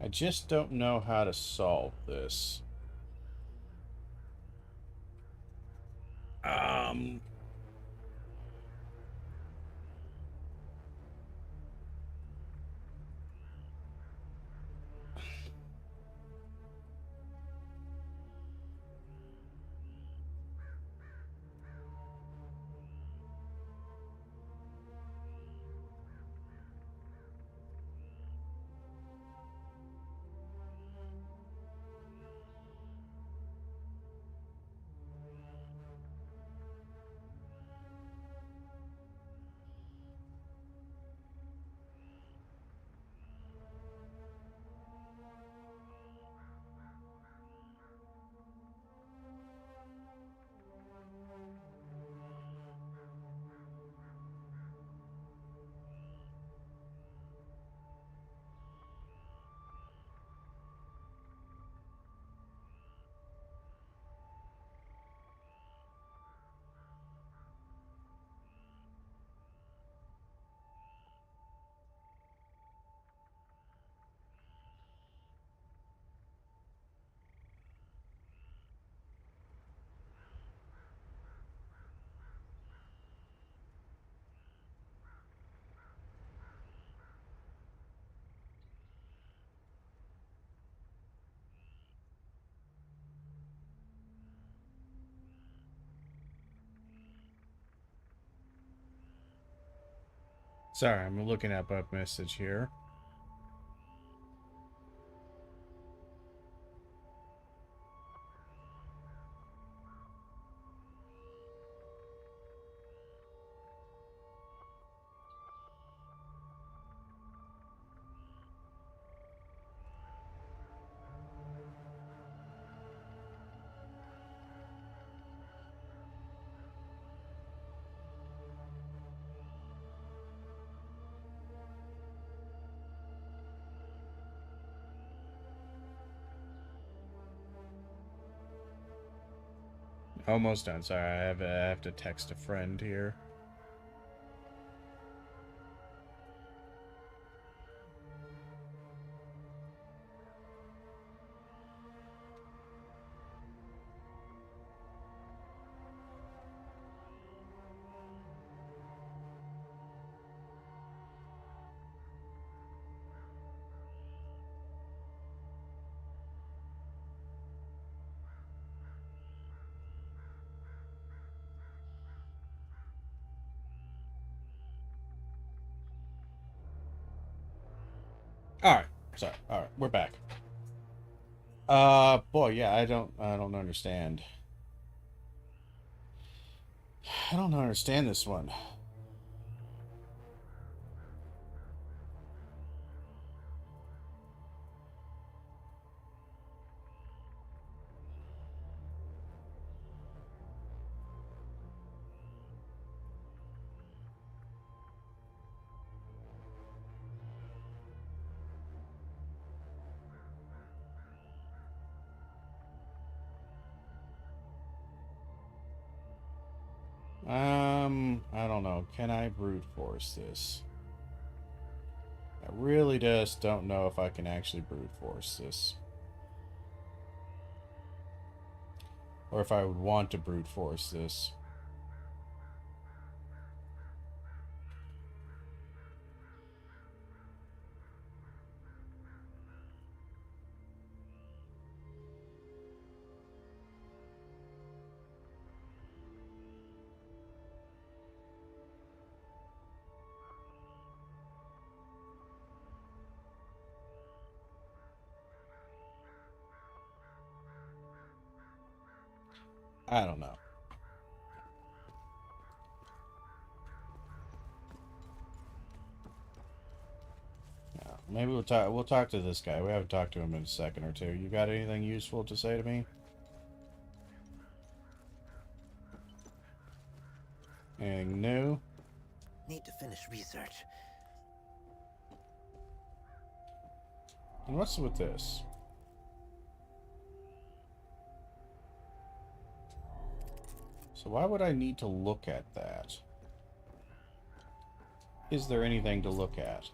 I just don't know how to solve this. Sorry, I'm looking up a message here. Almost done. Sorry, I have to text a friend here. Alright. Sorry. Alright, we're back. Boy, yeah, I don't understand. I don't understand this one. I don't know. Can I brute force this? I really just don't know if I can actually brute force this. Or if I would want to brute force this. I don't know. Yeah, maybe we'll talk to this guy. We haven't talked to him in a second or two. You got anything useful to say to me? Anything new? Need to finish research. And what's with this? So why would I need to look at that? Is there anything to look at?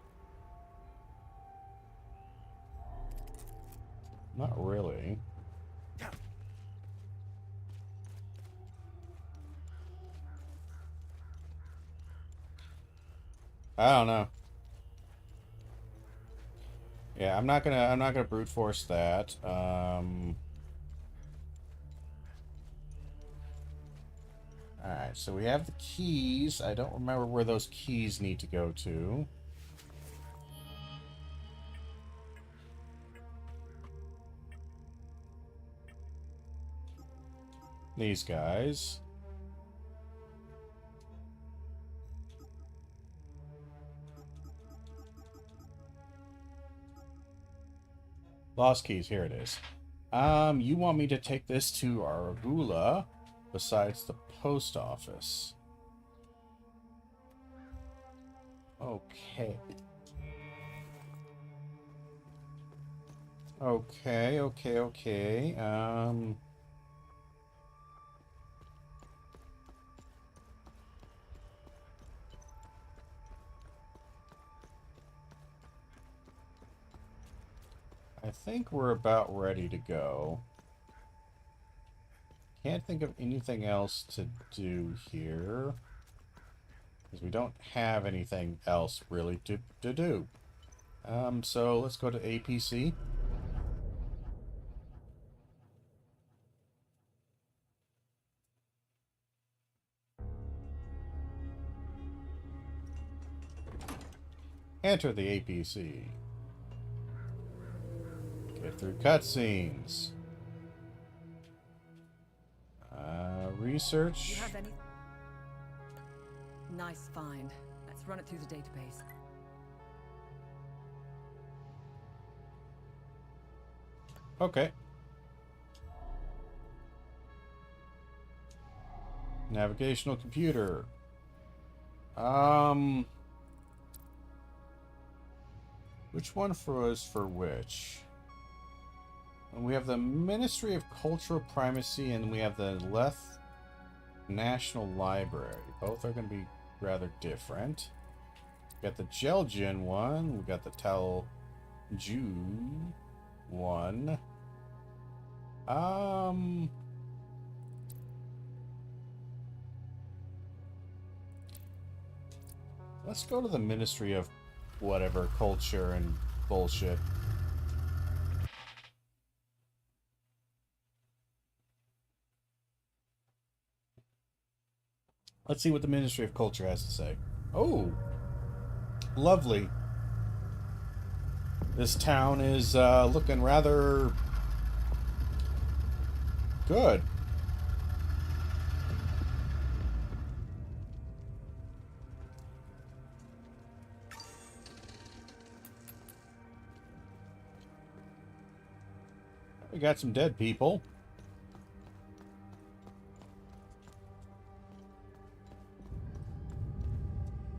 Not really. I don't know. Yeah, I'm not gonna brute force that. Alright, so we have the keys. I don't remember where those keys need to go to. These guys. Lost keys, here it is. You want me to take this to Argula besides the post office. Okay. Okay. I think we're about ready to go. Can't think of anything else to do here. Because we don't have anything else really to do. So let's go to APC. Enter the APC. Get through cutscenes. Research. You have any? Nice find. Let's run it through the database. Okay. Navigational computer. Which one was for which? And we have the Ministry of Cultural Primacy, and we have the Leth National Library. Both are going to be rather different. We got the Gelgian one. We got the Talju one. Let's go to the Ministry of whatever culture and bullshit. Let's see what the Ministry of Culture has to say. Oh, lovely. This town is looking rather good. We got some dead people.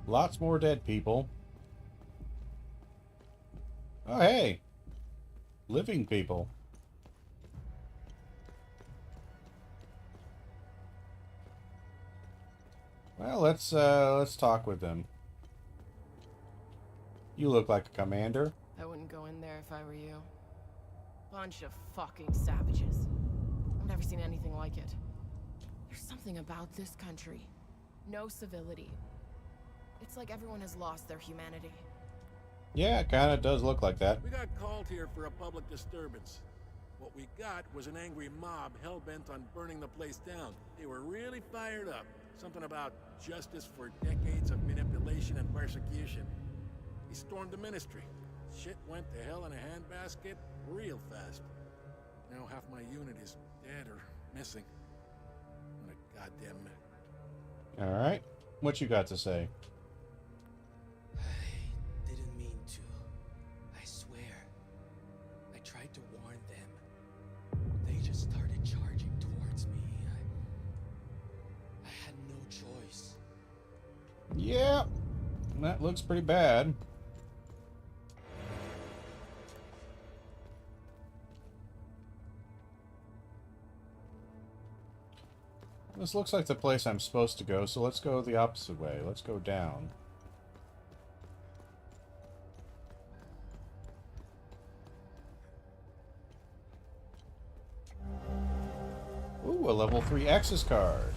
Lots more dead people. Oh, hey. Living people. Well, let's talk with them. You look like a commander. I wouldn't go in there if I were you. Bunch of fucking savages. I've never seen anything like it. There's something about this country. No civility. It's like everyone has lost their humanity. Yeah, it kind of does look like that. We got called here for a public disturbance. What we got was an angry mob hell-bent on burning the place down. They were really fired up. Something about justice for decades of manipulation and persecution. They stormed the ministry. Shit went to hell in a handbasket real fast. Now half my unit is dead or missing. What a goddamn mess. Alright. What you got to say? I didn't mean to. I swear. I tried to warn them. They just started charging towards me. I had no choice. Yeah. That looks pretty bad. This looks like the place I'm supposed to go, so let's go the opposite way. Let's go down. Ooh, a level 3 access card.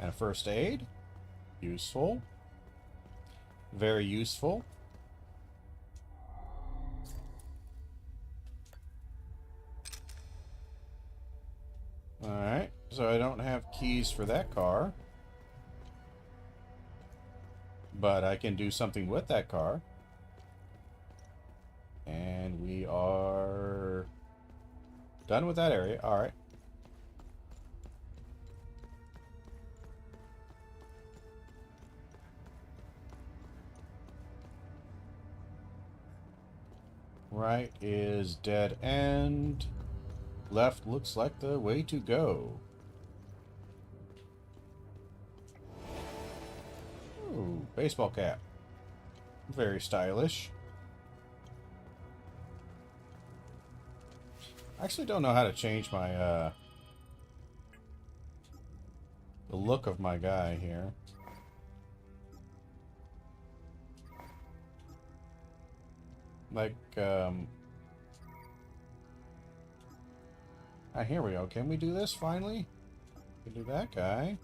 And a first aid. Useful. Very useful. Alright, so I don't have keys for that car. But I can do something with that car. And we are done with that area. Alright. Right is dead end. Left looks like the way to go. Ooh, baseball cap. Very stylish. I actually don't know how to change my, the look of my guy here. Like, here we go. Can we do this finally? We can do that guy.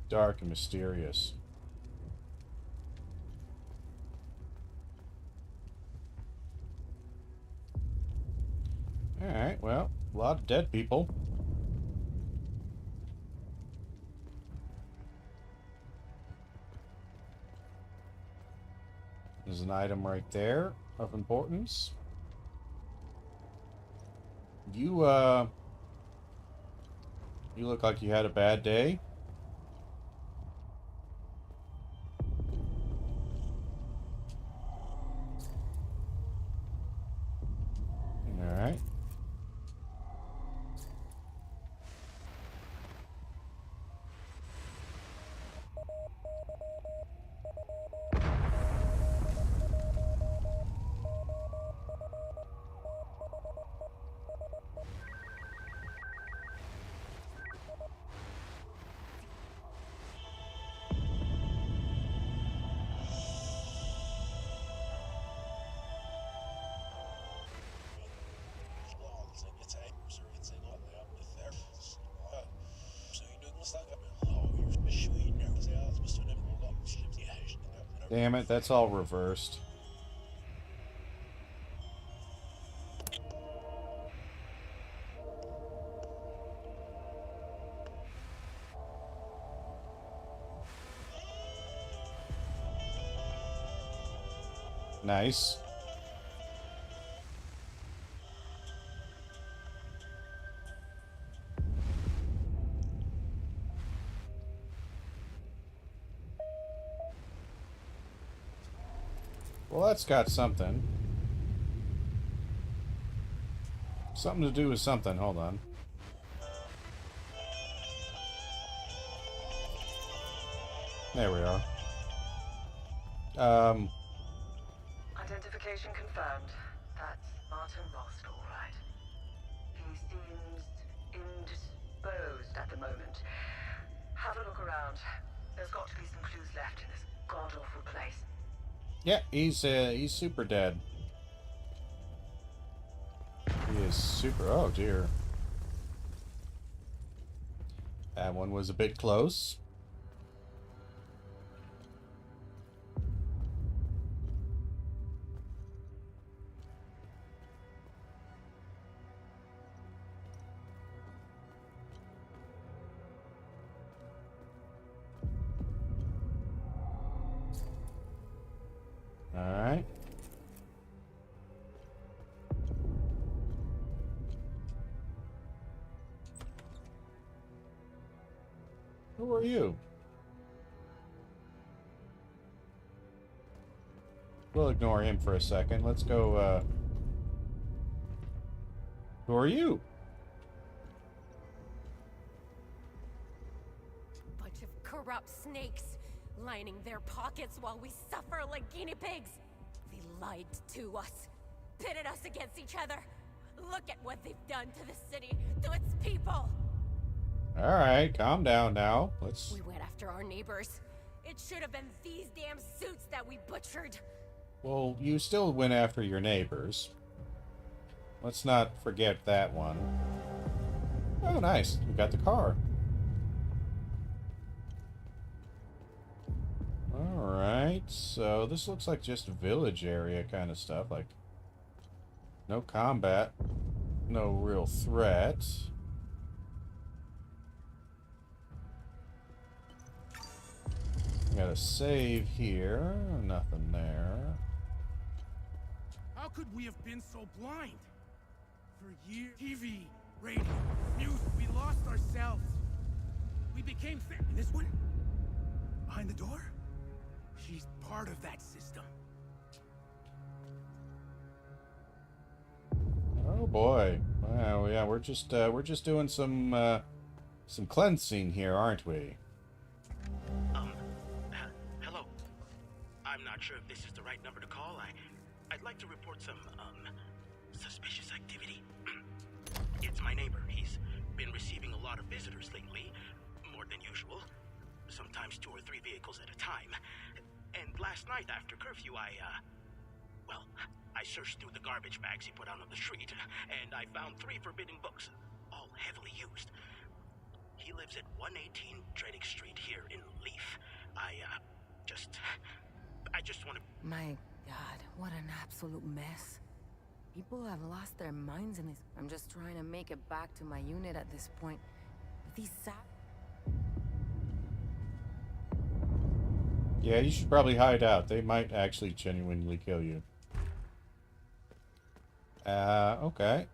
Dark and mysterious. Alright, well, a lot of dead people. There's an item right there of importance. You look like you had a bad day. Alright. Damn it, that's all reversed. Nice. Well, that's got something. Something to do with something. Hold on. There we are. Identification confirmed. That's Martin Rost, all right. He seems indisposed at the moment. Have a look around. There's got to be some clues left in this god-awful place. Yeah, he's super dead. He is super... Oh, dear. That one was a bit close. Alright. Who are you? We'll ignore him for a second. Let's go, Who are you? Bunch of corrupt snakes, lining their pockets while we suffer like guinea pigs. They lied to us, pitted us against each other. Look at what they've done to the city, to its people. Alright, calm down now. Let's... We went after our neighbors. It should have been these damn suits that we butchered. Well, you still went after your neighbors. Let's not forget that one. Oh, nice. We got the car. Alright, so this looks like just village area kind of stuff. Like, no combat. No real threat. Got a save here. Nothing there. How could we have been so blind? For years, TV, radio, music, we lost ourselves. We became and this one? Behind the door? She's part of that system. Oh boy. Wow, yeah, we're just doing some cleansing here, aren't we? Hello. I'm not sure if this is the right number to call. I'd like to report some, suspicious activity. It's my neighbor. He's been receiving a lot of visitors lately, more than usual. Sometimes 2 or 3 vehicles at a time. And last night after curfew, I searched through the garbage bags he put out on the street, and I found 3 forbidden books, all heavily used. He lives at 118 Dredick Street here in Leaf. I just want to... My God, what an absolute mess. People have lost their minds in this. I'm just trying to make it back to my unit at this point. But these Yeah, you should probably hide out. They might actually genuinely kill you. Okay.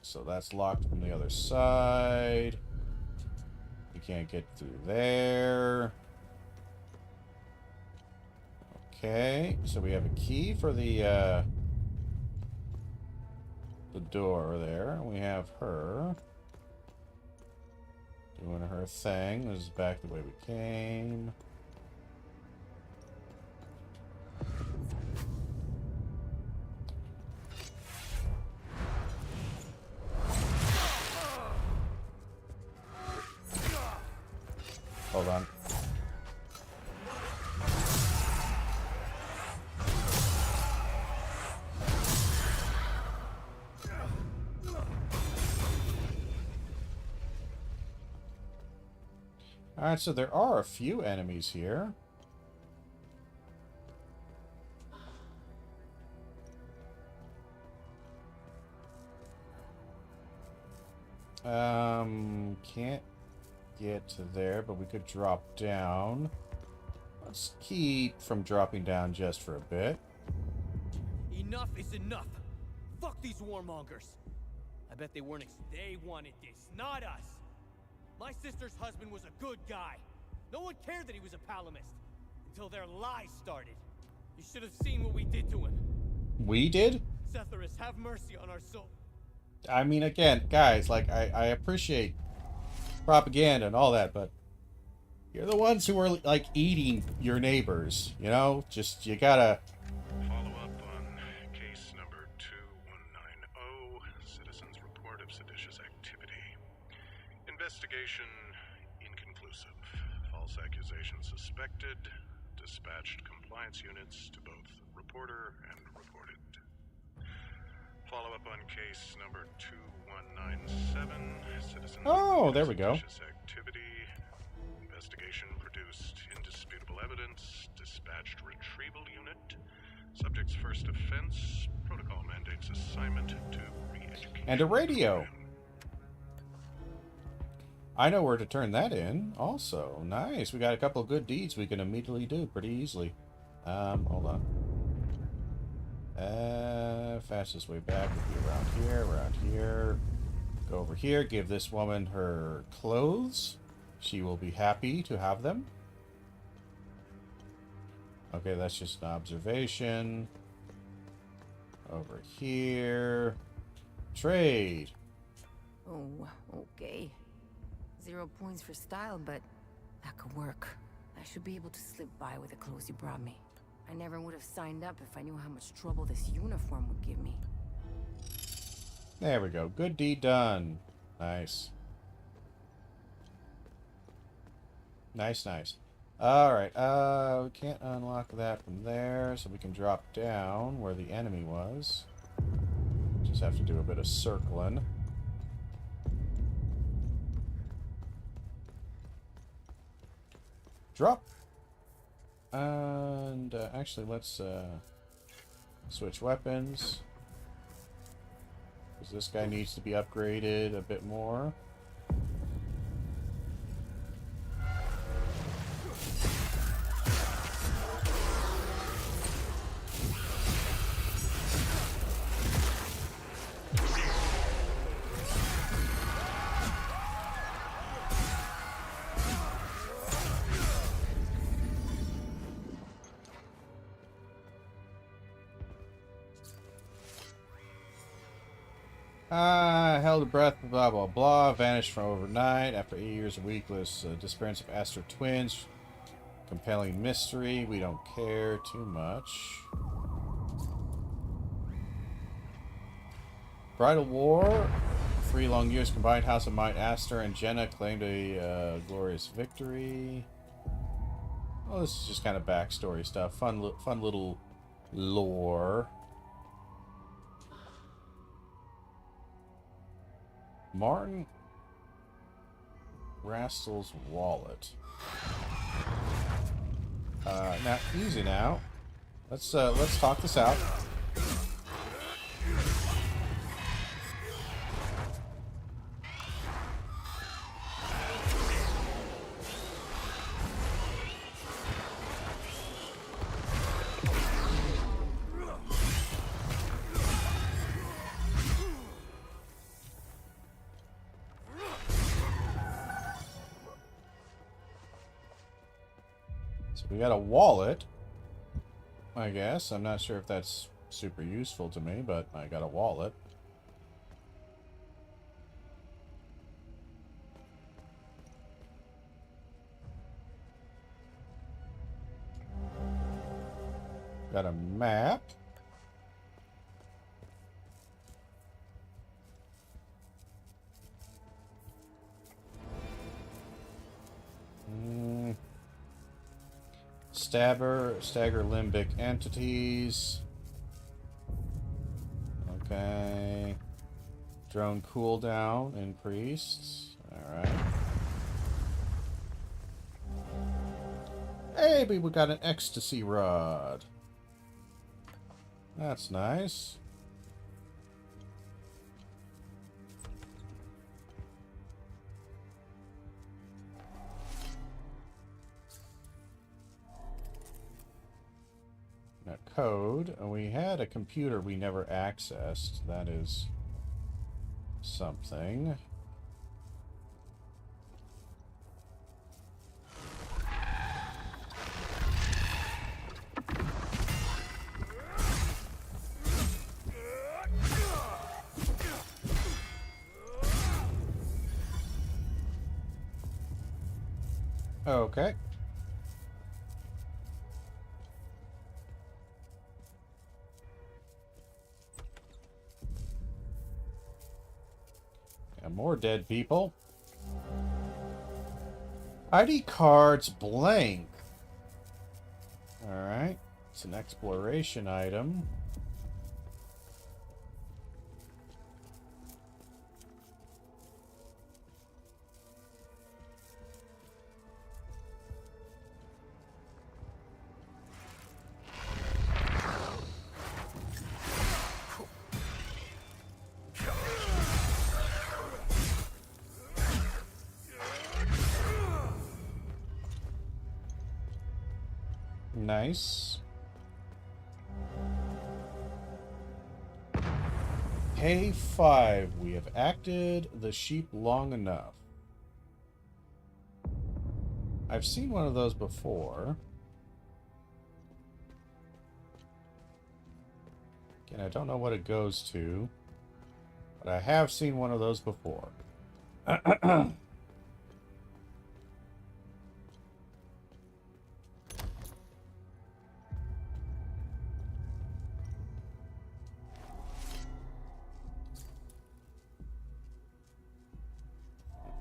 So that's locked from the other side. You can't get through there. Okay, so we have a key for the door there. We have her doing her thing. This is back the way we came. Hold on. Alright, so there are a few enemies here. Can't get to there, but we could drop down. Let's keep from dropping down just for a bit. Enough is enough. Fuck these warmongers. I bet they weren't they wanted this, not us. My sister's husband was a good guy. No one cared that he was a Palamist. Until their lies started. You should have seen what we did to him. We did? Setharus, have mercy on our soul. I mean, again, guys, like, I appreciate propaganda and all that, but you're the ones who are, like, eating your neighbors, you know? Just, you gotta... Follow up on case number 2190, Citizens Report of Seditious Activity. Investigation inconclusive. False accusation suspected. Dispatched compliance units to both reporter and reported. Follow up on case number 2197, Citizens Oh, there we go. Seditious Activity. Investigation produced indisputable evidence. Dispatched retrieval unit. Subject's first offense. Protocol mandates assignment to re-education. And a radio. I know where to turn that in. Also, nice. We got a couple of good deeds we can immediately do pretty easily. Hold on. Fastest way back would be around here. Go over here, give this woman her clothes. She will be happy to have them. Okay, that's just an observation. Over here. Trade. Oh, okay. 0 points for style, but that could work. I should be able to slip by with the clothes you brought me. I never would have signed up if I knew how much trouble this uniform would give me. There we go. Good deed done. Nice. Nice, nice. Alright, we can't unlock that from there, so we can drop down where the enemy was. Just have to do a bit of circling. Drop! And actually, let's switch weapons. Because this guy needs to be upgraded a bit more. Held a breath, blah, blah, blah. Vanished from overnight after 8 years of weekless disappearance of Astro twins. Compelling mystery. We don't care too much. Bridal War. 3 long years combined. House of Might, Aster and Jenna claimed a glorious victory. Well, this is just kind of backstory stuff. Fun little lore. Martin Rastel's wallet. Now, easy now. Let's talk this out. So we got a wallet, I guess. I'm not sure if that's super useful to me, but I got a wallet. Got a map. Stagger limbic entities. Okay. Drone cooldown increased. Alright. Hey, we got an ecstasy rod. That's nice. A code. We had a computer we never accessed. That is something. Okay. And more dead people. ID cards blank. Alright. It's an exploration item. Nice. Pay 5. We have acted the sheep long enough. I've seen one of those before. Again, I don't know what it goes to, but I have seen one of those before.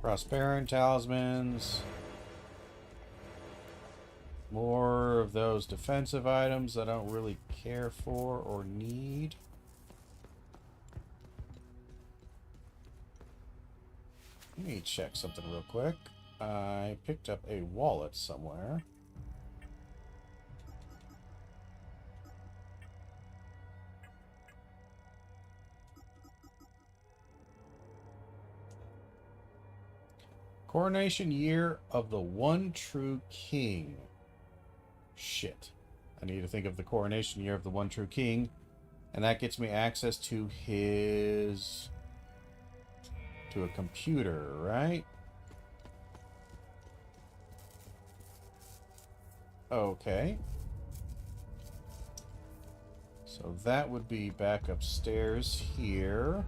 Prosperity talismans. More of those defensive items I don't really care for or need. Let me check something real quick. I picked up a wallet somewhere. Coronation year of the one true king. Shit. I need to think of the coronation year of the one true king. And that gets me access to his... to a computer, right? Okay. So that would be back upstairs here.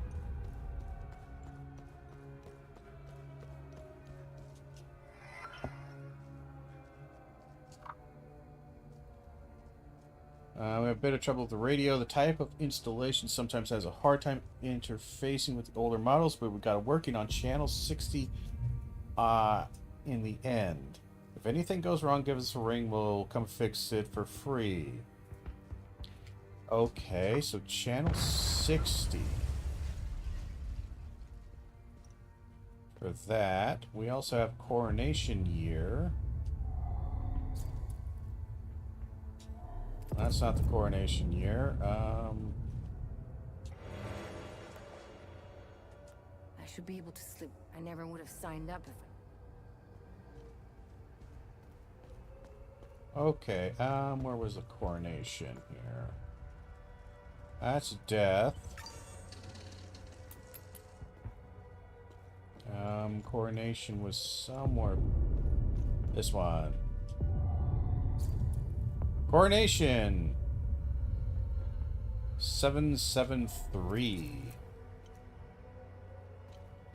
We have a bit of trouble with the radio. The type of installation sometimes has a hard time interfacing with the older models, but we got it working on channel 60 in the end. If anything goes wrong, give us a ring. We'll come fix it for free. Okay, so channel 60. For that, we also have coronation year. That's not the coronation year. I should be able to slip. I never would have signed up if I... Okay, where was the coronation here? That's death. Coronation was somewhere... This one. Coronation. 773.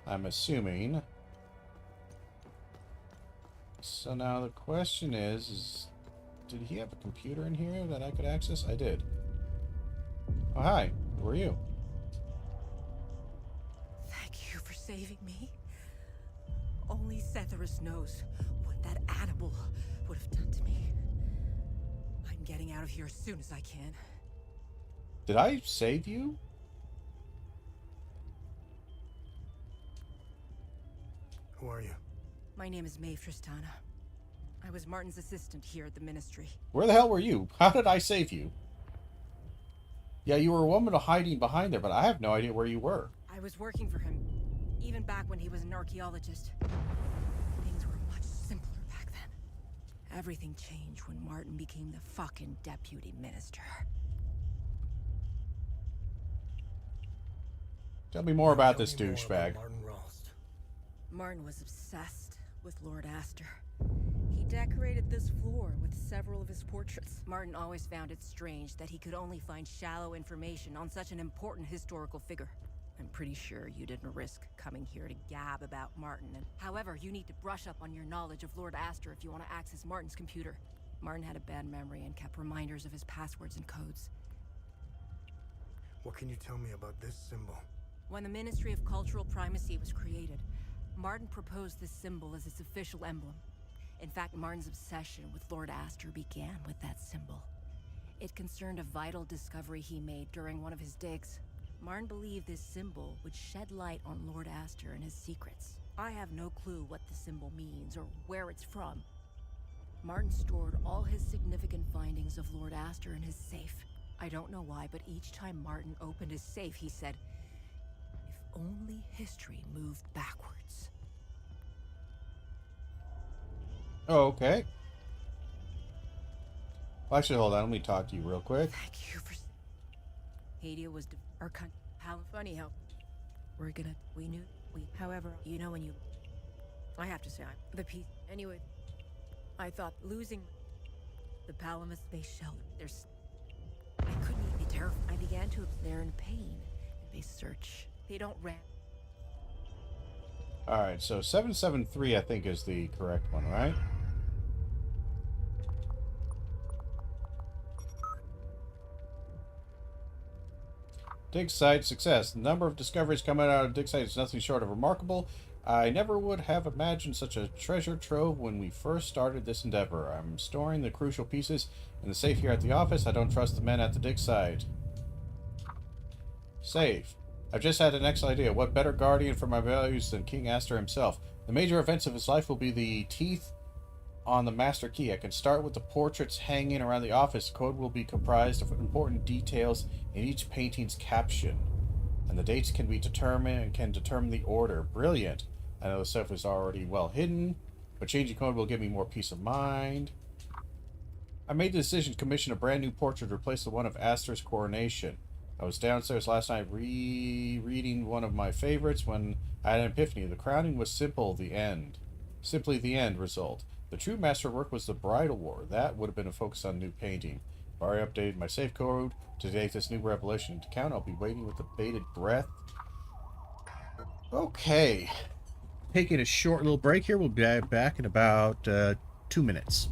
I'm assuming. So now the question is did he have a computer in here that I could access? I did. Oh, hi. Who are you? Thank you for saving me. Only Setharus knows what that animal would have done to me. I'm getting out of here as soon as I can. Did I save you? Who are you? My name is Maeve Tristana. I was Martin's assistant here at the Ministry. Where the hell were you? How did I save you? Yeah, you were a woman hiding behind there, but I have no idea where you were. I was working for him, even back when he was an archaeologist. Things were much simpler back then. Everything changed when Martin became the fucking deputy minister. Tell me more about this douchebag. Martin was obsessed with Lord Astor. He decorated this floor with several of his portraits. Martin always found it strange that he could only find shallow information on such an important historical figure. I'm pretty sure you didn't risk coming here to gab about Martin. However, you need to brush up on your knowledge of Lord Astor if you want to access Martin's computer. Martin had a bad memory and kept reminders of his passwords and codes. What can you tell me about this symbol? When the Ministry of Cultural Primacy was created, Martin proposed this symbol as its official emblem. In fact, Martin's obsession with Lord Astor began with that symbol. It concerned a vital discovery he made during one of his digs. Martin believed this symbol would shed light on Lord Astor and his secrets. I have no clue what the symbol means or where it's from. Martin stored all his significant findings of Lord Astor in his safe. I don't know why, but each time Martin opened his safe, he said, "If only history moved backwards." Oh, okay. Well, actually, hold on. Let me talk to you real quick. Thank you for... Hadia was our country. How funny how... We knew... However, you know when you... I have to say, the piece... Anyway, I thought losing the Palamas space shelter... There's... I couldn't even be terrified. I began to... They're in pain. They search. They don't ran... Alright, so 773 I think is the correct one, right? Dig site success. The number of discoveries coming out of dig site is nothing short of remarkable. I never would have imagined such a treasure trove when we first started this endeavor. I'm storing the crucial pieces in the safe here at the office. I don't trust the men at the dig site. Save. I've just had an excellent idea. What better guardian for my values than King Astor himself? The major events of his life will be the teeth on the master key. I can start with the portraits hanging around the office. Code will be comprised of important details in each painting's caption. And the dates can be determined and can determine the order. Brilliant. I know the stuff is already well hidden, but changing code will give me more peace of mind. I made the decision to commission a brand new portrait to replace the one of Astor's coronation. I was downstairs last night rereading one of my favorites when I had an epiphany. The crowning was simple, the end. Simply the end result. The true masterwork was the bridal war. That would have been a focus on new painting. I've already updated my safe code to take this new revelation into account. I'll be waiting with bated breath. Okay. Taking a short little break here. We'll be back in about 2 minutes.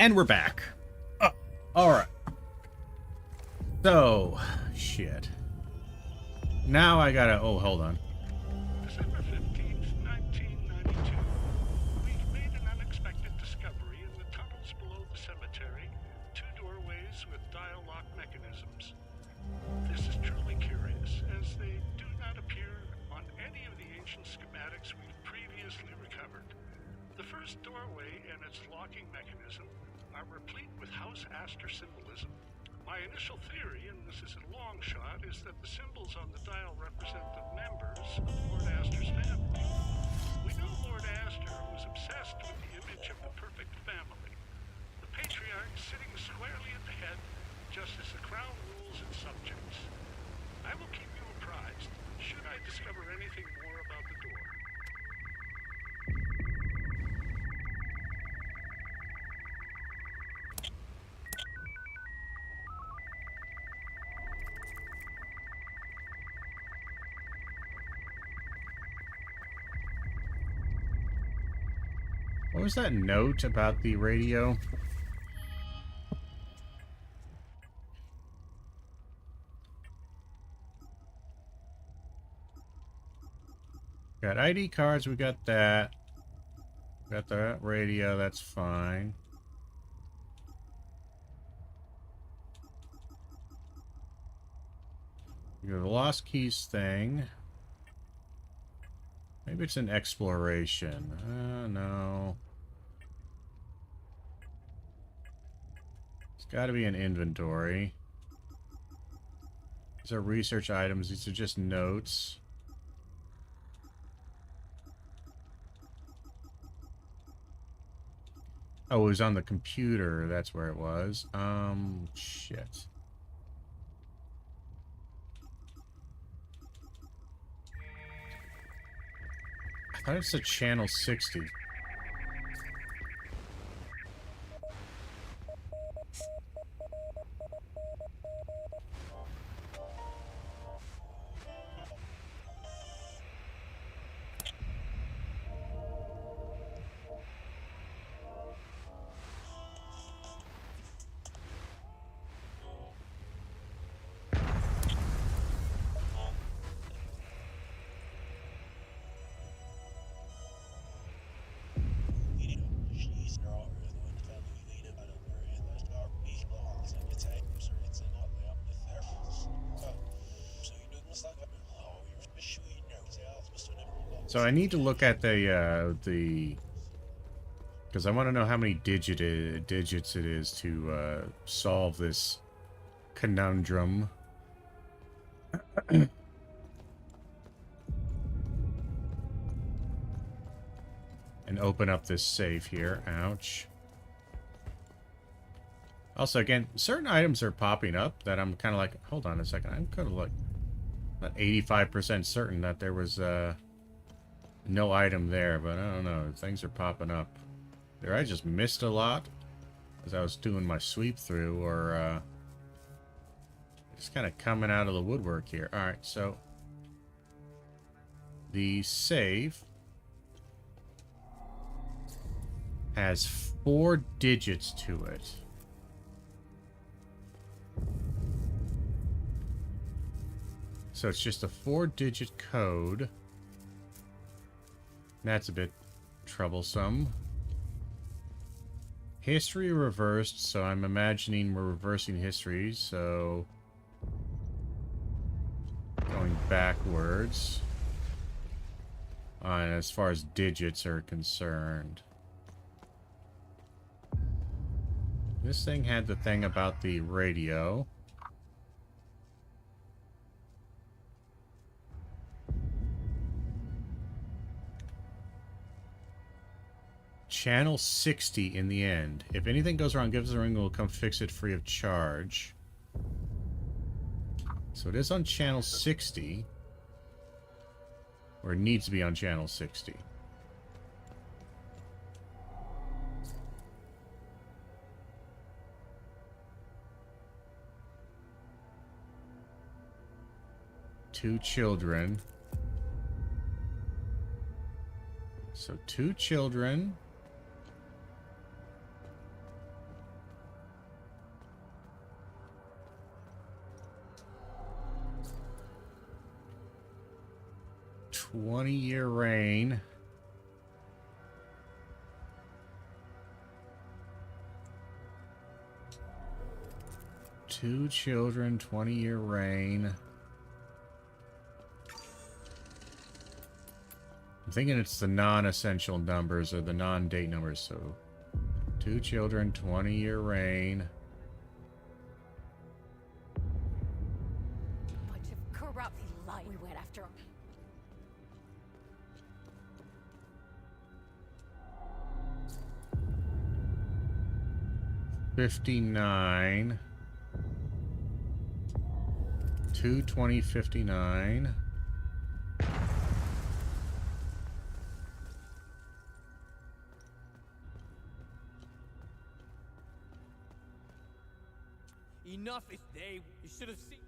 And we're back. Alright. So, shit. Now I gotta... Oh, hold on. December 15th, 1992. We've made an unexpected discovery in the tunnels below the cemetery. 2 doorways with dial lock mechanisms. This is truly curious, as they do not appear on any of the ancient schematics we've previously recovered. The first doorway and its locking mechanism are replete with House Astor symbolism. My initial theory, and this is a long shot, is that the symbols on the dial represent the members of Lord Astor's family. We know Lord Astor was obsessed with the image of the perfect family. The patriarch sitting squarely at the head, just as the crown rules its subjects. I will keep you apprised, should I discover anything more about the door. What was that note about the radio? Got ID cards, we got that. Got the radio, that's fine. We got the lost keys thing. Maybe it's an exploration. No. It's got to be an inventory. These are research items. These are just notes. Oh, it was on the computer. That's where it was. Shit. I thought it said channel 60. So I need to look at the because I want to know how many digits it is to solve this conundrum. And open up this safe here. Ouch. Also, again, certain items are popping up that I'm kind of like, hold on a second. I'm kind of like not 85% certain that there was no item there, but I don't know. Things are popping up. Either I just missed a lot as I was doing my sweep through, or just kind of coming out of the woodwork here. Alright, so the safe has 4 digits to it. So it's just a 4-digit code. That's a bit troublesome. History reversed, so I'm imagining we're reversing history, so going backwards as far as digits are concerned. This thing had the thing about the radio. Channel 60 in the end. If anything goes wrong, give us a ring. We'll come fix it free of charge. So it is on channel 60. Or it needs to be on channel 60. Two children. So 2 children. 20-year reign. Two children, 20-year reign. I'm thinking it's the non-essential numbers or the non-date numbers, so... Two children, 20-year reign. Bunch of corrupt lies. We went after him. $59. 220.59. Enough is they. You should have seen.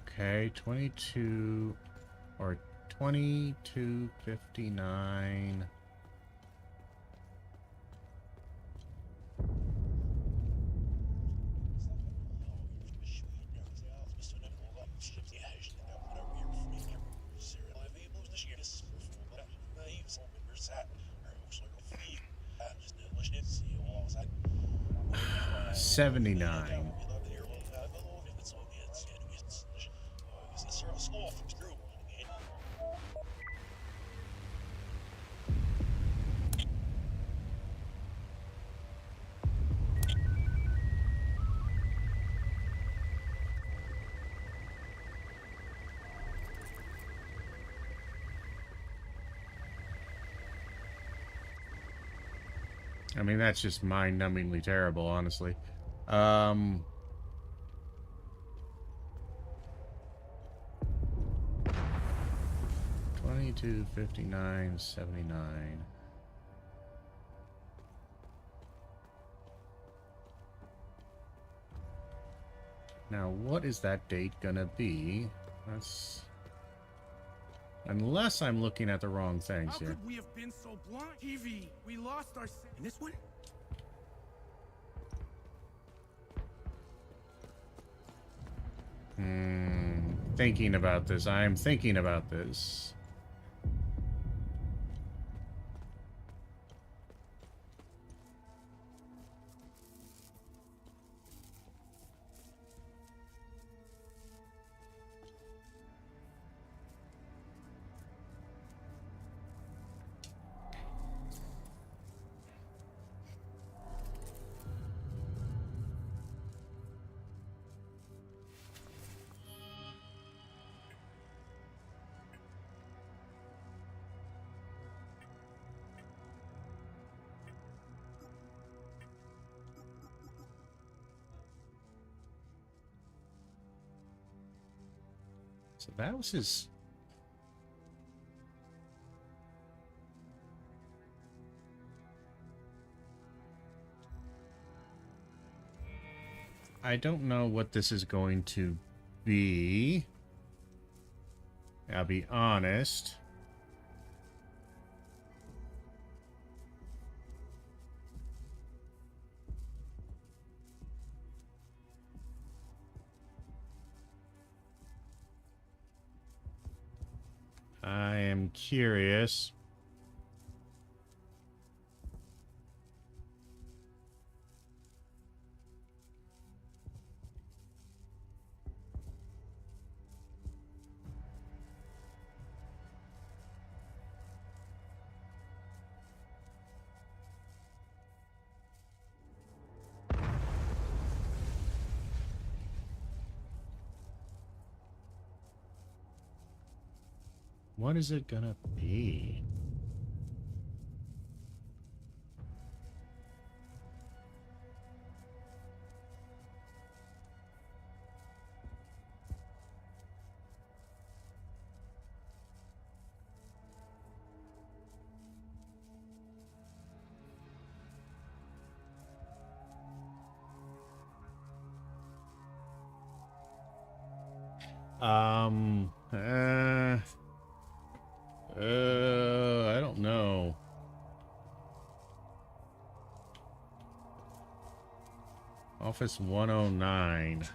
Okay, 22 or 22.59. $79. I mean, that's just mind-numbingly terrible, honestly. 22.59.79. Now, what is that date gonna be? That's... Unless I'm looking at the wrong things here. How could we have been so blind? TV, we lost our... And this one? Thinking about this. I am thinking about this. So that was his... I don't know what this is going to be. I'll be honest. I am curious. What is it gonna be? I don't know. Office 109.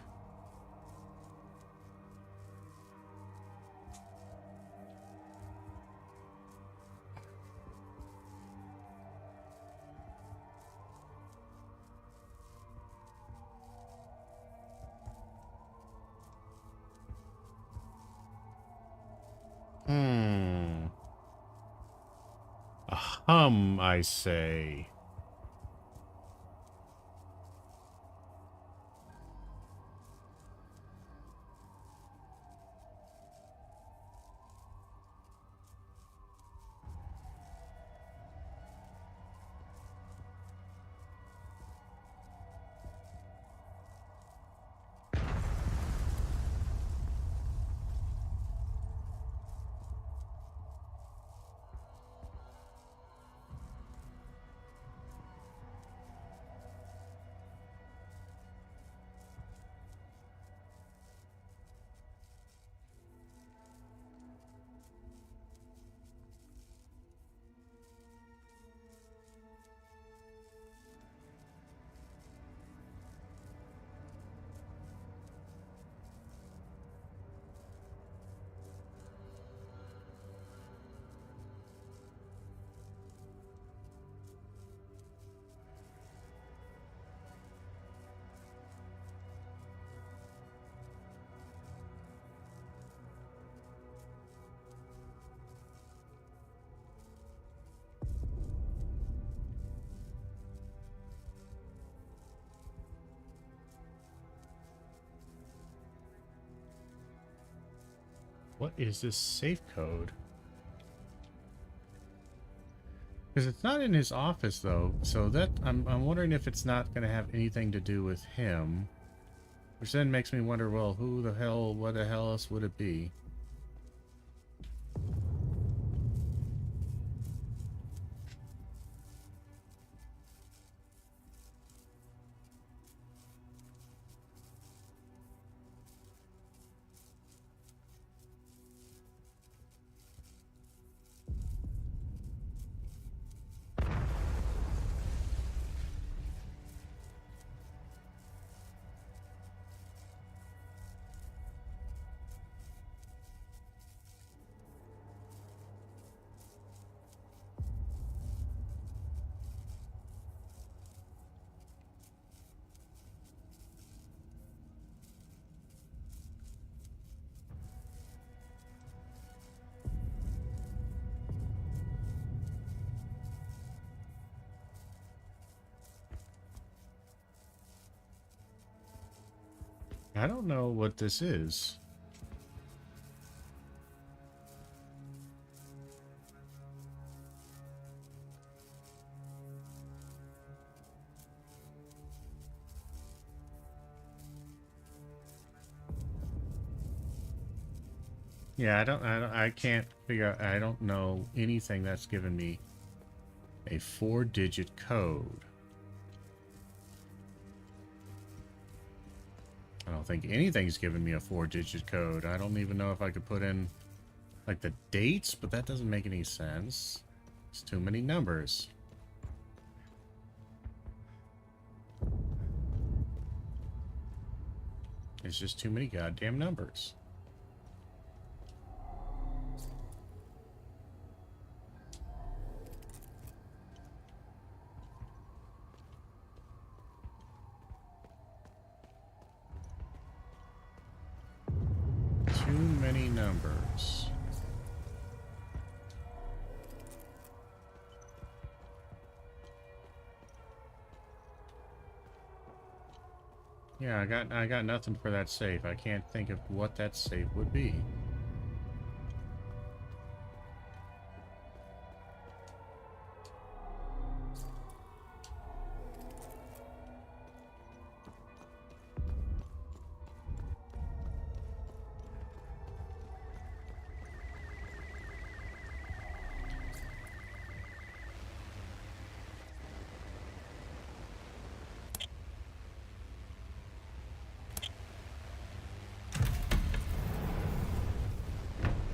A hum, I say. What is this safe code? Because it's not in his office though, so that I'm wondering if it's not going to have anything to do with him, which then makes me wonder, well, who the hell, what the hell else would it be? I don't know what this is. Yeah, I can't figure out, I don't know anything that's given me a 4-digit code. I don't think anything's given me a 4-digit code. I don't even know if I could put in, like, the dates, but that doesn't make any sense. It's too many numbers. It's just too many goddamn numbers. Too many numbers. Yeah, I got nothing for that safe. I can't think of what that safe would be.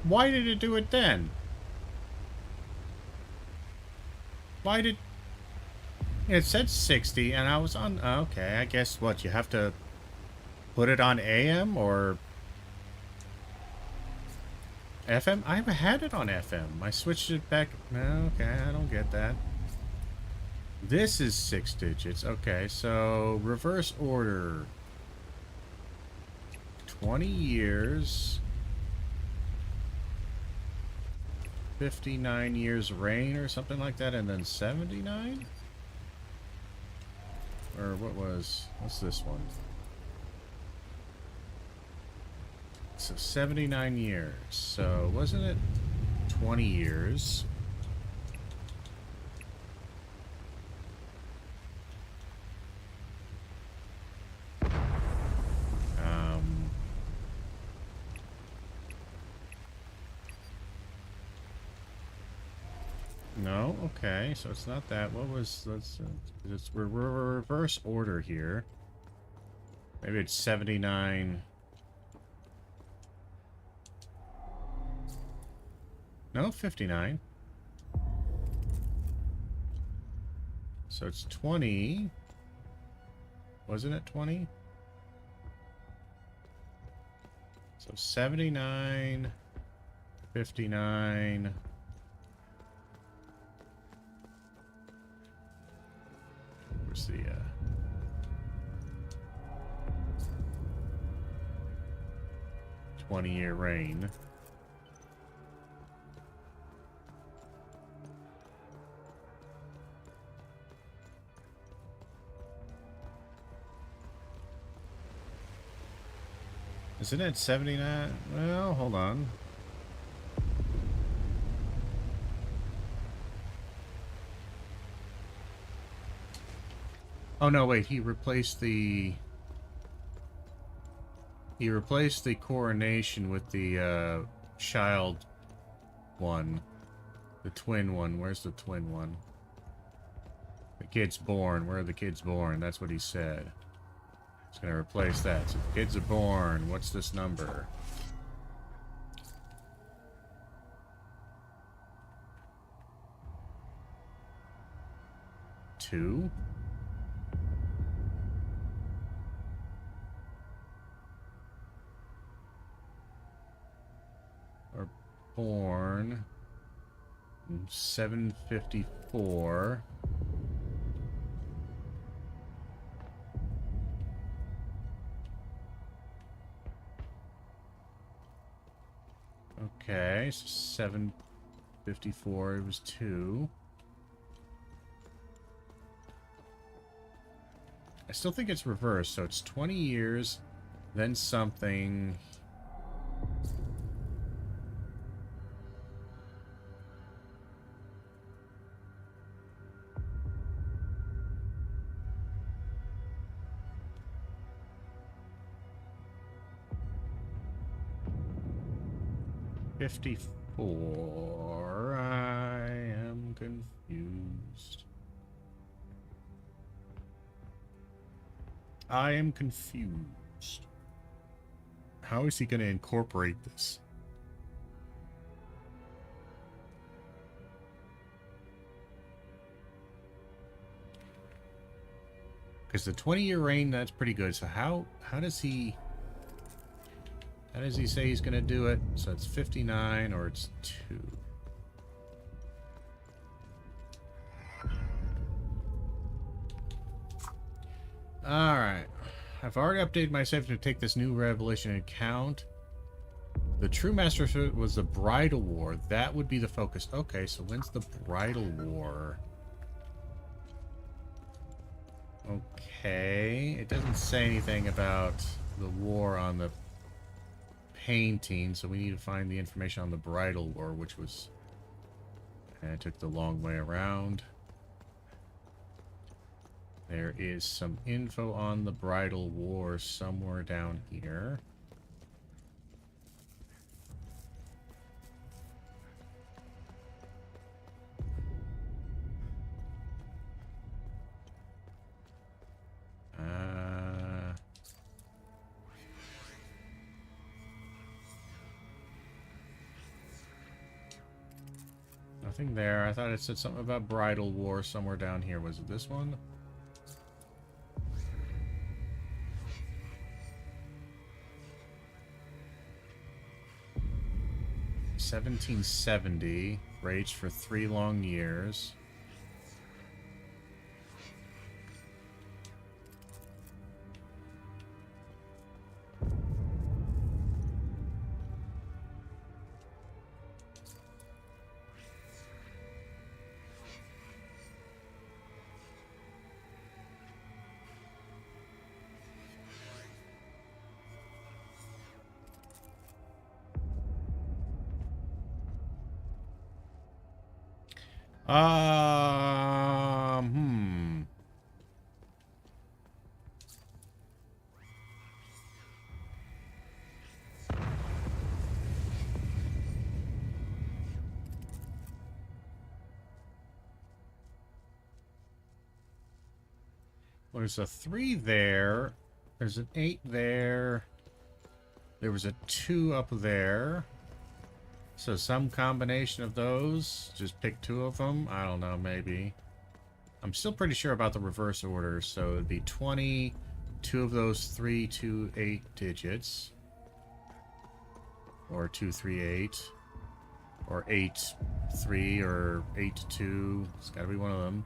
Why did it do it then? Why did... It said 60, and I was on... Okay, I guess what, you have to put it on AM or FM? I haven't had it on FM. I switched it back... Okay, I don't get that. This is 6 digits. Okay, so reverse order. 20 years. 59 years reign or something like that, and then 79? Or what's this one? So 79 years. So wasn't it 20 years? No, okay, so it's not that. What was, we're reverse order here. Maybe it's 79. No, 59. So it's 20. Wasn't it 20? So 79, 59. Where's the 20-year reign? Isn't it 79? Well, hold on. Oh no, wait, he replaced the coronation with the child one. The twin one. Where's the twin one? The kid's born. Where are the kids born? That's what he said. It's gonna replace that. So the kids are born. What's this number? Two? Are born in 754. Okay, so 754, it was 2. I still think it's reversed, so it's 20 years, then something. $54. I am confused. I am confused. How is he going to incorporate this? Because the 20-year reign, that's pretty good. So how does he... How does he say he's going to do it? So it's 59 or it's 2. Alright. I've already updated my save to take this new revelation into account. The true master was the bridal war. That would be the focus. Okay, so when's the bridal war? Okay. It doesn't say anything about the war on the painting, so we need to find the information on the bridal war, which was... I took the long way around. There is some info on the bridal war somewhere down here. Nothing there. I thought it said something about bridal war somewhere down here. Was it this one? 1770. Raged for 3 long years. Hmm. There's a 3 there. There's an 8 there. There was a 2 up there. So some combination of those. Just pick 2 of them. I don't know, maybe. I'm still pretty sure about the reverse order. So it'd be 20. 2 of those 3 to 8 digits. Or 2, 3, 8. Or 8, 3, or 8, 2. It's gotta be one of them.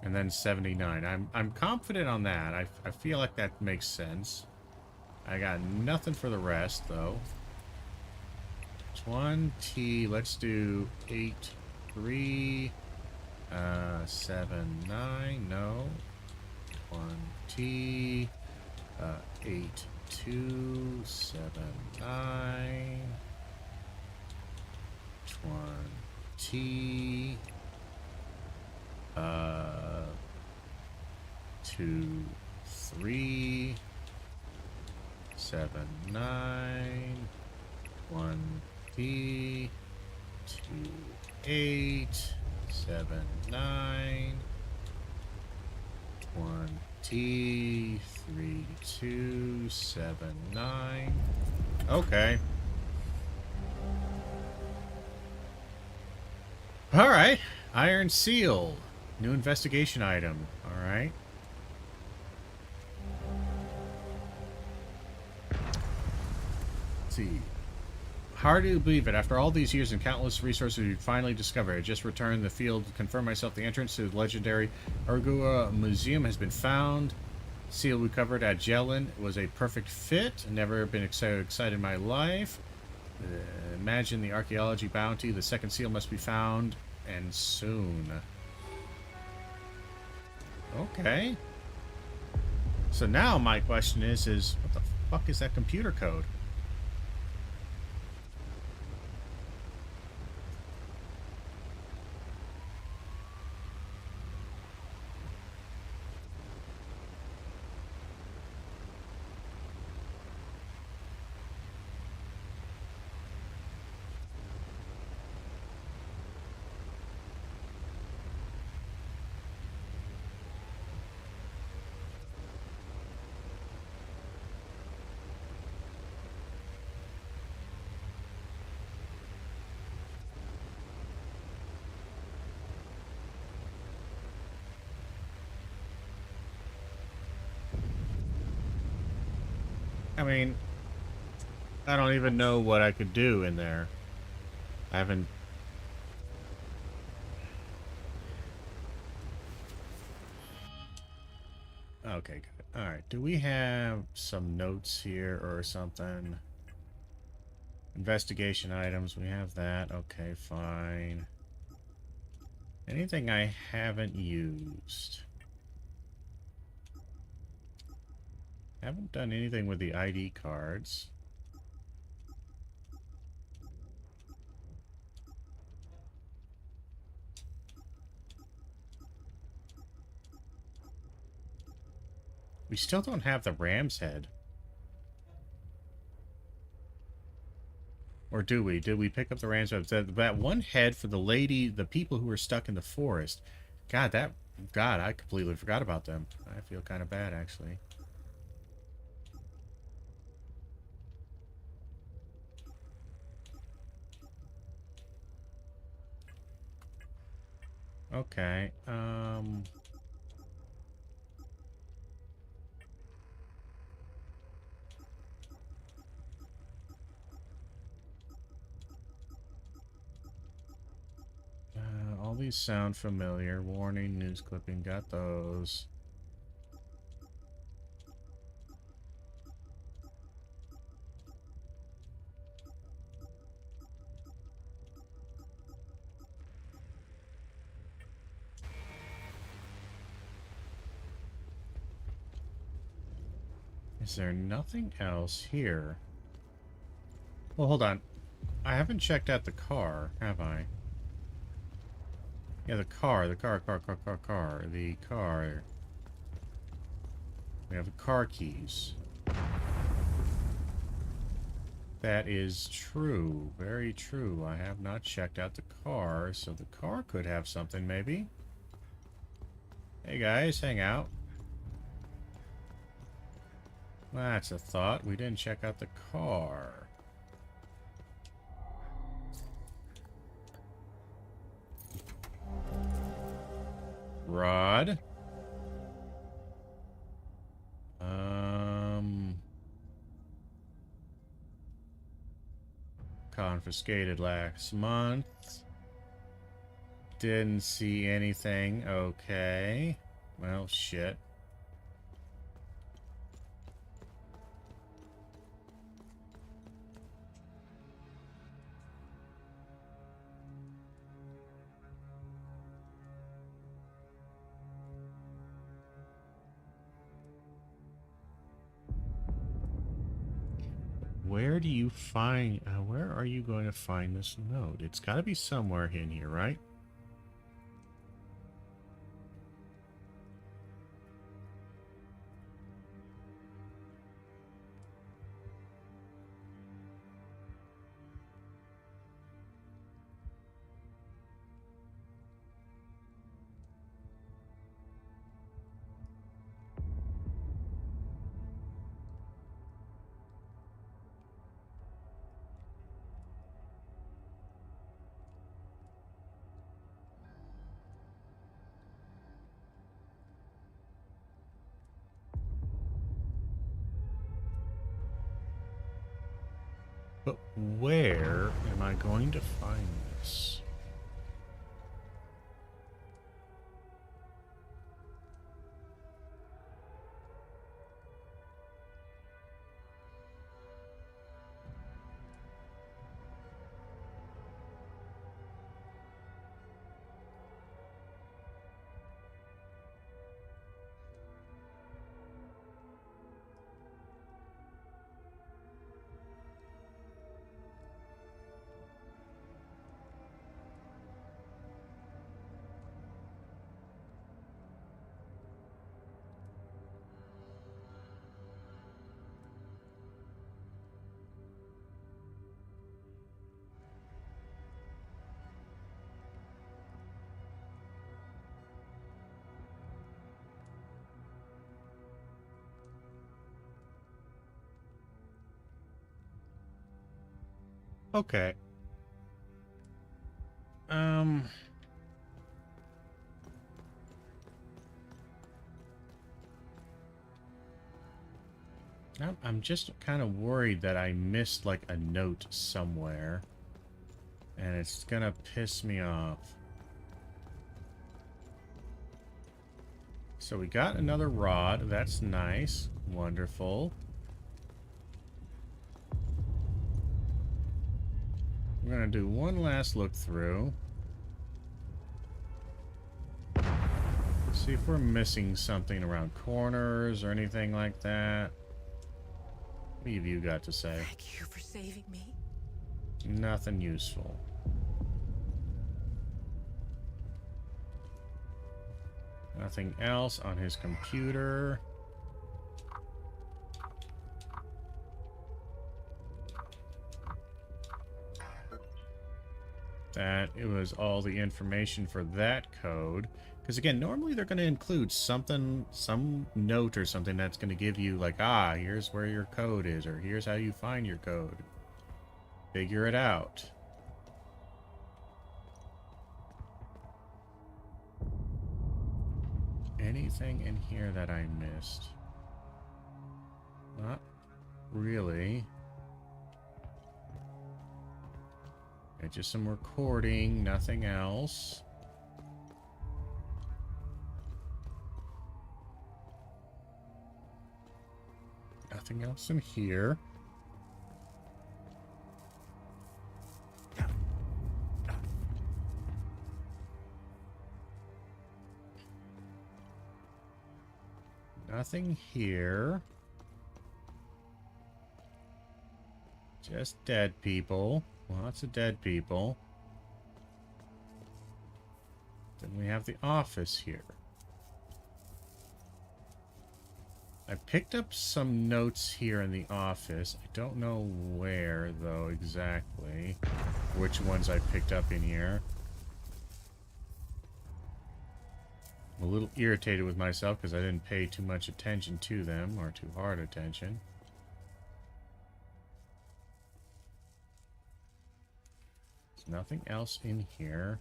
And then 79. I'm confident on that. I feel like that makes sense. I got nothing for the rest, though. 20. Let's do 8, 3, 7, 9. No. 20. 8, 2, 7, 9. 20. 2, 3, 7, 9, 1, T, 2, 8, 7, 9, 1, T, 3, 2, 7, 9. Okay. Alright. Iron Seal. New investigation item. Alright. Let's see. Hard to believe it. After all these years and countless resources we finally discovered, I just returned the field to confirm myself. The entrance to the legendary Urgua Museum has been found. Seal recovered at Jelen was a perfect fit. Never been so excited in my life. Imagine the archaeology bounty. The second seal must be found, and soon. Okay. So now my question is what the fuck is that computer code? I mean, I don't even know what I could do in there. I haven't... Okay, good. Alright, do we have some notes here or something? Investigation items, we have that. Okay, fine. Anything I haven't used? Haven't done anything with the ID cards. We still don't have the ram's head. Or do we? Did we pick up the ram's head? That one head for the lady, the people who were stuck in the forest. God, I completely forgot about them. I feel kind of bad, actually. Okay. All these sound familiar. Warning, news clipping, got those. Is there nothing else here? Well, hold on. I haven't checked out the car, have I? Yeah, the car. The car. We have the car keys. That is true. Very true. I have not checked out the car, so the car could have something, maybe. Hey, guys, hang out. That's a thought. We didn't check out the car. Rod. Confiscated last month. Didn't see anything. Okay. Well, shit. Where do you find... where are you going to find this note? It's got to be somewhere in here, right? But where am I going to find this? Okay. I'm just kind of worried that I missed, like, a note somewhere. And it's gonna piss me off. So we got another rod. That's nice. Wonderful. We're gonna do one last look through. See if we're missing something around corners or anything like that. What have you got to say? Thank you for saving me. Nothing useful. Nothing else on his computer. That it was all the information for that code. Because again, normally they're going to include something, some note or something that's going to give you like, ah, here's where your code is, or here's how you find your code. Figure it out. anything in here that I missed? Not really. Okay, just some recording, nothing else. Nothing else in here. Nothing here. Just dead people. Lots of dead people. Then we have the office here. I picked up some notes here in the office. I don't know where, though, exactly. Which ones I picked up in here. I'm a little irritated with myself because I didn't pay too much attention to them, or too hard attention. There's nothing else in here.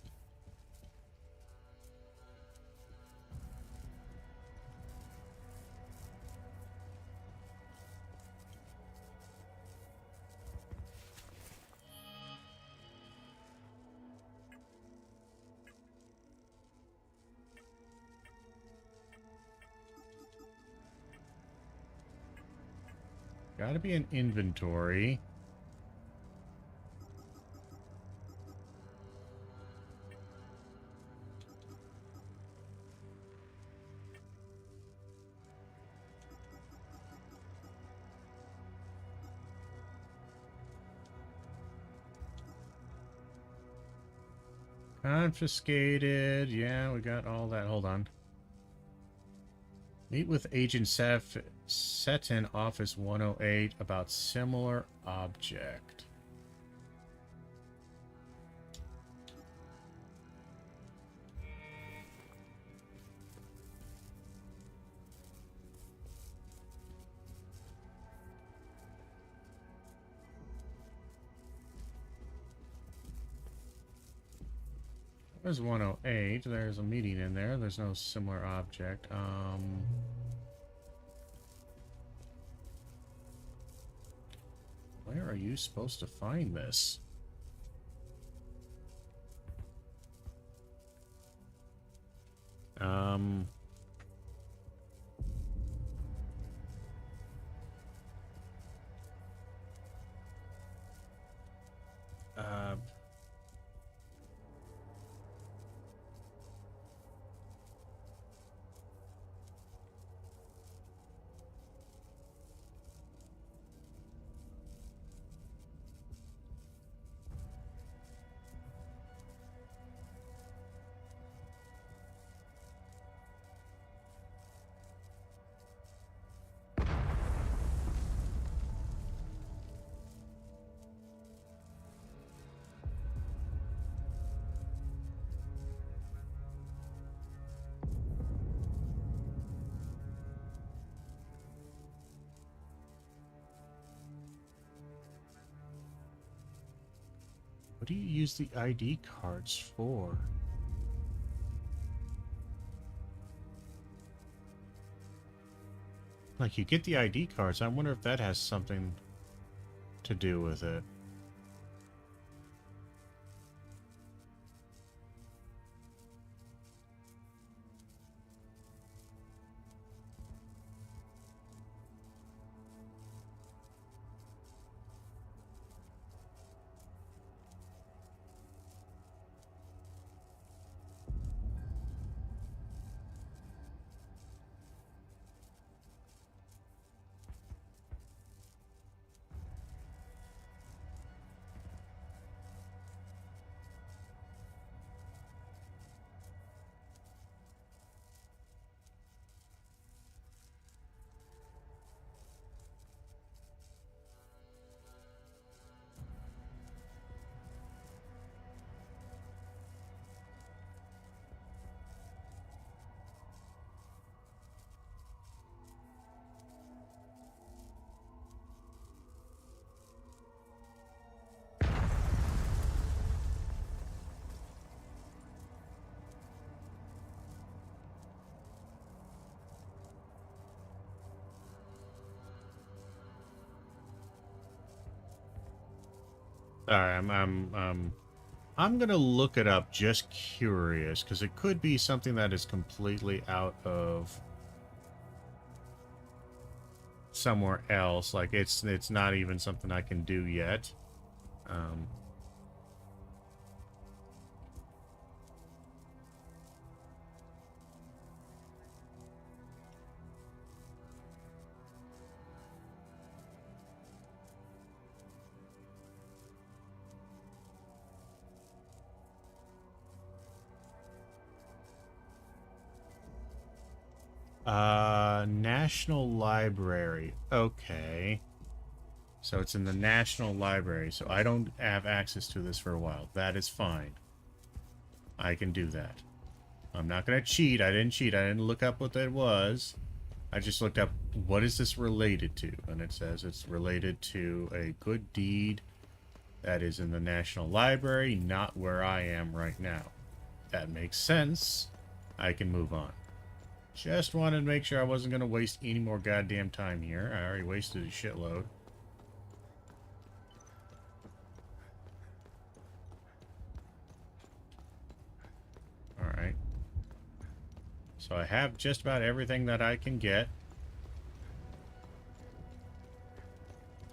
Gotta be an inventory. Confiscated. Yeah, we got all that. Hold on. Meet with Agent Seton, Office 108, about similar object. There's 108. There's a meeting in there. There's no similar object. Where are you supposed to find this? What do you use the ID cards for? Like, you get the ID cards. I wonder if that has something to do with it. Alright, I'm gonna look it up, just curious, because it could be something that is completely out of somewhere else. Like it's not even something I can do yet. National Library. Okay. So it's in the National Library, so I don't have access to this for a while. That is fine. I can do that. I'm not going to cheat. I didn't cheat. I didn't look up what that was. I just looked up, what is this related to? And it says it's related to a good deed that is in the National Library, not where I am right now. That makes sense. I can move on. Just wanted to make sure I wasn't going to waste any more goddamn time here. I already wasted a shitload. Alright. So I have just about everything that I can get.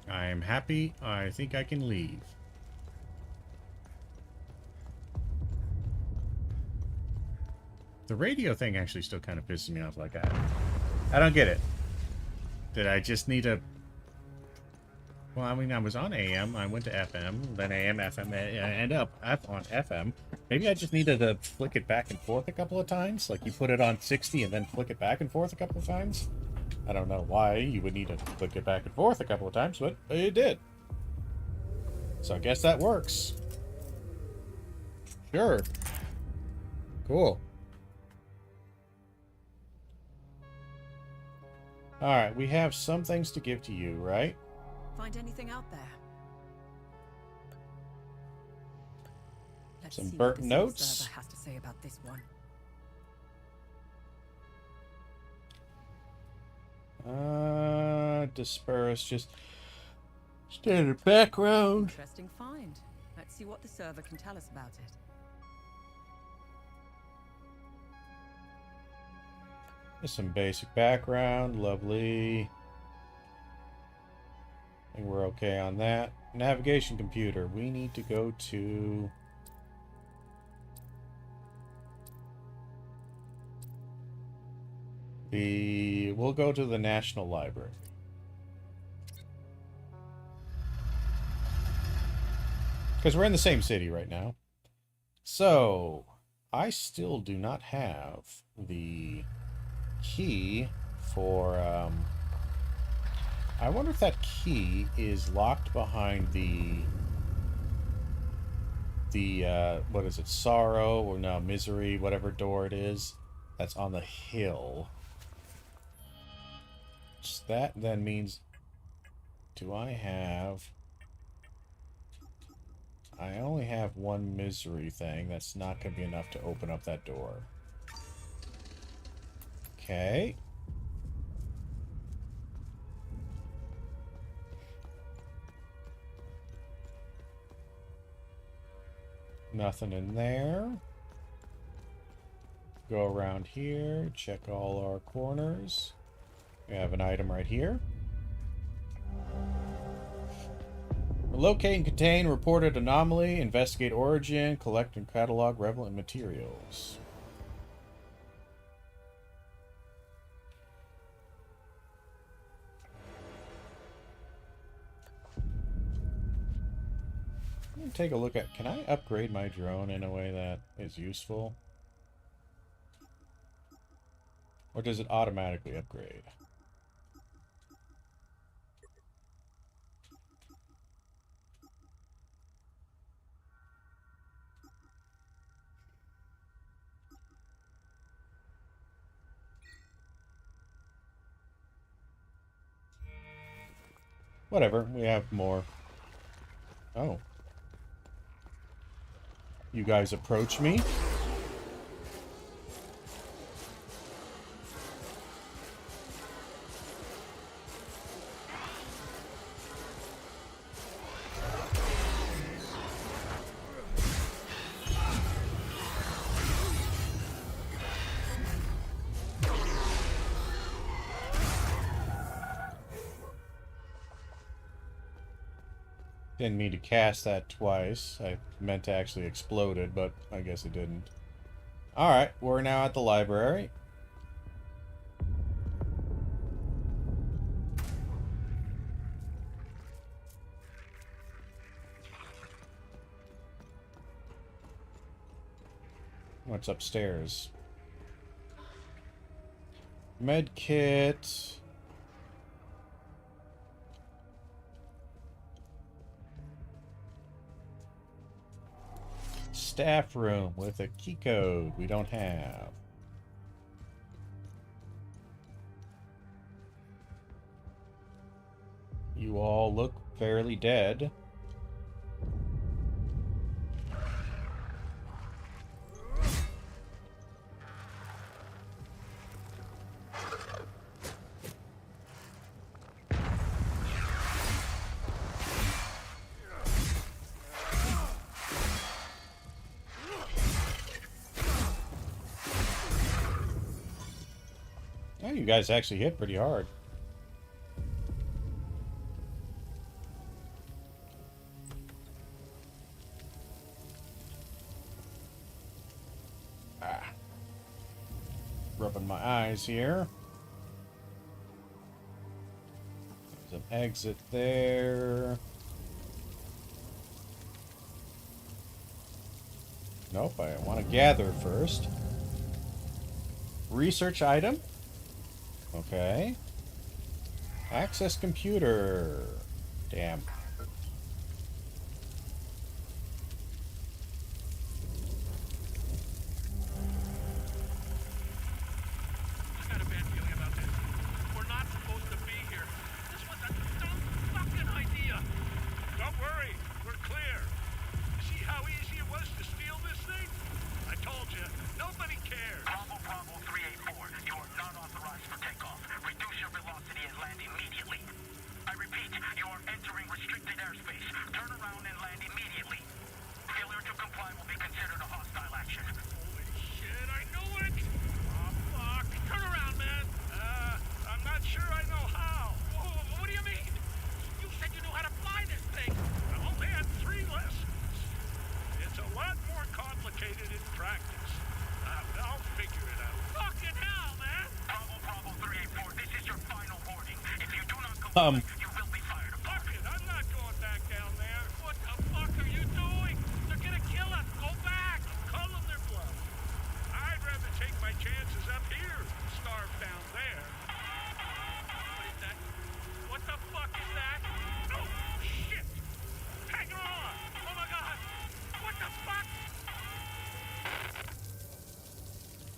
I am happy. I think I can leave. The radio thing actually still kind of pisses me off. Like, I don't get it. Did I just need a... Well, I mean, I was on AM, I went to FM, then AM, FM, I end up on FM. Maybe I just needed to flick it back and forth a couple of times? Like, you put it on 60 and then flick it back and forth a couple of times? I don't know why you would need to flick it back and forth a couple of times, but it did. So I guess that works. Sure. Cool. Alright, we have some things to give to you, right? Find anything out there? Let's Some see burnt what the notes. server has to say about this one. Disperse, just standard background. Interesting find. Let's see what the server can tell us about it. Just some basic background, lovely. I think we're okay on that. Navigation computer. We need to go to... We'll go to the National Library. Because we're in the same city right now. So, I still do not have the key for, I wonder if that key is locked behind the what is it, sorrow, or no, misery, whatever door it is, that's on the hill. That then means, do I have... I only have one misery thing. That's not going to be enough to open up that door. Okay. Nothing in there. Go around here, check all our corners. We have an item right here. Locate and contain reported anomaly, investigate origin, collect and catalog relevant materials. Let me take a look at, can I upgrade my drone in a way that is useful? Or does it automatically upgrade? Whatever, we have more. Oh. You guys approach me? Didn't mean to cast that twice. I meant to actually explode it, but I guess it didn't. Alright, we're now at the library. What's upstairs? Med kit. Staff room with a key code we don't have. You all look fairly dead. Oh, you guys actually hit pretty hard. Rubbing my eyes here. There's an exit there. Nope, I want to gather first. Research item. Okay. Access computer. Damn.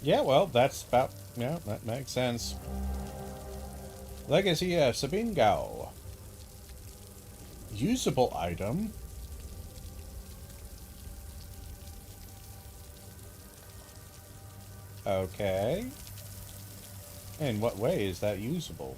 Yeah, well, that's about... Yeah, that makes sense. Legacy of Sabingao. Usable item. Okay. In what way is that usable?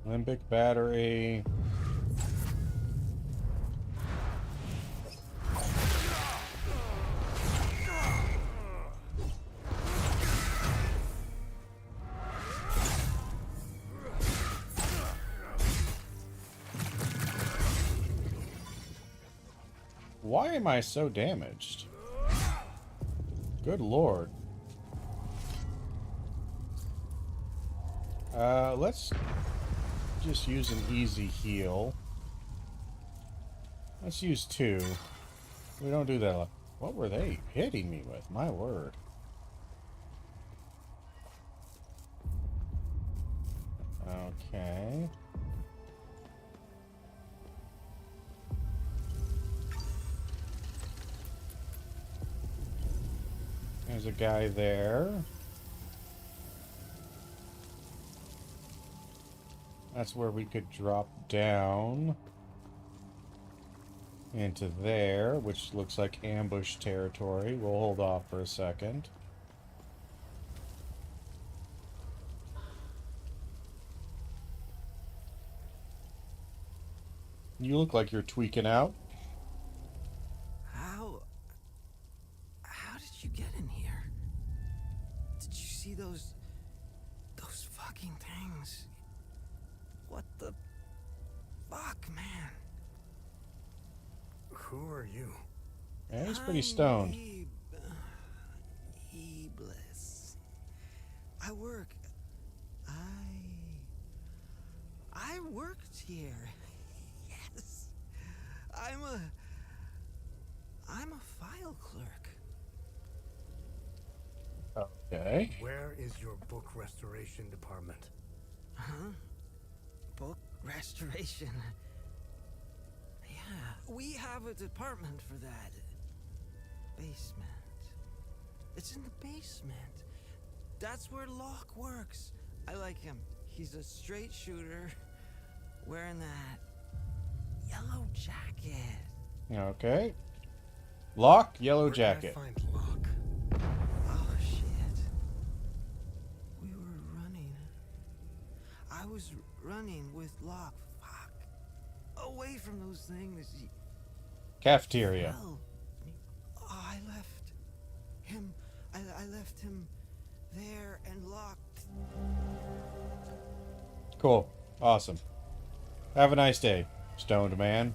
Limbic battery. Why am I so damaged? Good lord. Let's just use an easy heal. Let's use 2. We don't do that a lot. What were they hitting me with? My word. Okay. There's a guy there. That's where we could drop down into there, which looks like ambush territory. We'll hold off for a second. You look like you're tweaking out. you get in here? Did you see those fucking things? What the fuck, man? Who are you? Yeah, he's pretty stoned. Iblis. I worked here. Yes. I'm a file clerk. Okay. Where is your book restoration department? Huh? Book restoration? Yeah, we have a department for that. Basement. It's in the basement. That's where Locke works. I like him. He's a straight shooter, wearing that yellow jacket. Okay. Locke, yellow Where jacket. can I find Locke? Oh, shit. We were running. I was running with Locke. Fuck. Away from those things. Cafeteria. Hell. Oh, I left him. I left him there and locked. Cool. Awesome. Have a nice day, stoned man.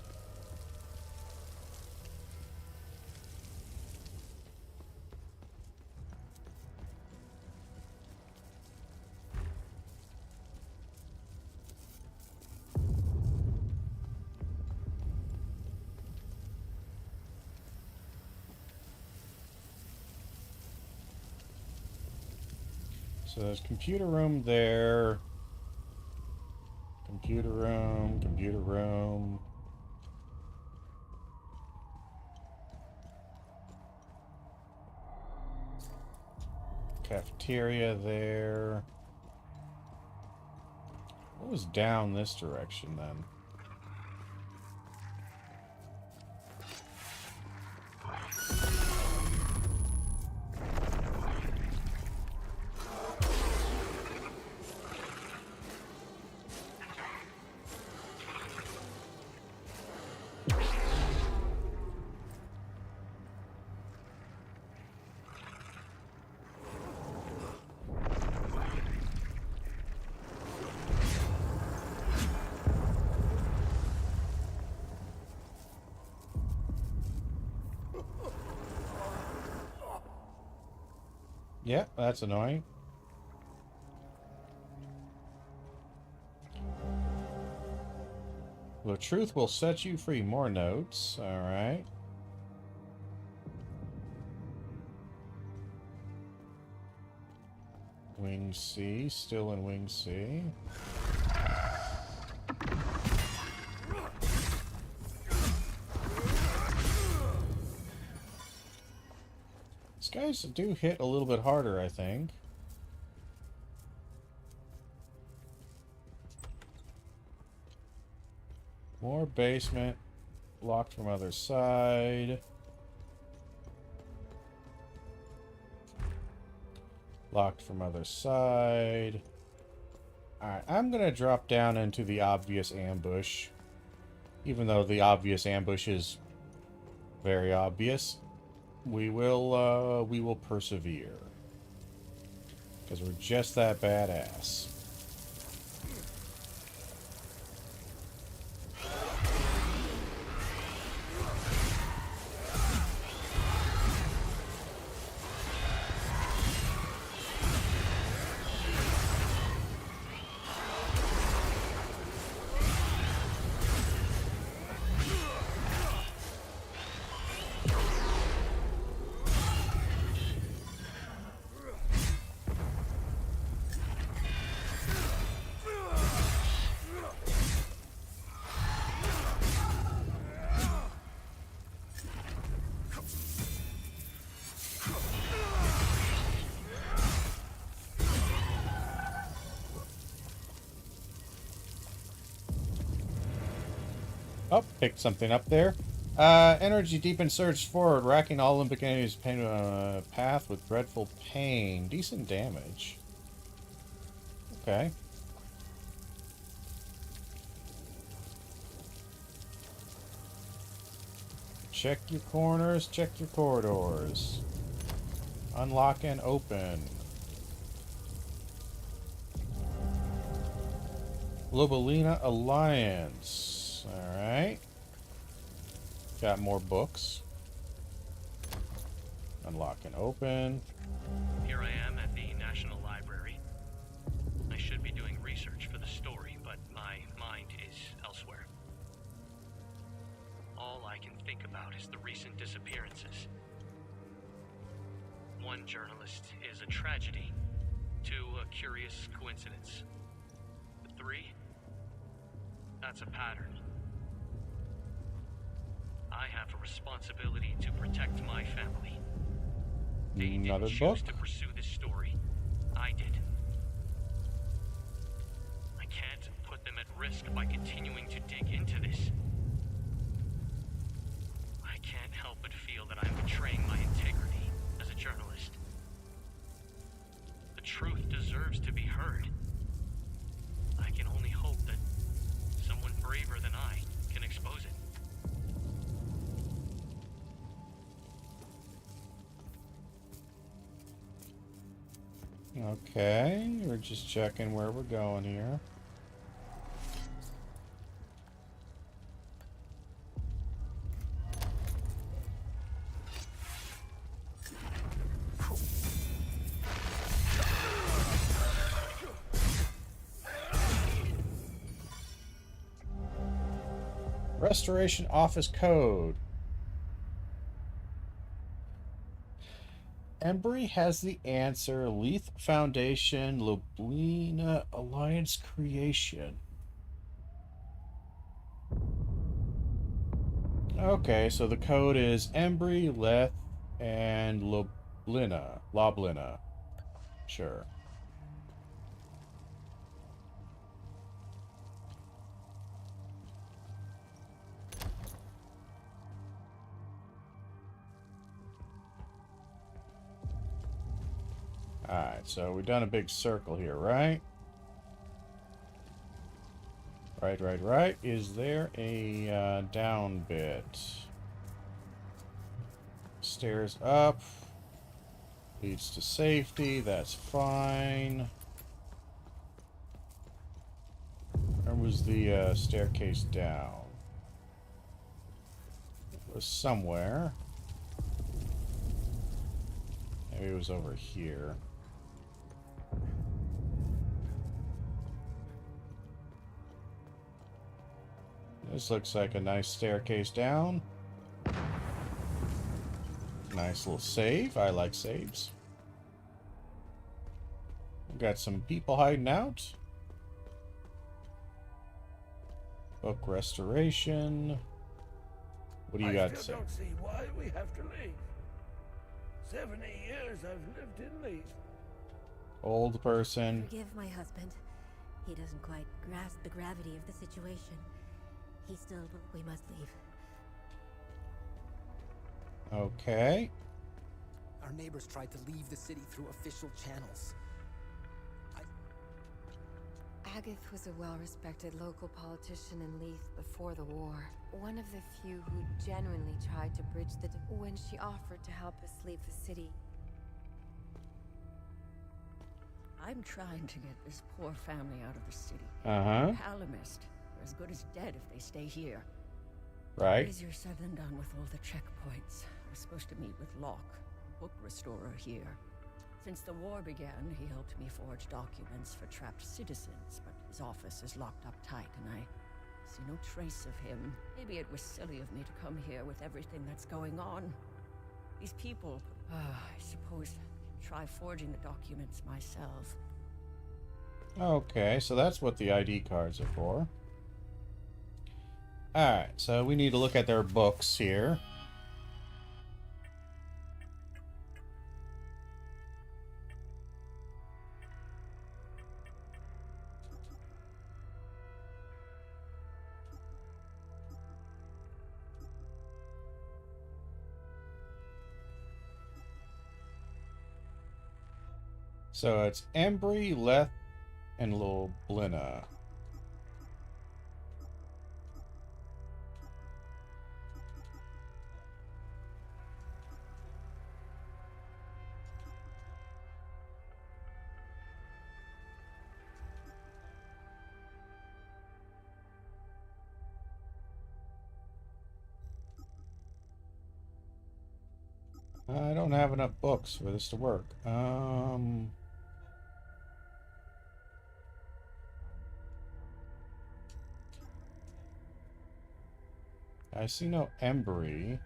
So there's computer room there. Computer room, computer room. Cafeteria there. What was down this direction then? Yeah, that's annoying. The truth will set you free. More notes. All right. Wing C. Still in Wing C. These guys do hit a little bit harder, I think. More basement. Locked from other side. Locked from other side. Alright, I'm going to drop down into the obvious ambush. Even though the obvious ambush is very obvious. We will persevere. Because we're just that badass. Oh, picked something up there. Energy deep and surged forward, racking all Olympic enemies' path with dreadful pain. Decent damage. Okay. Check your corners, check your corridors. Unlock and open. Globalina Alliance. Alright. Got more books. Unlock and open. Here I am at the National Library. I should be doing research for the story, but my mind is elsewhere. All I can think about is the recent disappearances. One journalist is a tragedy, two a curious coincidence. Three, that's a pattern. I have a responsibility to protect my family. They Another didn't book. choose to pursue this story. I did. I can't put them at risk by continuing to dig into this. I can't help but feel that I'm betraying my integrity as a journalist. The truth deserves to be heard. I can only hope that someone braver than I can expose it. Okay, we're just checking where we're going here. Restoration Office Code. Embry has the answer. Leith Foundation, Ljubljana Alliance Creation. Okay, so the code is Embry, Leth, and Ljubljana. Ljubljana. Sure. Alright, so we've done a big circle here, right? Right. Is there a down bit? Stairs up. Leads to safety, that's fine. Where was the staircase down? It was somewhere. Maybe it was over here. This looks like a nice staircase down. Nice little save. I like saves. We've got some people hiding out. Book restoration. What do you got to say? I don't see why we have to leave. 70 years I've lived in Leith. Old person. Forgive my husband. He doesn't quite grasp the gravity of the situation. We must leave. Okay. Our neighbors tried to leave the city through official channels. Agatha was a well-respected local politician in Leith before the war. One of the few who genuinely tried to bridge the when she offered to help us leave the city. I'm trying to get this poor family out of the city. Uh-huh. Palamist are as good as dead if they stay here. Right. Easier said than done with all the checkpoints. I was supposed to meet with Locke, book restorer here. Since the war began, he helped me forge documents for trapped citizens, but his office is locked up tight, and I see no trace of him. Maybe it was silly of me to come here with everything that's going on. These people, I suppose, try forging the documents myself. Okay, so that's what the ID cards are for. Alright, so we need to look at their books here. So it's Embry, Leth, and Ljubljana. I don't have enough books for this to work. I see no embry.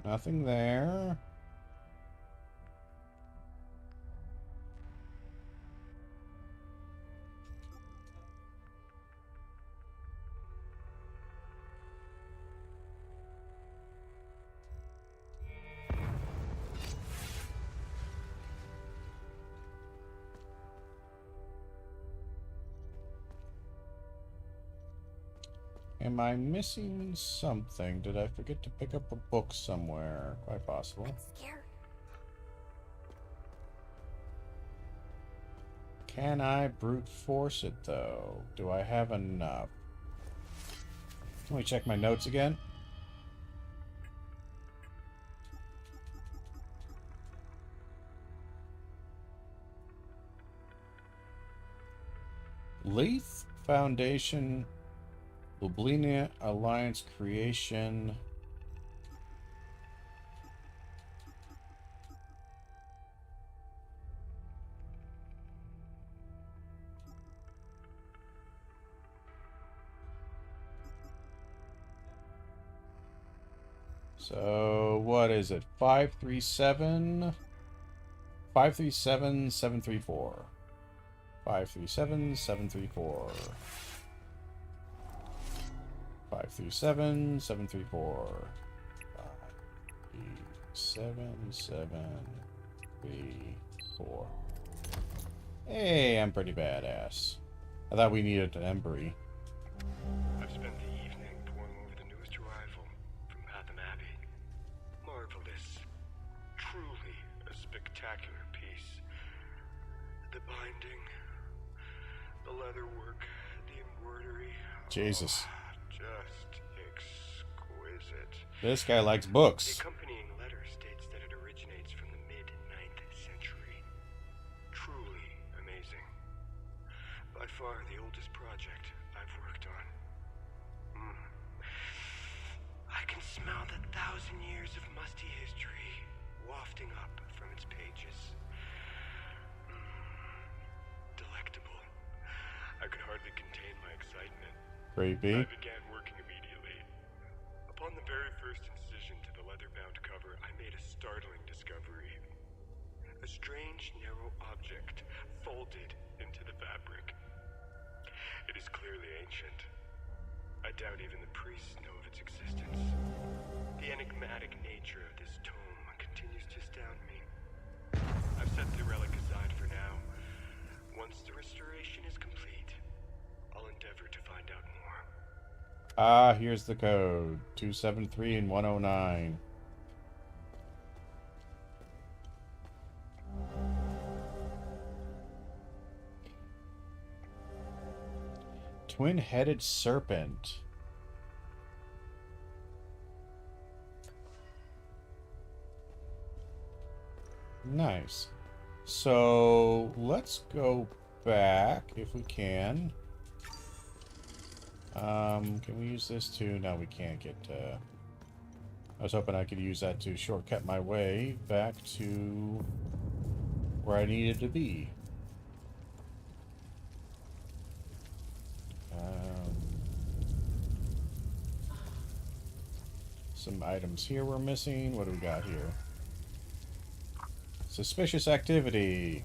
Nothing there. Am I missing something? Did I forget to pick up a book somewhere? Quite possible. Scared. Can I brute force it, though? Do I have enough? Let me check my notes again. Leith Foundation, Lublina Alliance Creation. So, what is it? 537? 537 734. 537 734. 537 734. 537 734. Hey, I'm pretty badass. I thought we needed an embry. I've spent the evening poring over the newest arrival from Patham Abbey. Marvelous. Truly a spectacular piece. The binding, the leatherwork, the embroidery. Jesus. Just exquisite. This guy likes books. The accompanying letter states that it originates from the mid-9th century. Truly amazing. By far the oldest project I've worked on. I can smell the 1,000 years of musty history wafting up from its pages. Delectable. I could hardly contain my excitement. Creepy. I began working immediately. Upon the very first incision to the leather-bound cover, I made a startling discovery. A strange, narrow object folded into the fabric. It is clearly ancient. I doubt even the priests know of its existence. The enigmatic nature of this tome continues to astound me. I've set the relic aside for now. Once the restoration is complete, I'll endeavor to find out more. Ah, here's the code. 273 and 109. Twin-headed serpent. Nice. So let's go back if we can. Can we use this too? No, we can't get to... I was hoping I could use that to shortcut my way back to where I needed to be. Some items here we're missing. What do we got here? Suspicious activity.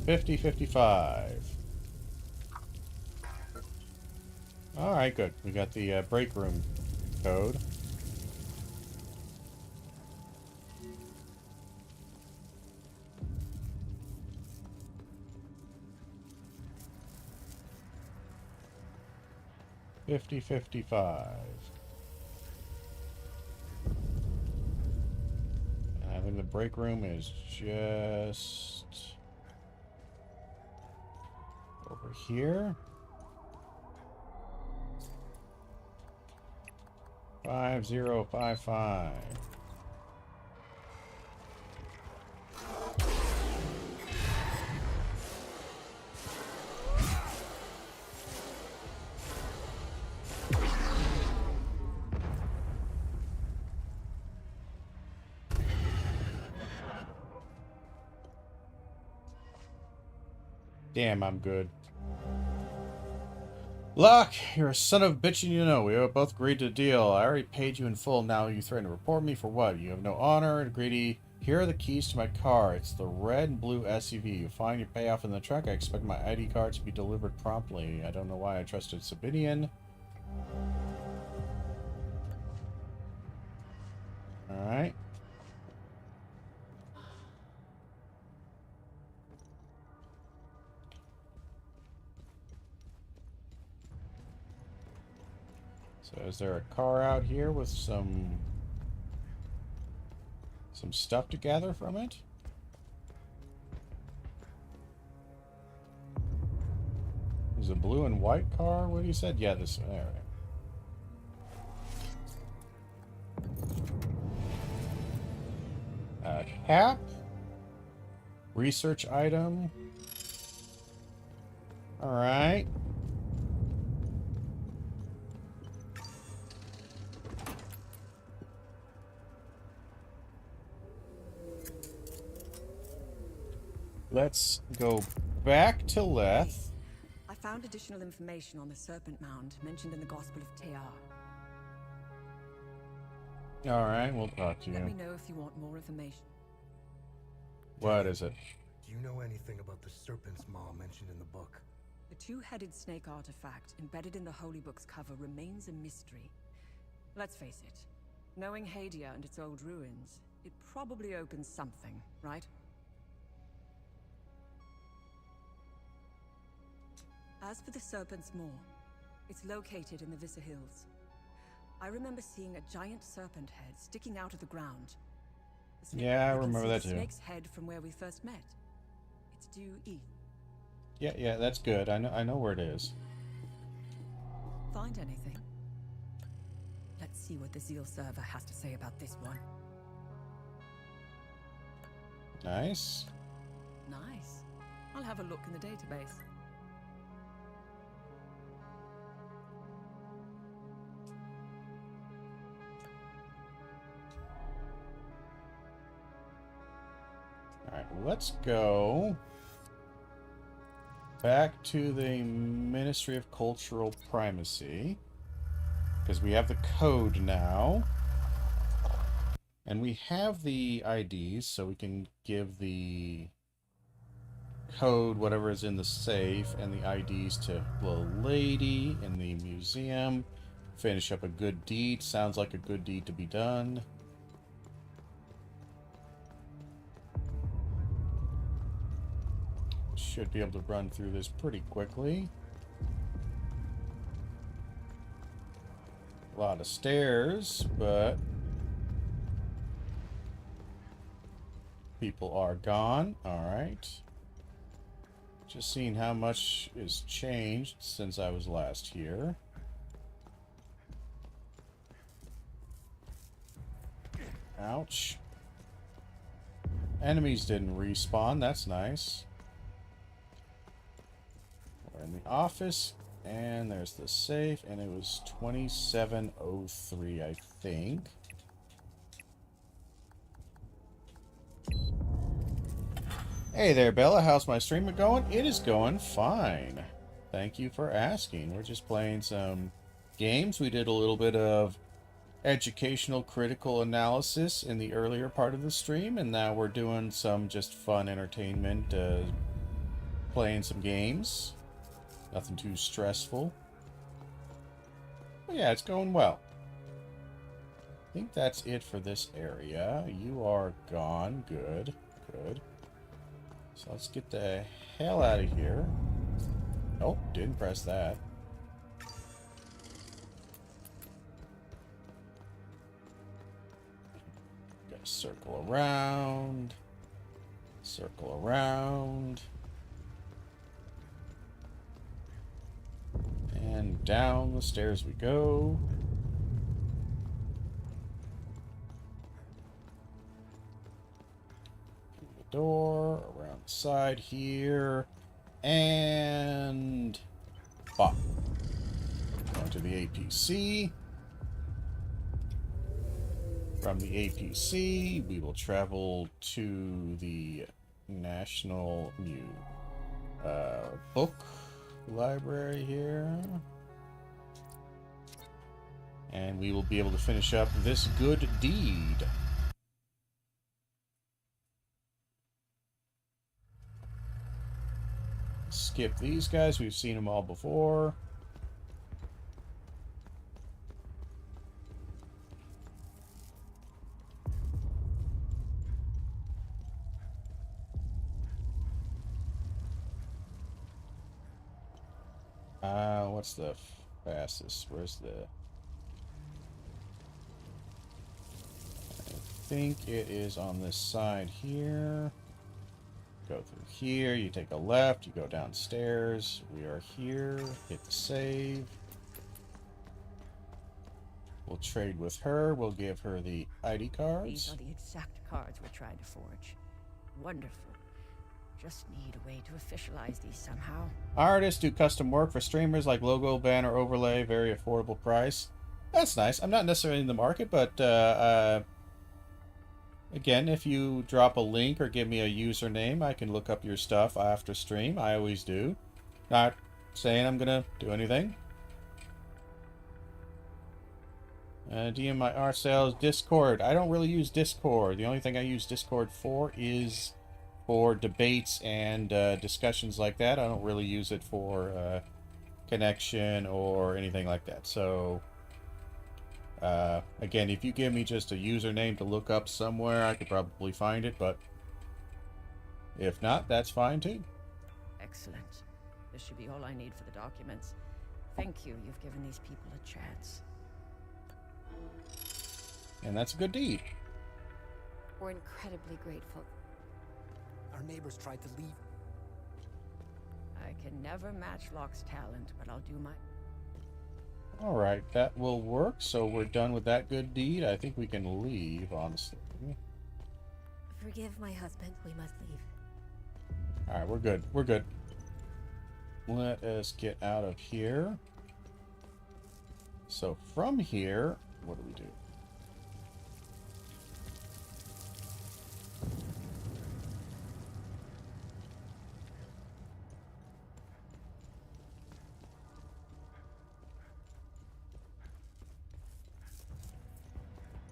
$50.55. Alright, good. We got the break room code. $50.55. And I think the break room is just over here. 5055. Damn, I'm good. Locke, you're a son of a bitch and you know. We both agreed to a deal. I already paid you in full. Now you threaten to report me for what? You have no honor and greedy. Here are the keys to my car. It's the red and blue SUV. You find your payoff in the truck. I expect my ID card to be delivered promptly. I don't know why I trusted Sabidian. Alright. So is there a car out here with some stuff to gather from it? There's a blue and white car? What you said? Yeah, this one. Alright. Cap. Research item. Alright. Let's go back to Leth. I found additional information on the Serpent Mound mentioned in the Gospel of Tear. Alright, we'll talk to you. Let me know if you want more information. What is it? Do you know anything about the Serpent's Maw mentioned in the book? The two-headed snake artifact embedded in the Holy Book's cover remains a mystery. Let's face it, knowing Hadia and its old ruins, it probably opens something, right? As for the Serpent's Maw, it's located in the Vissa Hills. I remember seeing a giant serpent head sticking out of the ground. Yeah, I remember that too. The snake's head from where we first met. It's due east. Yeah, that's good. I know where it is. Find anything? Let's see what the Zeal server has to say about this one. Nice. Nice. I'll have a look in the database. Alright, let's go back to the Ministry of Cultural Primacy. Because we have the code now. And we have the IDs, so we can give the code, whatever is in the safe, and the IDs to the lady in the museum. Finish up a good deed. Sounds like a good deed to be done. Should be able to run through this pretty quickly. A lot of stairs, but people are gone. Alright. Just seeing how much is changed since I was last here. Ouch. Enemies didn't respawn. That's nice. We're in the office, and there's the safe, and it was 2703, I think. Hey there, Bella. How's my stream going? It is going fine. Thank you for asking. We're just playing some games. We did a little bit of educational critical analysis in the earlier part of the stream, and now we're doing some just fun entertainment, playing some games. Nothing too stressful. But yeah, it's going well. I think that's it for this area. You are gone. Good. Good. So let's get the hell out of here. Nope, didn't press that. Gotta circle around. Circle around. And down the stairs we go. door, around the side here, and pop. Going to the APC. From the APC, we will travel to the National Book Library here. And we will be able to finish up this good deed. Skip these guys. We've seen them all before. What's the fastest? Where's the... I think it is on this side here. Go through here, you take a left, you go downstairs. We are here. Hit the save. We'll trade with her. We'll give her the ID cards. These are the exact cards we're trying to forge. Wonderful. Just need a way to officialize these somehow. Artists do custom work for streamers like logo, banner, overlay, very affordable price. That's nice. I'm not necessarily in the market, but again, if you drop a link or give me a username, I can look up your stuff after stream. I always do. Not saying I'm gonna do anything. DM my art sales, Discord. I don't really use Discord. The only thing I use Discord for is for debates and discussions like that. I don't really use it for connection or anything like that. So, again, if you give me just a username to look up somewhere, I could probably find it, but if not, that's fine too. Excellent. This should be all I need for the documents. Thank you. You've given these people a chance. And that's a good deed. We're incredibly grateful. Our neighbors tried to leave. I can never match Locke's talent, but I'll do my... Alright, that will work. So we're done with that good deed. I think we can leave, honestly. Forgive my husband. We must leave. Alright, we're good. We're good. Let us get out of here. So from here, what do we do?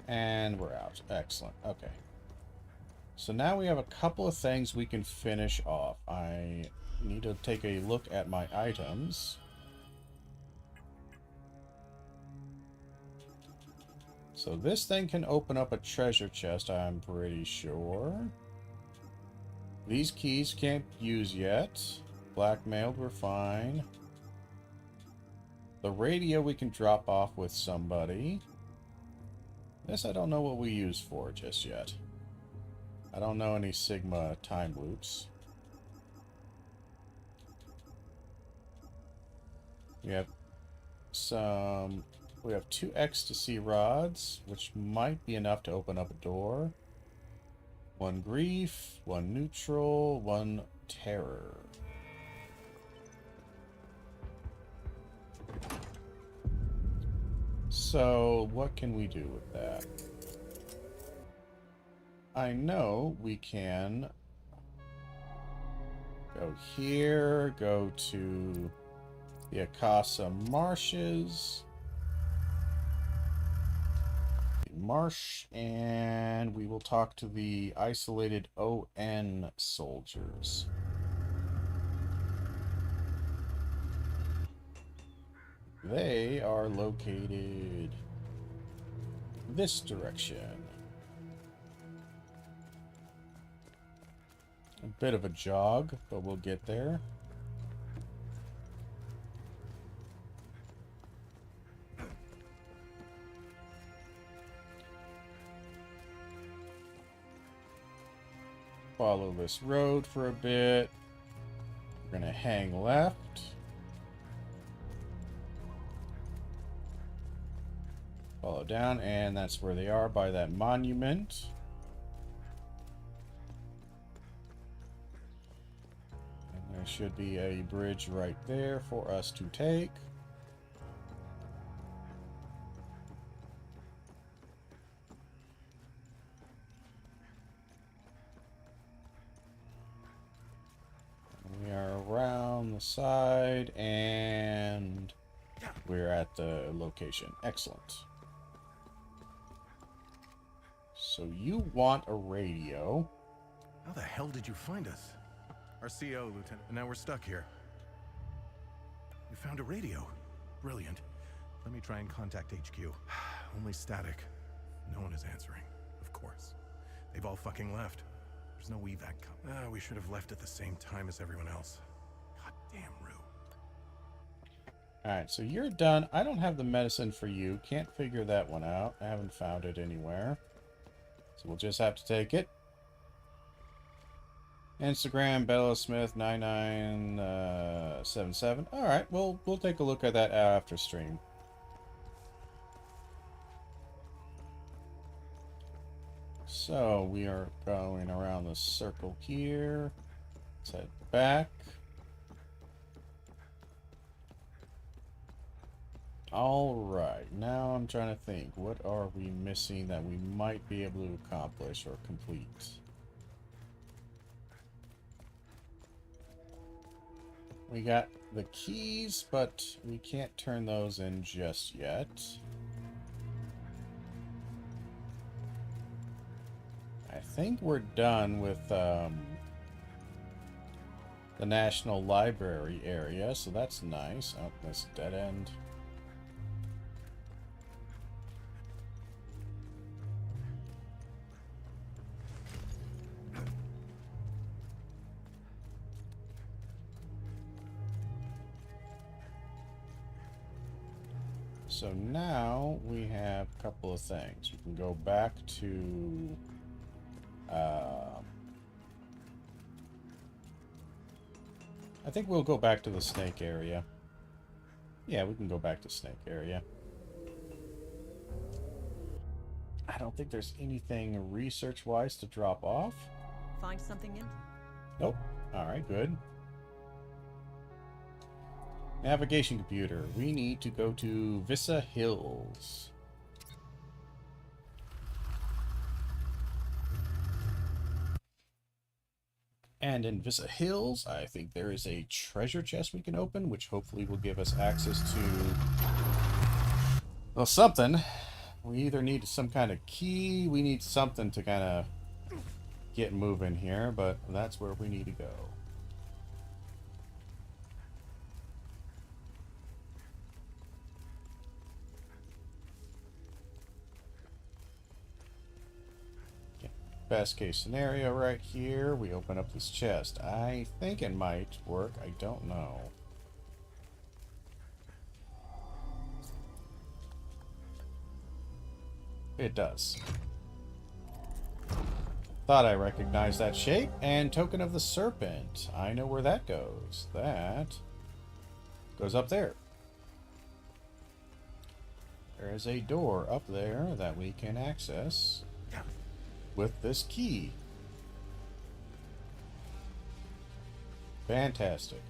And we're out. Excellent. Okay. So now we have a couple of things we can finish off. I need to take a look at my items. So this thing can open up a treasure chest, I'm pretty sure. These keys can't use yet. Blackmailed, we're fine. The radio we can drop off with somebody. This I don't know what we use for just yet. I don't know any Sigma time loops. We have some... We have 2 ecstasy rods, which might be enough to open up a door. 1 grief, 1 neutral, 1 terror. So, what can we do with that? I know we can go here, go to the Akasa Marshes. Marsh, and we will talk to the isolated ON soldiers. They are located this direction. A bit of a jog, but we'll get there. Follow this road for a bit. We're gonna hang left. Follow down, and that's where they are, by that monument. There should be a bridge right there for us to take. We are around the side and we're at the location. Excellent. So you want a radio. How the hell did you find us? Our CO, Lieutenant, and now we're stuck here. You found a radio. Brilliant. Let me try and contact HQ. Only static. No one is answering, of course. They've all fucking left. There's no evac come. We should have left at the same time as everyone else. God damn, Rue. Alright, so you're done. I don't have the medicine for you. Can't figure that one out. I haven't found it anywhere. So we'll just have to take it. Instagram, Bella Smith 9977. Alright, we'll take a look at that after stream. So we are going around the circle here. Let's head back. Alright, now I'm trying to think. What are we missing that we might be able to accomplish or complete? We got the keys, but we can't turn those in just yet. I think we're done with the National Library area, so that's nice. Oh, that's a dead end. So now we have a couple of things. We can go back to I think we'll go back to the snake area. Yeah, we can go back to snake area. I don't think there's anything research-wise to drop off. Find something in? Nope. Alright, good. Navigation computer. We need to go to Vissa Hills. And in Vissa Hills, I think there is a treasure chest we can open, which hopefully will give us access to, well, something. We either need some kind of key, we need something to kind of get moving here, but that's where we need to go. Best case scenario right here, we open up this chest. I think it might work, I don't know. It does. Thought I recognized that shape. And Token of the Serpent. I know where that goes. That goes up there. There is a door up there that we can access with this key. Fantastic.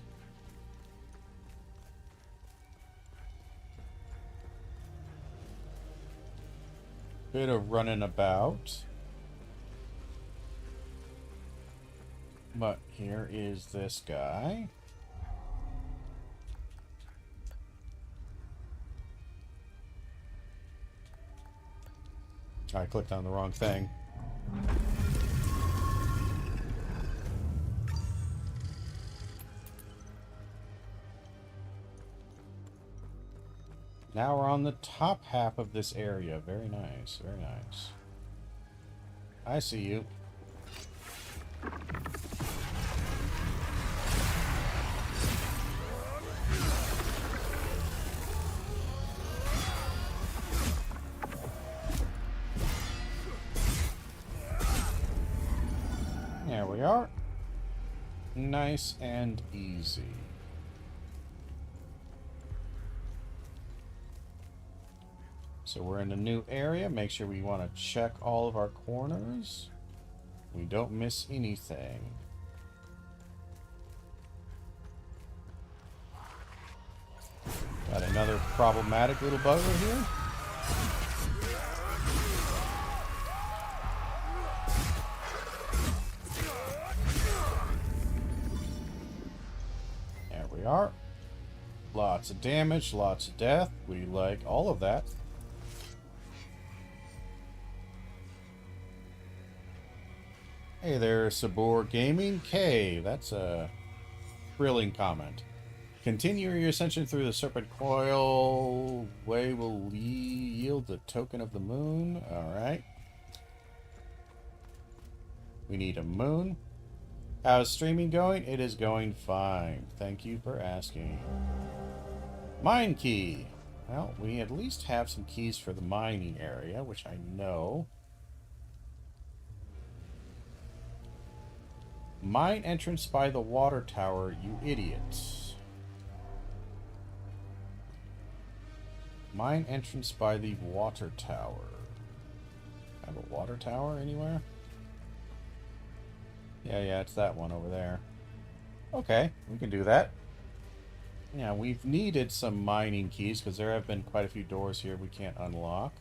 Bit of running about. But here is this guy. I clicked on the wrong thing. Now we're on the top half of this area. Very nice, very nice. I see you. There we are. Nice and easy. So we're in a new area. Make sure we want to check all of our corners. We don't miss anything. Got another problematic little bugger here. There we are. Lots of damage, lots of death. We like all of that. Hey there, Sabor Gaming K. That's a thrilling comment. Continue your ascension through the Serpent Coil. Way will yield the token of the moon. Alright. We need a moon. How's streaming going? It is going fine. Thank you for asking. Mine key. Well, we at least have some keys for the mining area, which I know. Mine entrance by the water tower, you idiots. Mine entrance by the water tower. Have a water tower anywhere? Yeah, it's that one over there. Okay, we can do that. Yeah, we've needed some mining keys because there have been quite a few doors here we can't unlock.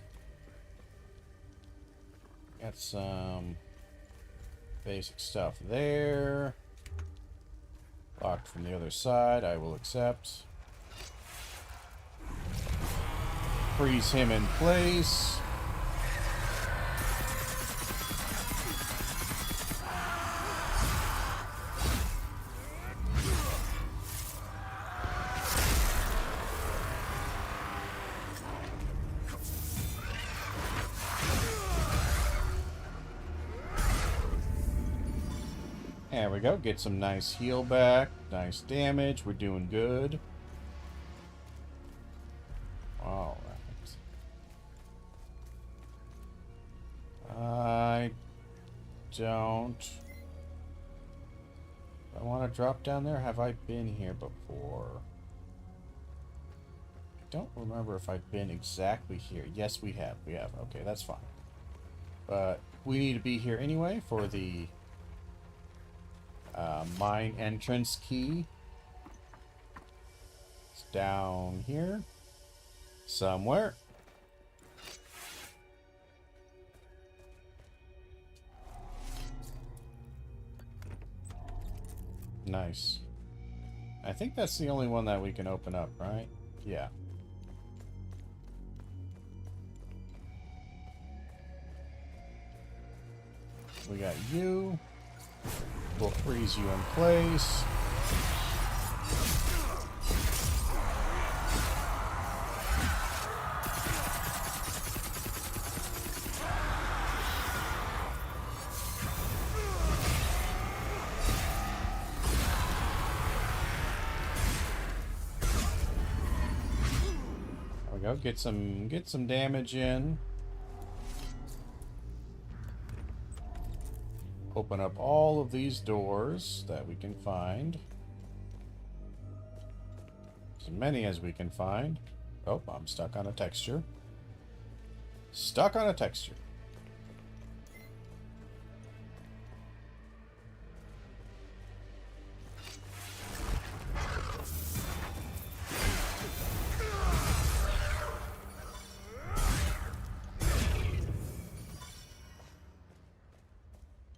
Got some basic stuff there. Locked from the other side, I will accept. Freeze him in place. There we go. Get some nice heal back. Nice damage. We're doing good. Alright. I don't... I want to drop down there. Have I been here before? I don't remember if I've been exactly here. Yes, we have. We have. Okay, that's fine. But we need to be here anyway for the mine entrance key. It's down here somewhere. Nice. I think that's the only one that we can open up, right? Yeah. We got you. We'll freeze you in place. There we go. Get some damage in. Open up all of these doors that we can find. As many as we can find. Oh, I'm stuck on a texture. Stuck on a texture.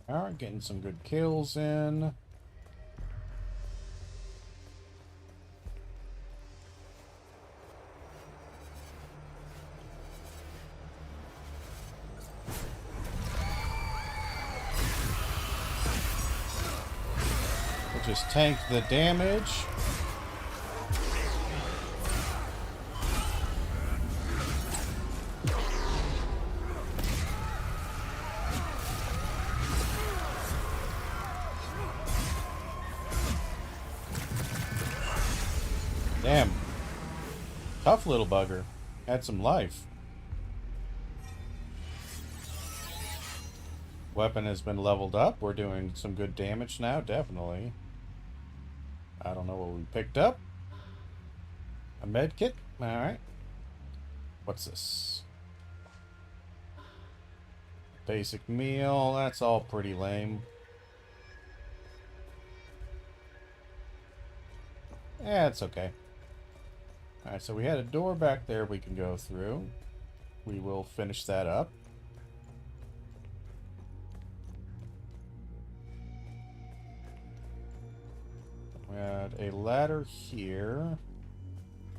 Alright, getting some good kills in. We'll just tank the damage. Damn. Tough little bugger. Had some life. Weapon has been leveled up. We're doing some good damage now, definitely. I don't know what we picked up. A med kit? Alright. What's this? Basic meal. That's all pretty lame. Yeah, it's okay. Alright, so we had a door back there we can go through. We will finish that up. We had a ladder here.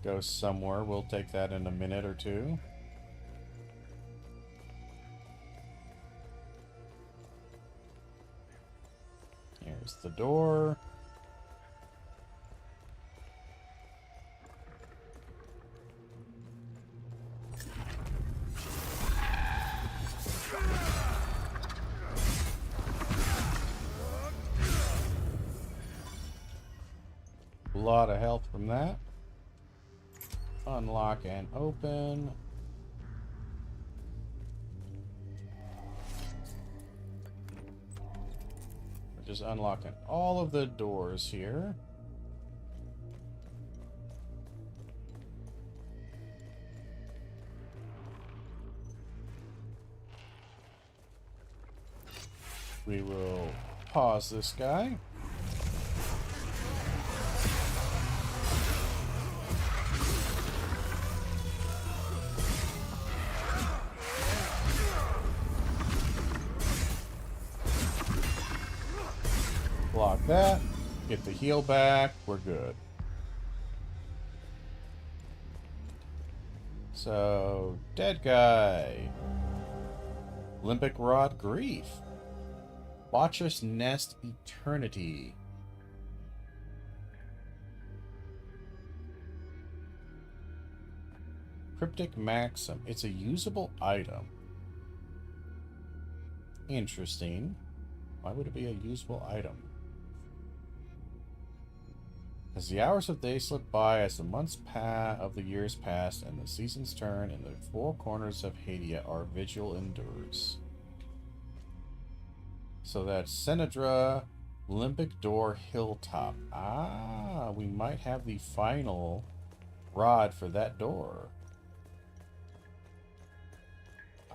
Goes somewhere. We'll take that in a minute or two. Here's the door. A lot of health from that. Unlock and open. We're just unlocking all of the doors here. We will pause this guy. Block that. Get the heal back. We're good. So, dead guy. Limbic Rod Grief. Watcher's Nest Eternity. Cryptic Maxim. It's a usable item. Interesting. Why would it be a usable item? As the hours of day slip by, as the months of the years pass, and the seasons turn, in the four corners of Hadia, our vigil endures. So that's Senedra, Limbic Door, Hilltop. Ah, we might have the final rod for that door.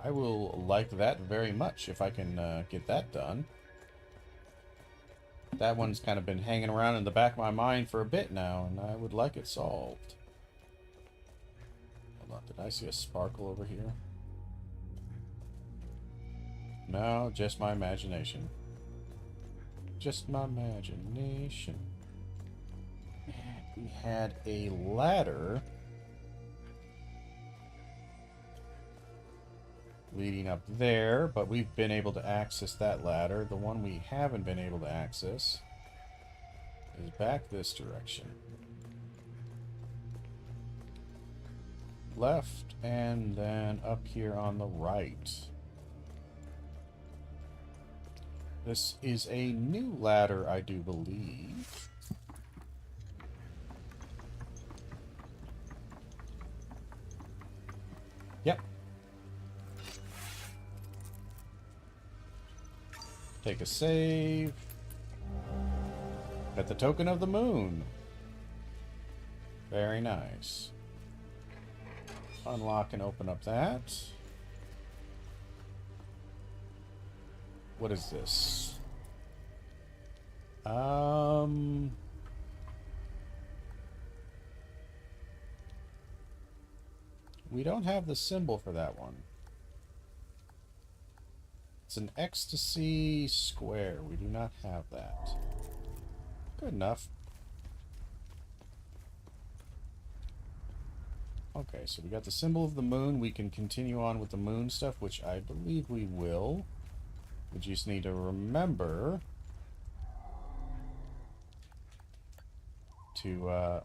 I will like that very much if I can get that done. That one's kind of been hanging around in the back of my mind for a bit now, and I would like it solved. Hold on, did I see a sparkle over here? No, just my imagination. Just my imagination. We had a ladder leading up there, but we've been able to access that ladder. The one we haven't been able to access is back this direction. Left, and then up here on the right. This is a new ladder, I do believe. Yep. Take a save. Got the token of the moon. Very nice. Unlock and open up that. What is this? We don't have the symbol for that one. It's an ecstasy square. We do not have that. Good enough. Okay, so we got the symbol of the moon. We can continue on with the moon stuff, which I believe we will. We just need to remember to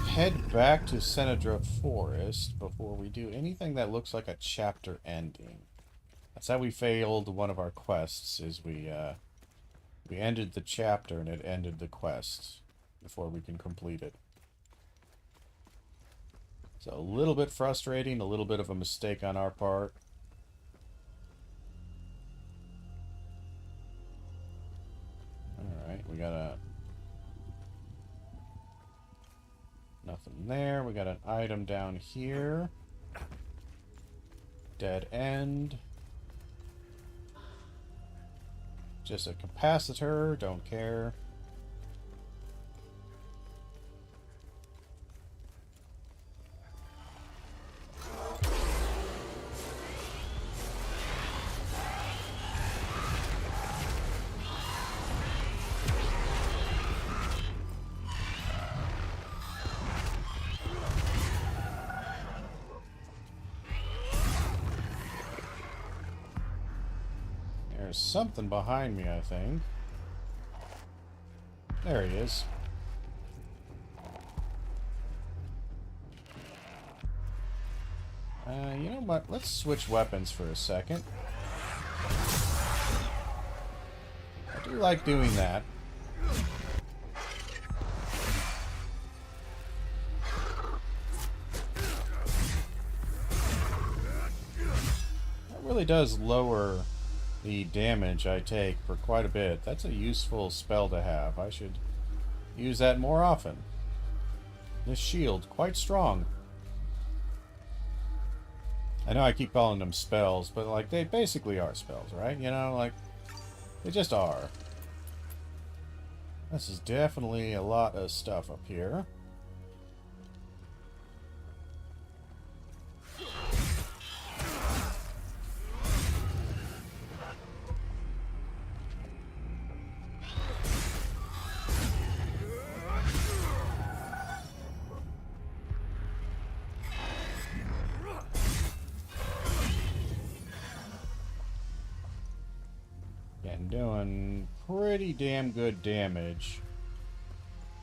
head back to Senedra Forest before we do anything that looks like a chapter ending. That's how we failed one of our quests, is we ended the chapter and it ended the quest before we can complete it. So a little bit frustrating, a little bit of a mistake on our part. Alright, we got a... Nothing there. We got an item down here. Dead end. Just a capacitor. Don't care. There's something behind me, I think. There he is. You know what? Let's switch weapons for a second. I do like doing that. That really does lower the damage I take for quite a bit. That's a useful spell to have. I should use that more often. This shield, quite strong. I know I keep calling them spells, but like they basically are spells, right? You know, like they just are. This is definitely a lot of stuff up here. Doing pretty damn good damage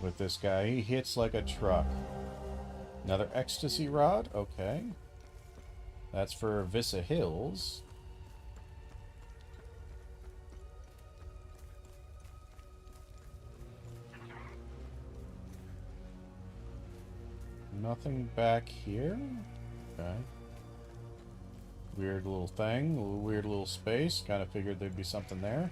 with this guy. He hits like a truck. Another ecstasy rod. Okay. That's for Vissa Hills. Nothing back here. Okay. Weird little thing, weird little space. Kind of figured there'd be something there.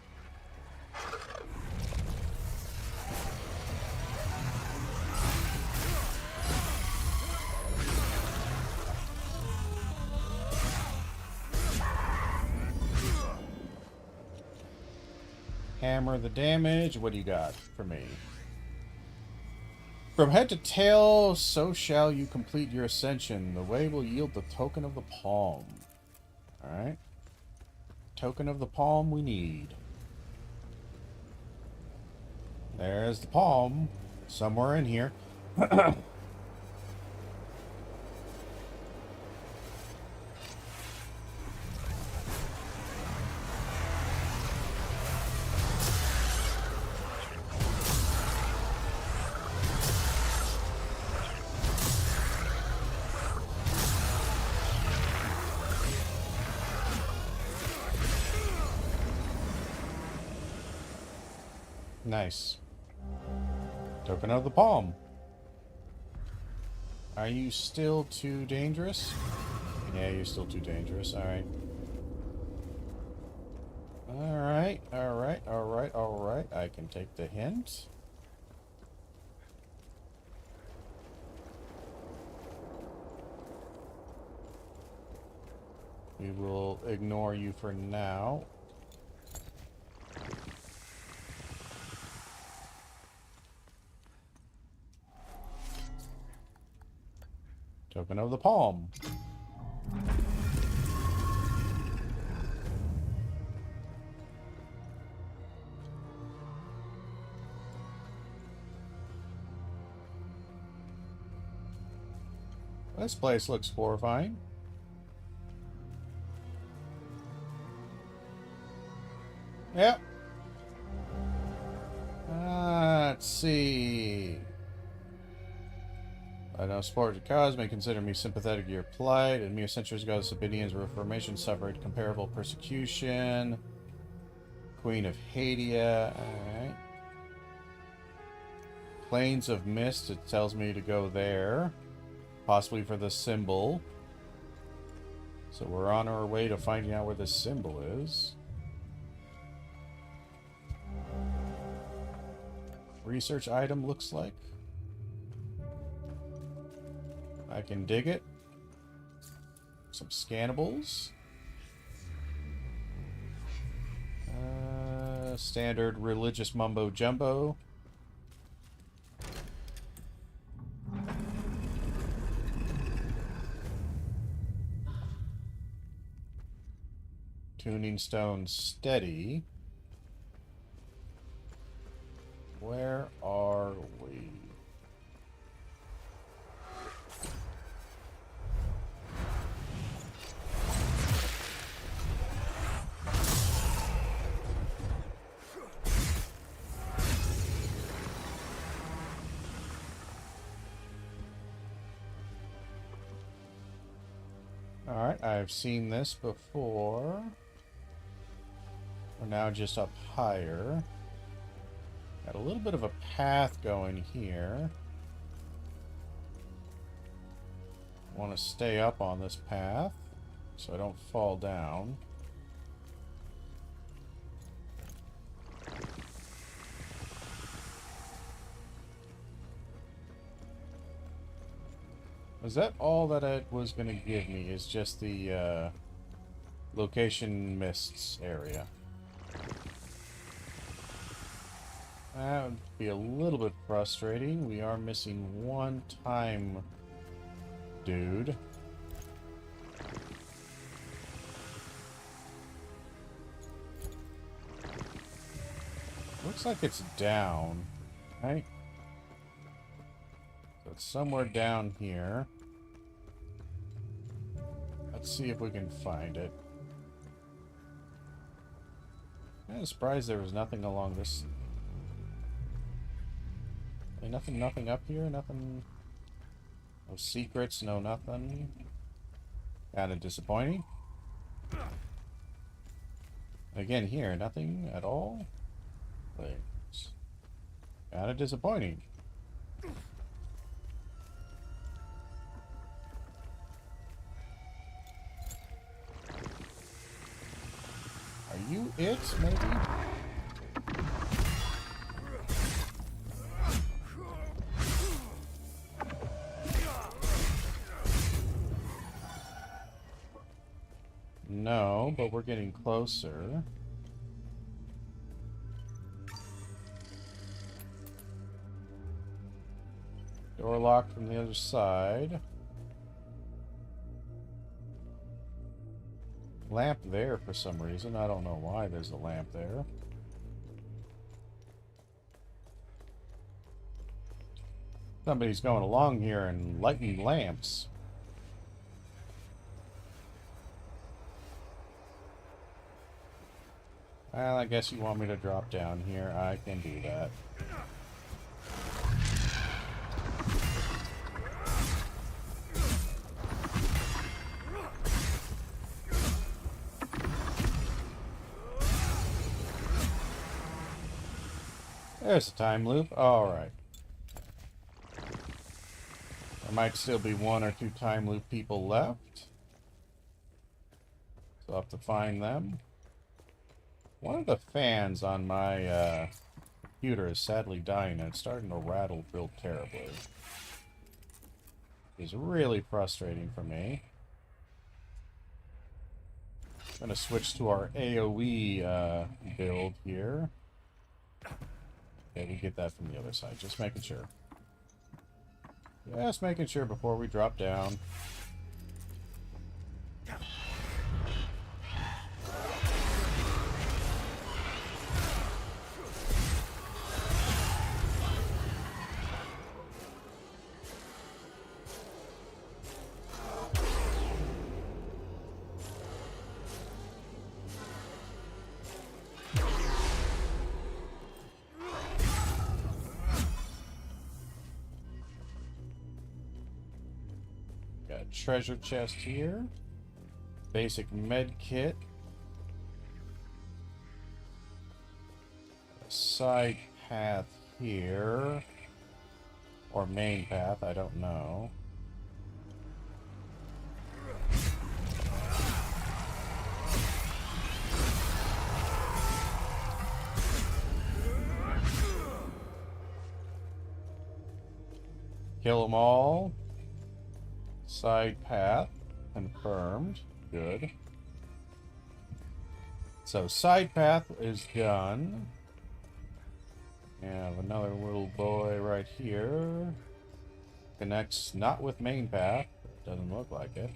Hammer the damage. What do you got for me? From head to tail, so shall you complete your ascension. The way will yield the token of the palm. Alright. Token of the palm we need. There's the palm. Somewhere in here. Nice. Token of the palm. Are you still too dangerous? Yeah, you're still too dangerous. Alright. Alright, alright, alright, alright. I can take the hint. We will ignore you for now. Token of the palm. This place looks horrifying. Yep. Let's see. I know support your cause, may consider me sympathetic to your plight. And mere centuries ago, the Sabinians' reformation suffered comparable persecution. Queen of Hadia. Alright. Plains of Mist, it tells me to go there. Possibly for the symbol. So we're on our way to finding out where the symbol is. Research item looks like. I can dig it. Some scannables. Standard religious mumbo jumbo. Tuning stone steady. Where are we? Alright, I've seen this before. We're now just up higher. Got a little bit of a path going here. I want to stay up on this path so I don't fall down. Was that all that it was going to give me? Is just the location mists area? That would be a little bit frustrating. We are missing one time dude. Looks like it's down, right? So it's somewhere down here. Let's see if we can find it. I'm surprised there was nothing along this. Nothing up here? Nothing. No secrets, no nothing. Kind of disappointing. Again, here, nothing at all. Kind of disappointing. Are you it, maybe? No, but we're getting closer. Door locked from the other side. Lamp there for some reason. I don't know why there's a lamp there. Somebody's going along here and lighting lamps. Well, I guess you want me to drop down here. I can do that. There's a time loop. Alright. There might still be one or two time loop people left. So I'll have to find them. One of the fans on my computer is sadly dying and it's starting to rattle real terribly. It's really frustrating for me. I'm going to switch to our AoE build here. Okay, we get that from the other side. Just making sure. Just making sure before we drop down. Treasure chest here. Basic med kit. Side path here. Or main path, I don't know. Kill them all. Side path confirmed. Good. So side path is done. We have another little boy right here. Connects not with main path. Doesn't look like it.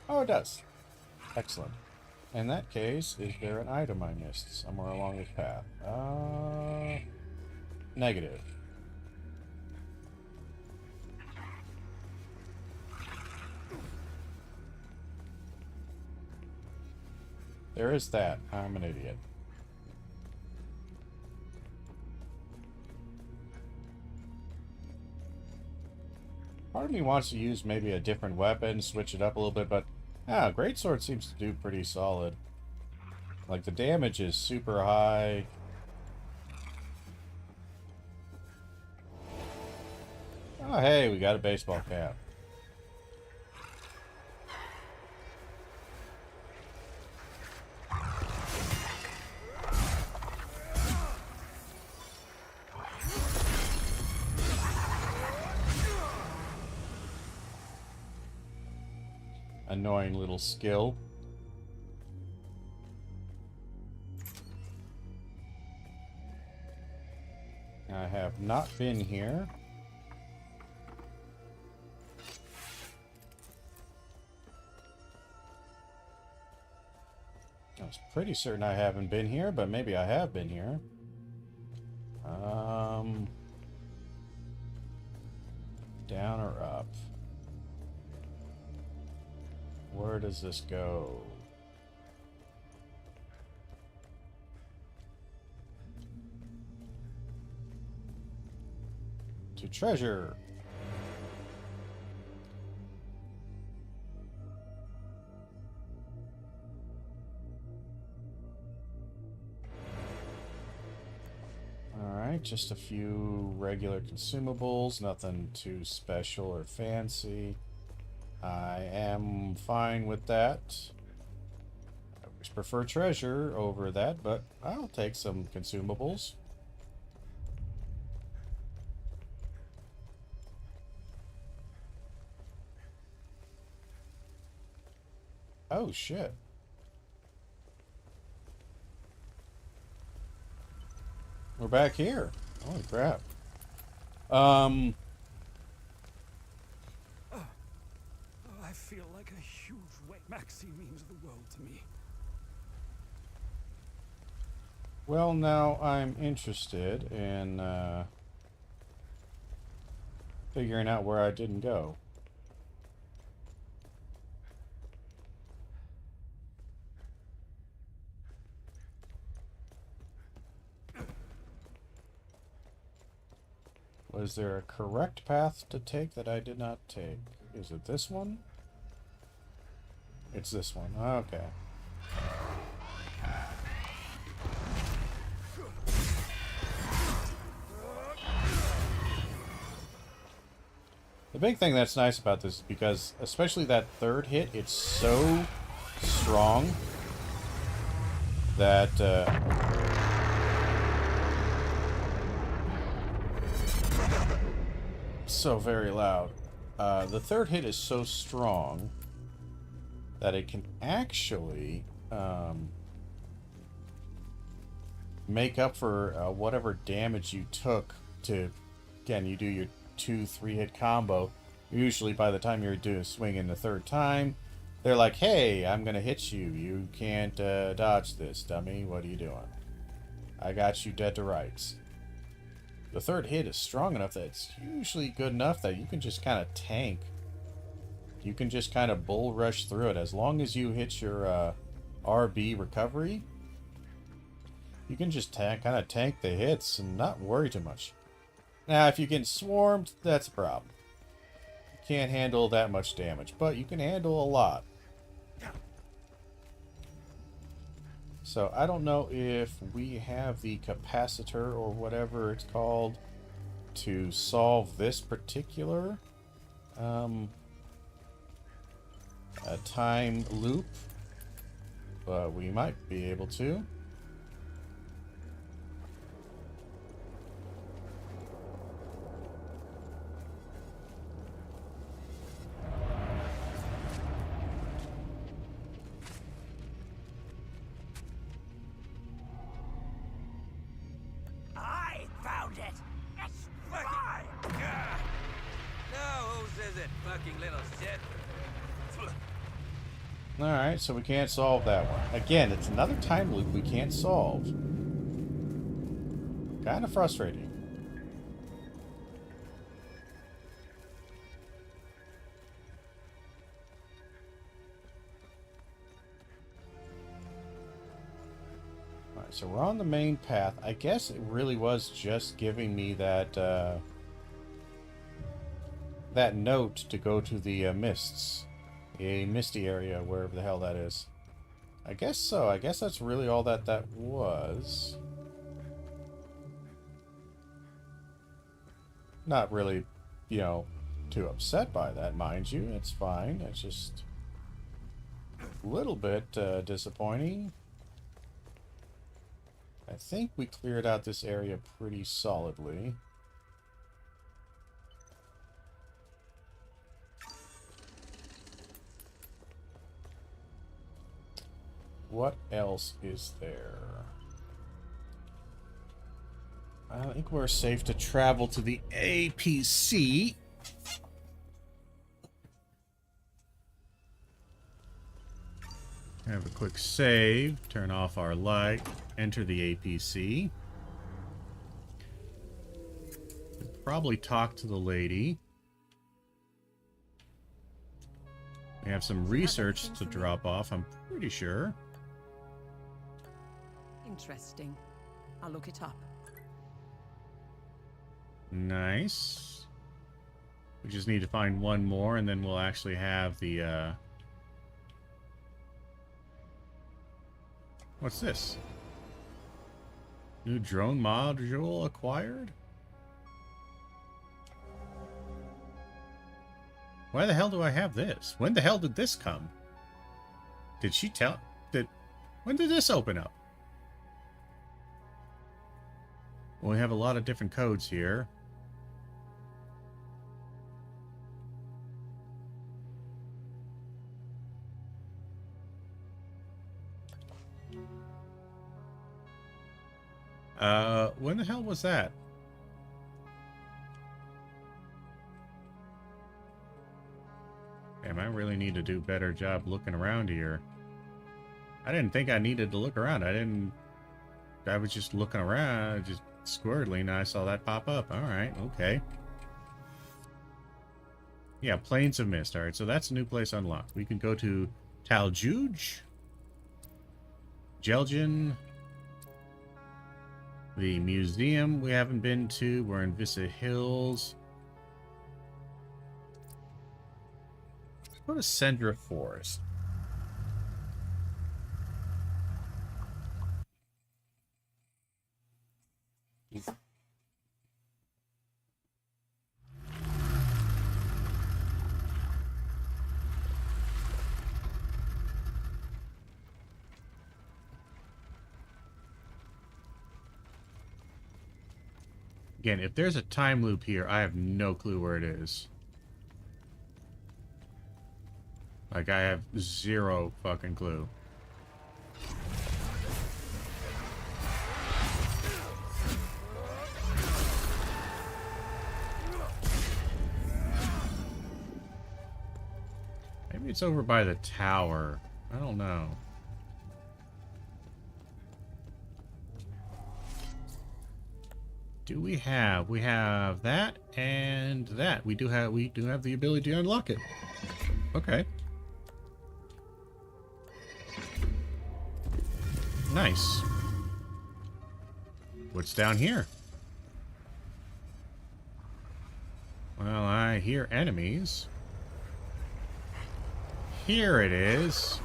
Oh, it does. Excellent. In that case, is there an item I missed somewhere along this path? Negative. There is that. I'm an idiot. Part of me wants to use maybe a different weapon, switch it up a little bit, but greatsword seems to do pretty solid. Like, the damage is super high. Oh, hey, we got a baseball cap. Annoying little skill. I have not been here. I was pretty certain I haven't been here, but maybe I have been here. Down or up? Where does this go? To treasure. Alright, just a few regular consumables, nothing too special or fancy. I am fine with that. I always prefer treasure over that, but I'll take some consumables. Oh, shit. We're back here. Holy crap. I feel like a huge weight. Maxie means the world to me. Well, now I'm interested in figuring out where I didn't go. Was there a correct path to take that I did not take? Is it this one? It's this one. Okay. The big thing that's nice about this is because, especially that third hit, it's so strong that so very loud. The third hit is so strong that it can actually make up for whatever damage you took to, again, you do your 2-3 hit combo. Usually by the time you're doing swinging the third time, they're like, hey, I'm gonna hit you. You can't dodge this, dummy. What are you doing? I got you dead to rights. The third hit is strong enough that it's usually good enough that you can just kind of tank. You can just kind of bull rush through it. As long as you hit your RB recovery, you can just kind of tank the hits and not worry too much. Now, if you get swarmed, that's a problem. You can't handle that much damage, but you can handle a lot. So, I don't know if we have the capacitor or whatever it's called to solve this particular time loop, but we might be able to. Alright, so we can't solve that one. Again, it's another time loop we can't solve. Kind of frustrating. Alright, so we're on the main path. I guess it really was just giving me that, that note to go to the mists. A misty area, wherever the hell that is. I guess so. I guess that's really all that was. Not really, you know, too upset by that, mind you. It's fine. It's just a little bit disappointing. I think we cleared out this area pretty solidly. What else is there? I think we're safe to travel to the APC. Have a quick save, turn off our light, enter the APC. Probably talk to the lady. We have some research to drop off, I'm pretty sure. Interesting. I'll look it up. Nice. We just need to find one more and then we'll actually have the what's this? New drone module acquired? Why the hell do I have this? When the hell did this come? Did she tell... When did this open up? Well, we have a lot of different codes here. When the hell was that? Damn, I really need to do a better job looking around here. I didn't think I needed to look around. I was just looking around, just squirrely, and I saw that pop up. Alright, okay. Yeah, Plains of Mist. Alright, so that's a new place unlocked. We can go to Taljuj, Jelgin, the museum we haven't been to. We're in Vista Hills. Let's go to Sendra Forest. Again, if there's a time loop here, I have no clue where it is. Like, I have zero fucking clue. Maybe it's over by the tower. I don't know. Do we have? We have that and that. We do have the ability to unlock it. Okay. Nice. What's down here? Well, I hear enemies. Here it is.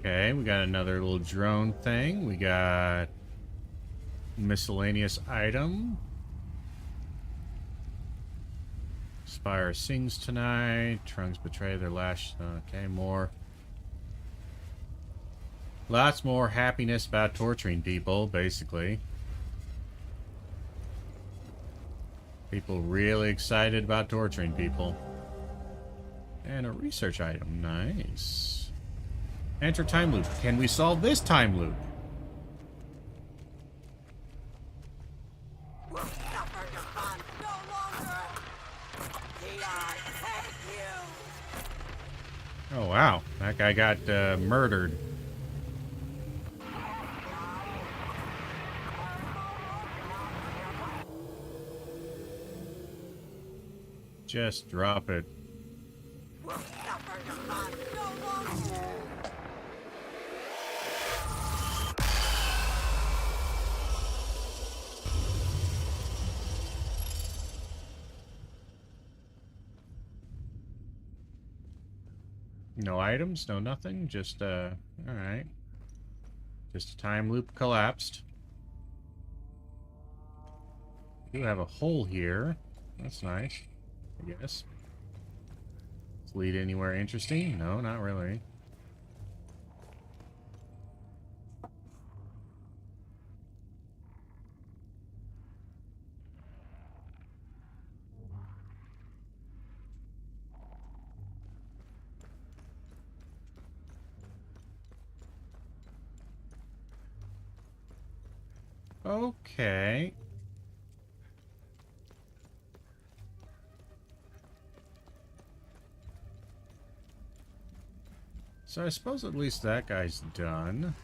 Okay, we got another little drone thing. We got miscellaneous item. Spire sings tonight. Trunks betray their last... Okay, more. Lots more happiness about torturing people, basically. People really excited about torturing people. And a research item. Nice. Enter time loop. Can we solve this time loop? We'll suffer the fun no longer. I hate you. Oh, wow. That guy got murdered. Just drop it. No items, no nothing, just, alright. Just a time loop collapsed. We do have a hole here. That's nice, I guess. Does it lead anywhere interesting? No, not really. Okay. So I suppose at least that guy's done.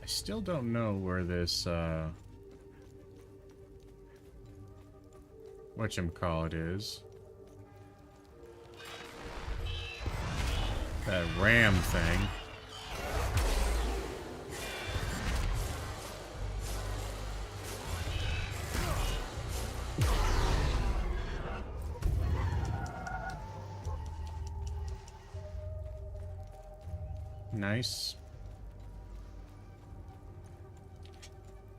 I still don't know where this, whatchamacallit is. That ram thing. Nice.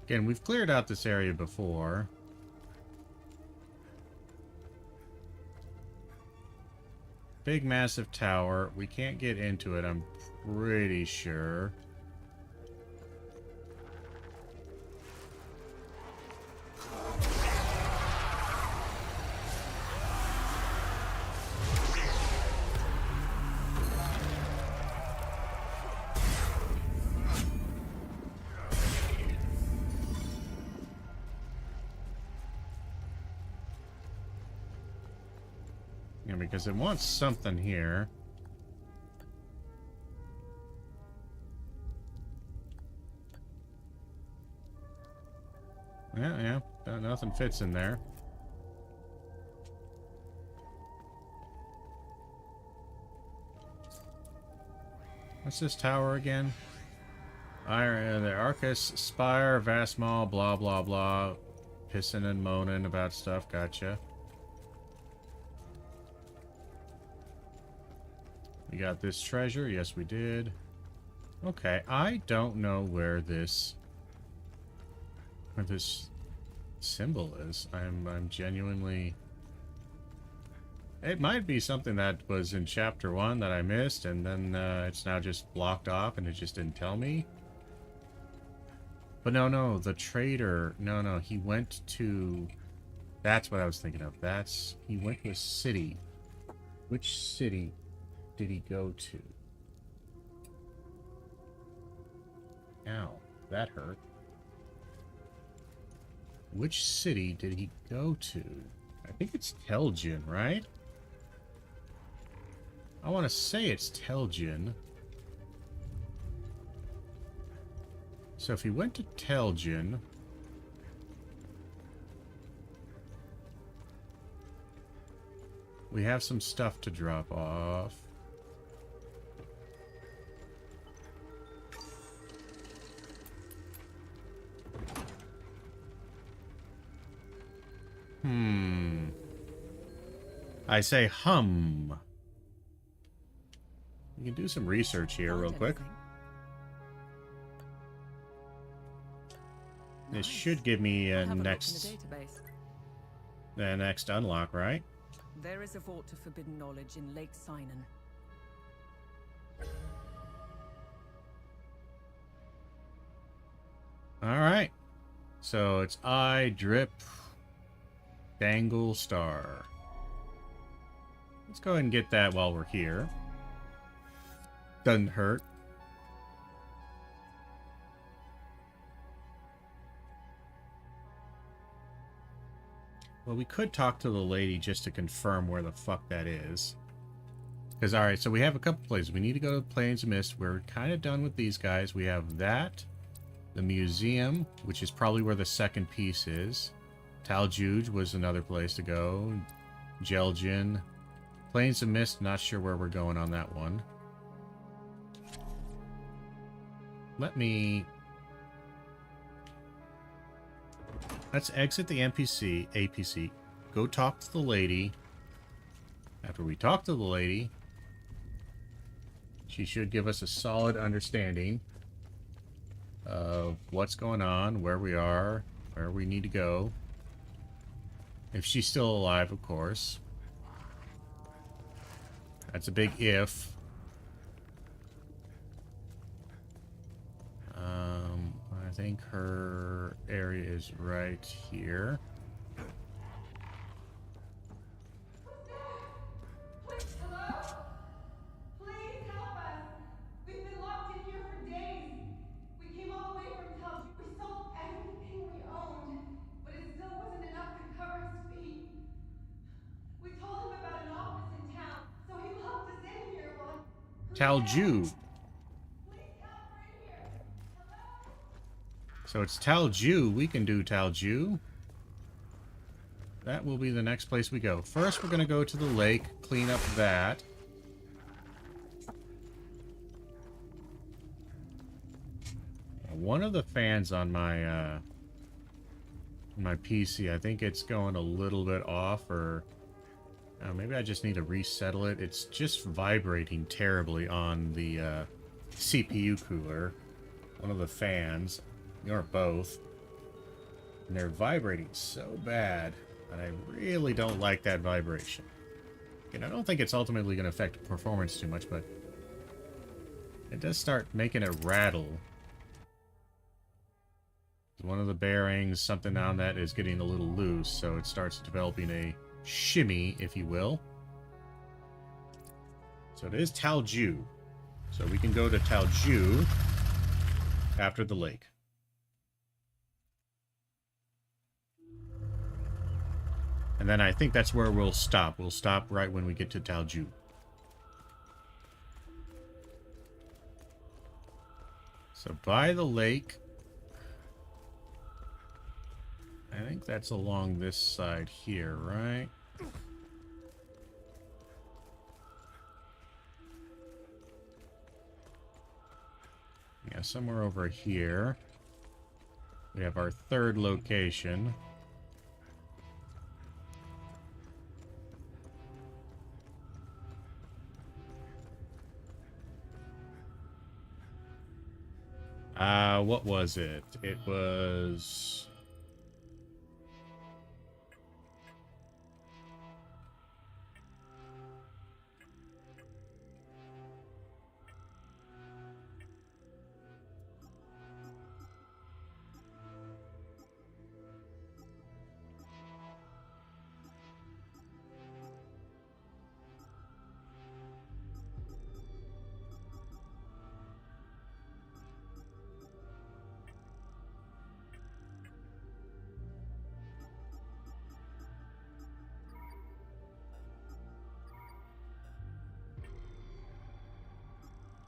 Again, we've cleared out this area before. Big, massive tower. We can't get into it, I'm pretty sure. Yeah, because it wants something here. Yeah, nothing fits in there. What's this tower again? The Arcus Spire, Vast Mall, blah blah blah. Pissing and moaning about stuff, gotcha. We got this treasure, yes we did. Okay, I don't know where this symbol is. I'm genuinely... It might be something that was in chapter 1 that I missed, and then it's now just blocked off and it just didn't tell me. But no, the trader... No, he went to... That's what I was thinking of. He went to a city. Which city did he go to? Ow, that hurt. Which city did he go to? I think it's Telgin, right? I want to say it's Telgin. So if he went to Telgin... We have some stuff to drop off. I say hum. We can do some research here real quick. This should give me a the next unlock, right? There is a vault of forbidden knowledge in Lake Sinan. All right. So it's I drip Dangle Star. Let's go ahead and get that while we're here. Doesn't hurt. Well, we could talk to the lady just to confirm where the fuck that is. Because, alright, so we have a couple places. We need to go to Plains of Mist. We're kind of done with these guys. We have that. The museum, which is probably where the second piece is. Taljuge was another place to go. Jelgin. Plains of Mist, not sure where we're going on that one. Let's exit the APC. Go talk to the lady. After we talk to the lady, she should give us a solid understanding of what's going on, where we are, where we need to go. If she's still alive, of course. That's a big if. I think her area is right here. Hello? Please help us. We've been locked in here for days. We came all the way from Taljuge. We sold everything we owned, but it still wasn't enough to cover his feet. We told him about an office in town, so he locked us in here while... Taljuge. So it's Taljuge. We can do Taljuge. That will be the next place we go. First, we're going to go to the lake, clean up that. One of the fans on my PC, I think it's going a little bit off, or maybe I just need to resettle it. It's just vibrating terribly on the CPU cooler. One of the fans. Or both. And they're vibrating so bad that I really don't like that vibration. And I don't think it's ultimately going to affect performance too much, but it does start making it rattle. One of the bearings, something on that is getting a little loose, so it starts developing a shimmy, if you will. So it is Taljuge. So we can go to Taljuge after the lake. And then I think that's where we'll stop. We'll stop right when we get to Taljuge. So by the lake, I think that's along this side here, right? Yeah, somewhere over here. We have our third location. What was it? It was...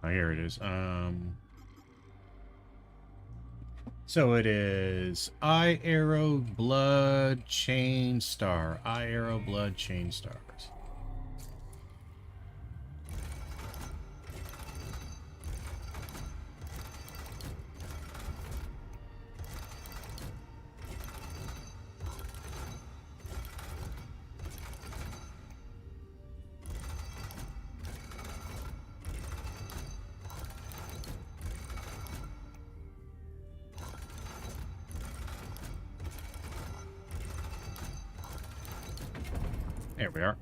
Oh, here it is. So it is Eye Arrow Blood Chain Star. Eye Arrow Blood Chain Stars. There we are.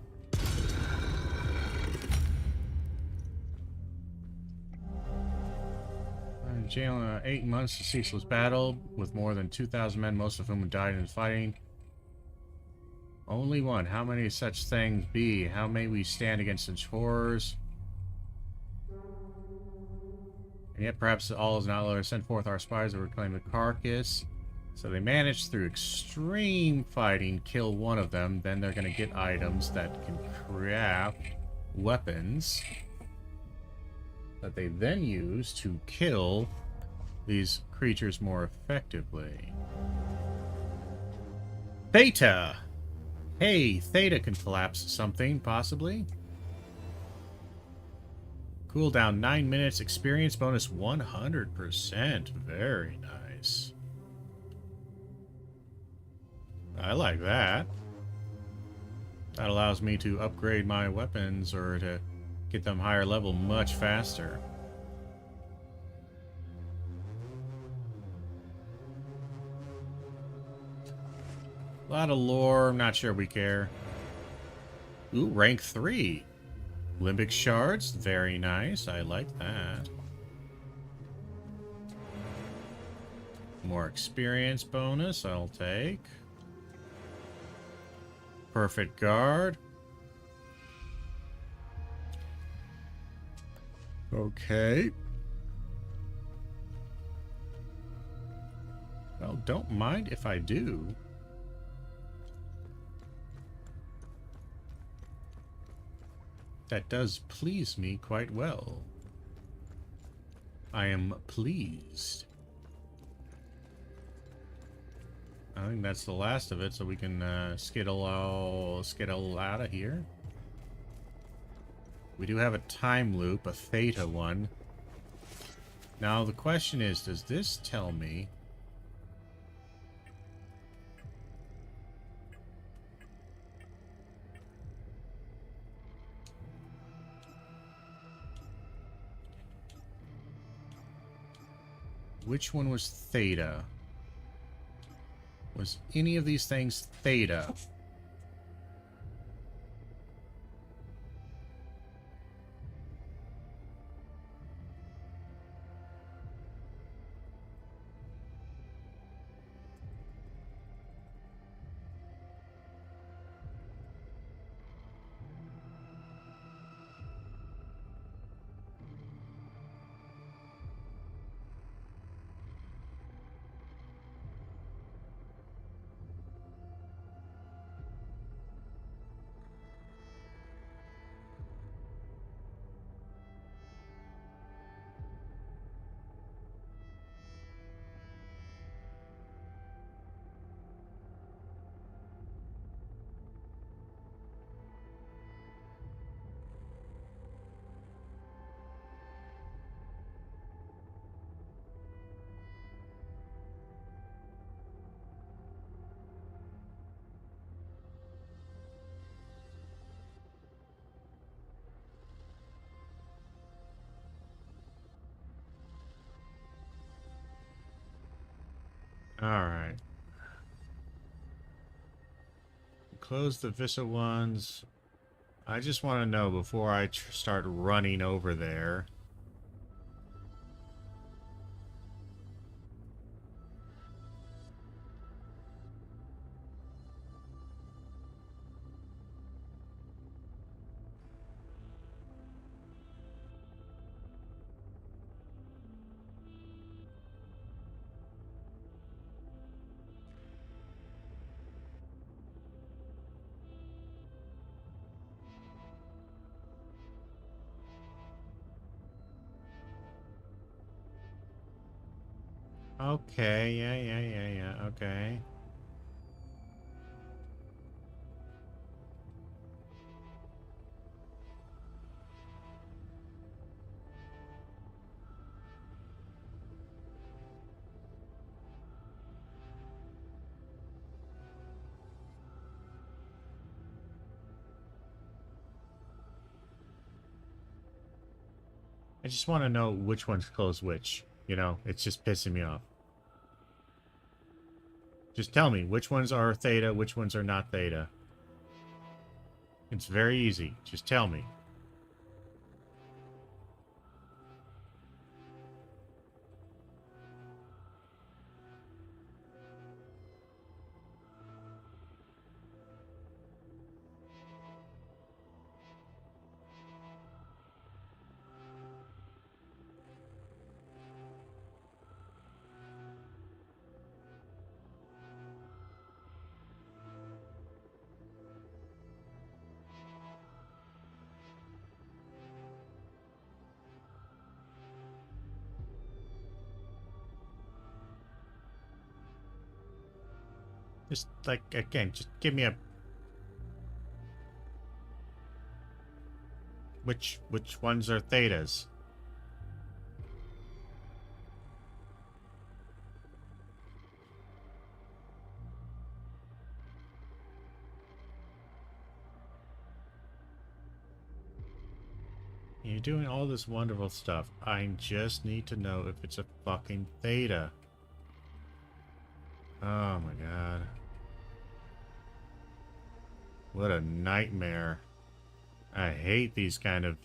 In jail 8 months, a ceaseless battle with more than 2,000 men, most of whom died in fighting. Only one. How many such things be? How may we stand against such horrors? And yet perhaps all is not let send forth our spies to reclaim the carcass. So they managed through extreme fighting kill one of them. Then they're going to get items that can craft weapons that they then use to kill these creatures more effectively. Theta! Hey, Theta can collapse something, possibly. Cooldown 9 minutes, experience bonus 100%. Very nice. I like that. That allows me to upgrade my weapons or to get them higher level much faster. A lot of lore, I'm not sure we care. Ooh, rank 3. Limbic shards, very nice. I like that. More experience bonus, I'll take. Perfect guard. Okay. Well, don't mind if I do. That does please me quite well. I am pleased. I think that's the last of it, so we can skittle out of here. We do have a time loop, a Theta one. Now the question is, does this tell me which one was Theta? Was any of these things Theta? Alright. Close the Vista ones. I just want to know before I start running over there. Okay, yeah, okay. I just want to know which one's close which. You know, it's just pissing me off. Just tell me which ones are Theta, which ones are not Theta. It's very easy. Just tell me. Just, like, again, just give me a... Which ones are thetas? You're doing all this wonderful stuff. I just need to know if it's a fucking theta. Oh my god. What a nightmare. I hate these kind of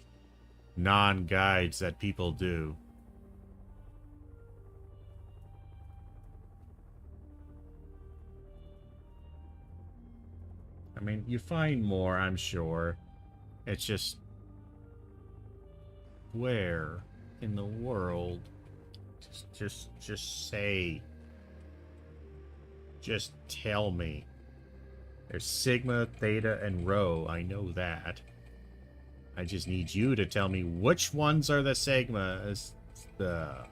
non-guides that people do. I mean, you find more, I'm sure. It's just... Where in the world? Just say. Just tell me. There's Sigma, Theta, and Rho. I know that. I just need you to tell me which ones are the Sigmas, the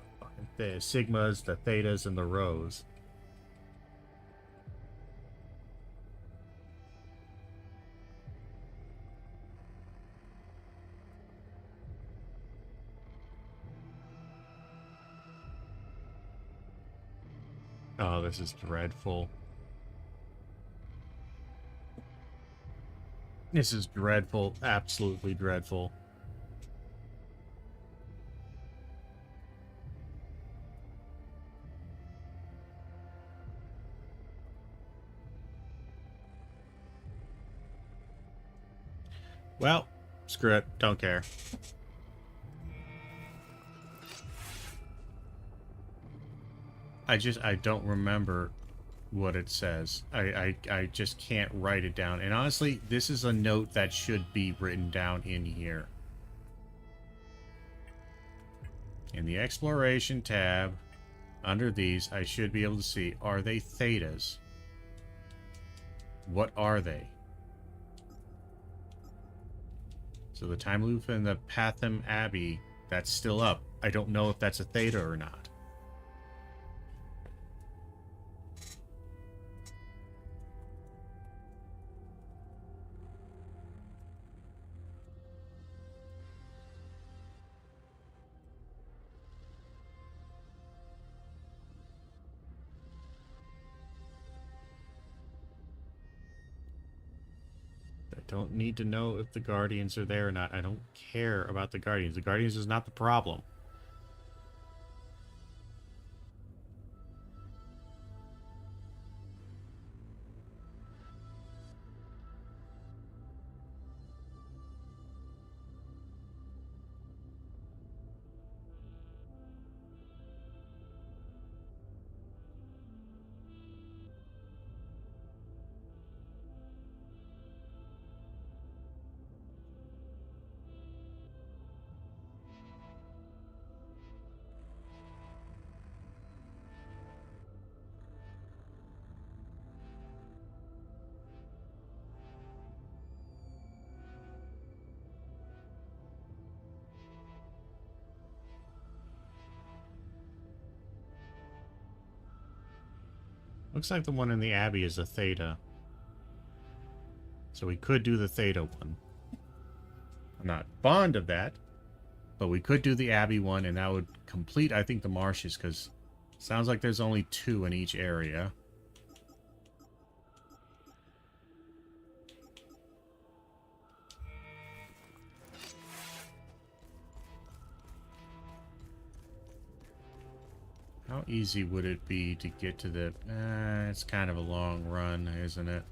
Sigmas, the Thetas, and the Rhos. Oh, this is dreadful. This is dreadful. Absolutely dreadful. Well, screw it. Don't care. I don't remember what it says. I just can't write it down. And honestly, this is a note that should be written down in here. In the exploration tab, under these, I should be able to see, are they thetas? What are they? So the time loop in the Patham Abbey, that's still up. I don't know if that's a theta or not. Don't need to know if the Guardians are there or not. I don't care about the Guardians. The Guardians is not the problem. Looks like the one in the Abbey is a theta. So we could do the theta one. I'm not fond of that, but we could do the Abbey one, and that would complete, I think, the marshes, because it sounds like there's only 2 in each area. How easy would it be to get to the... it's kind of a long run, isn't it?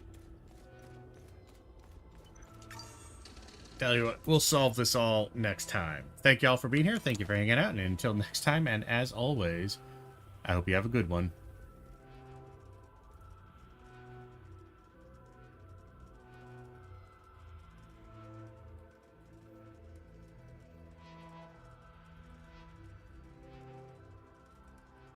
Tell you what, we'll solve this all next time. Thank you all for being here. Thank you for hanging out. And until next time, and as always, I hope you have a good one.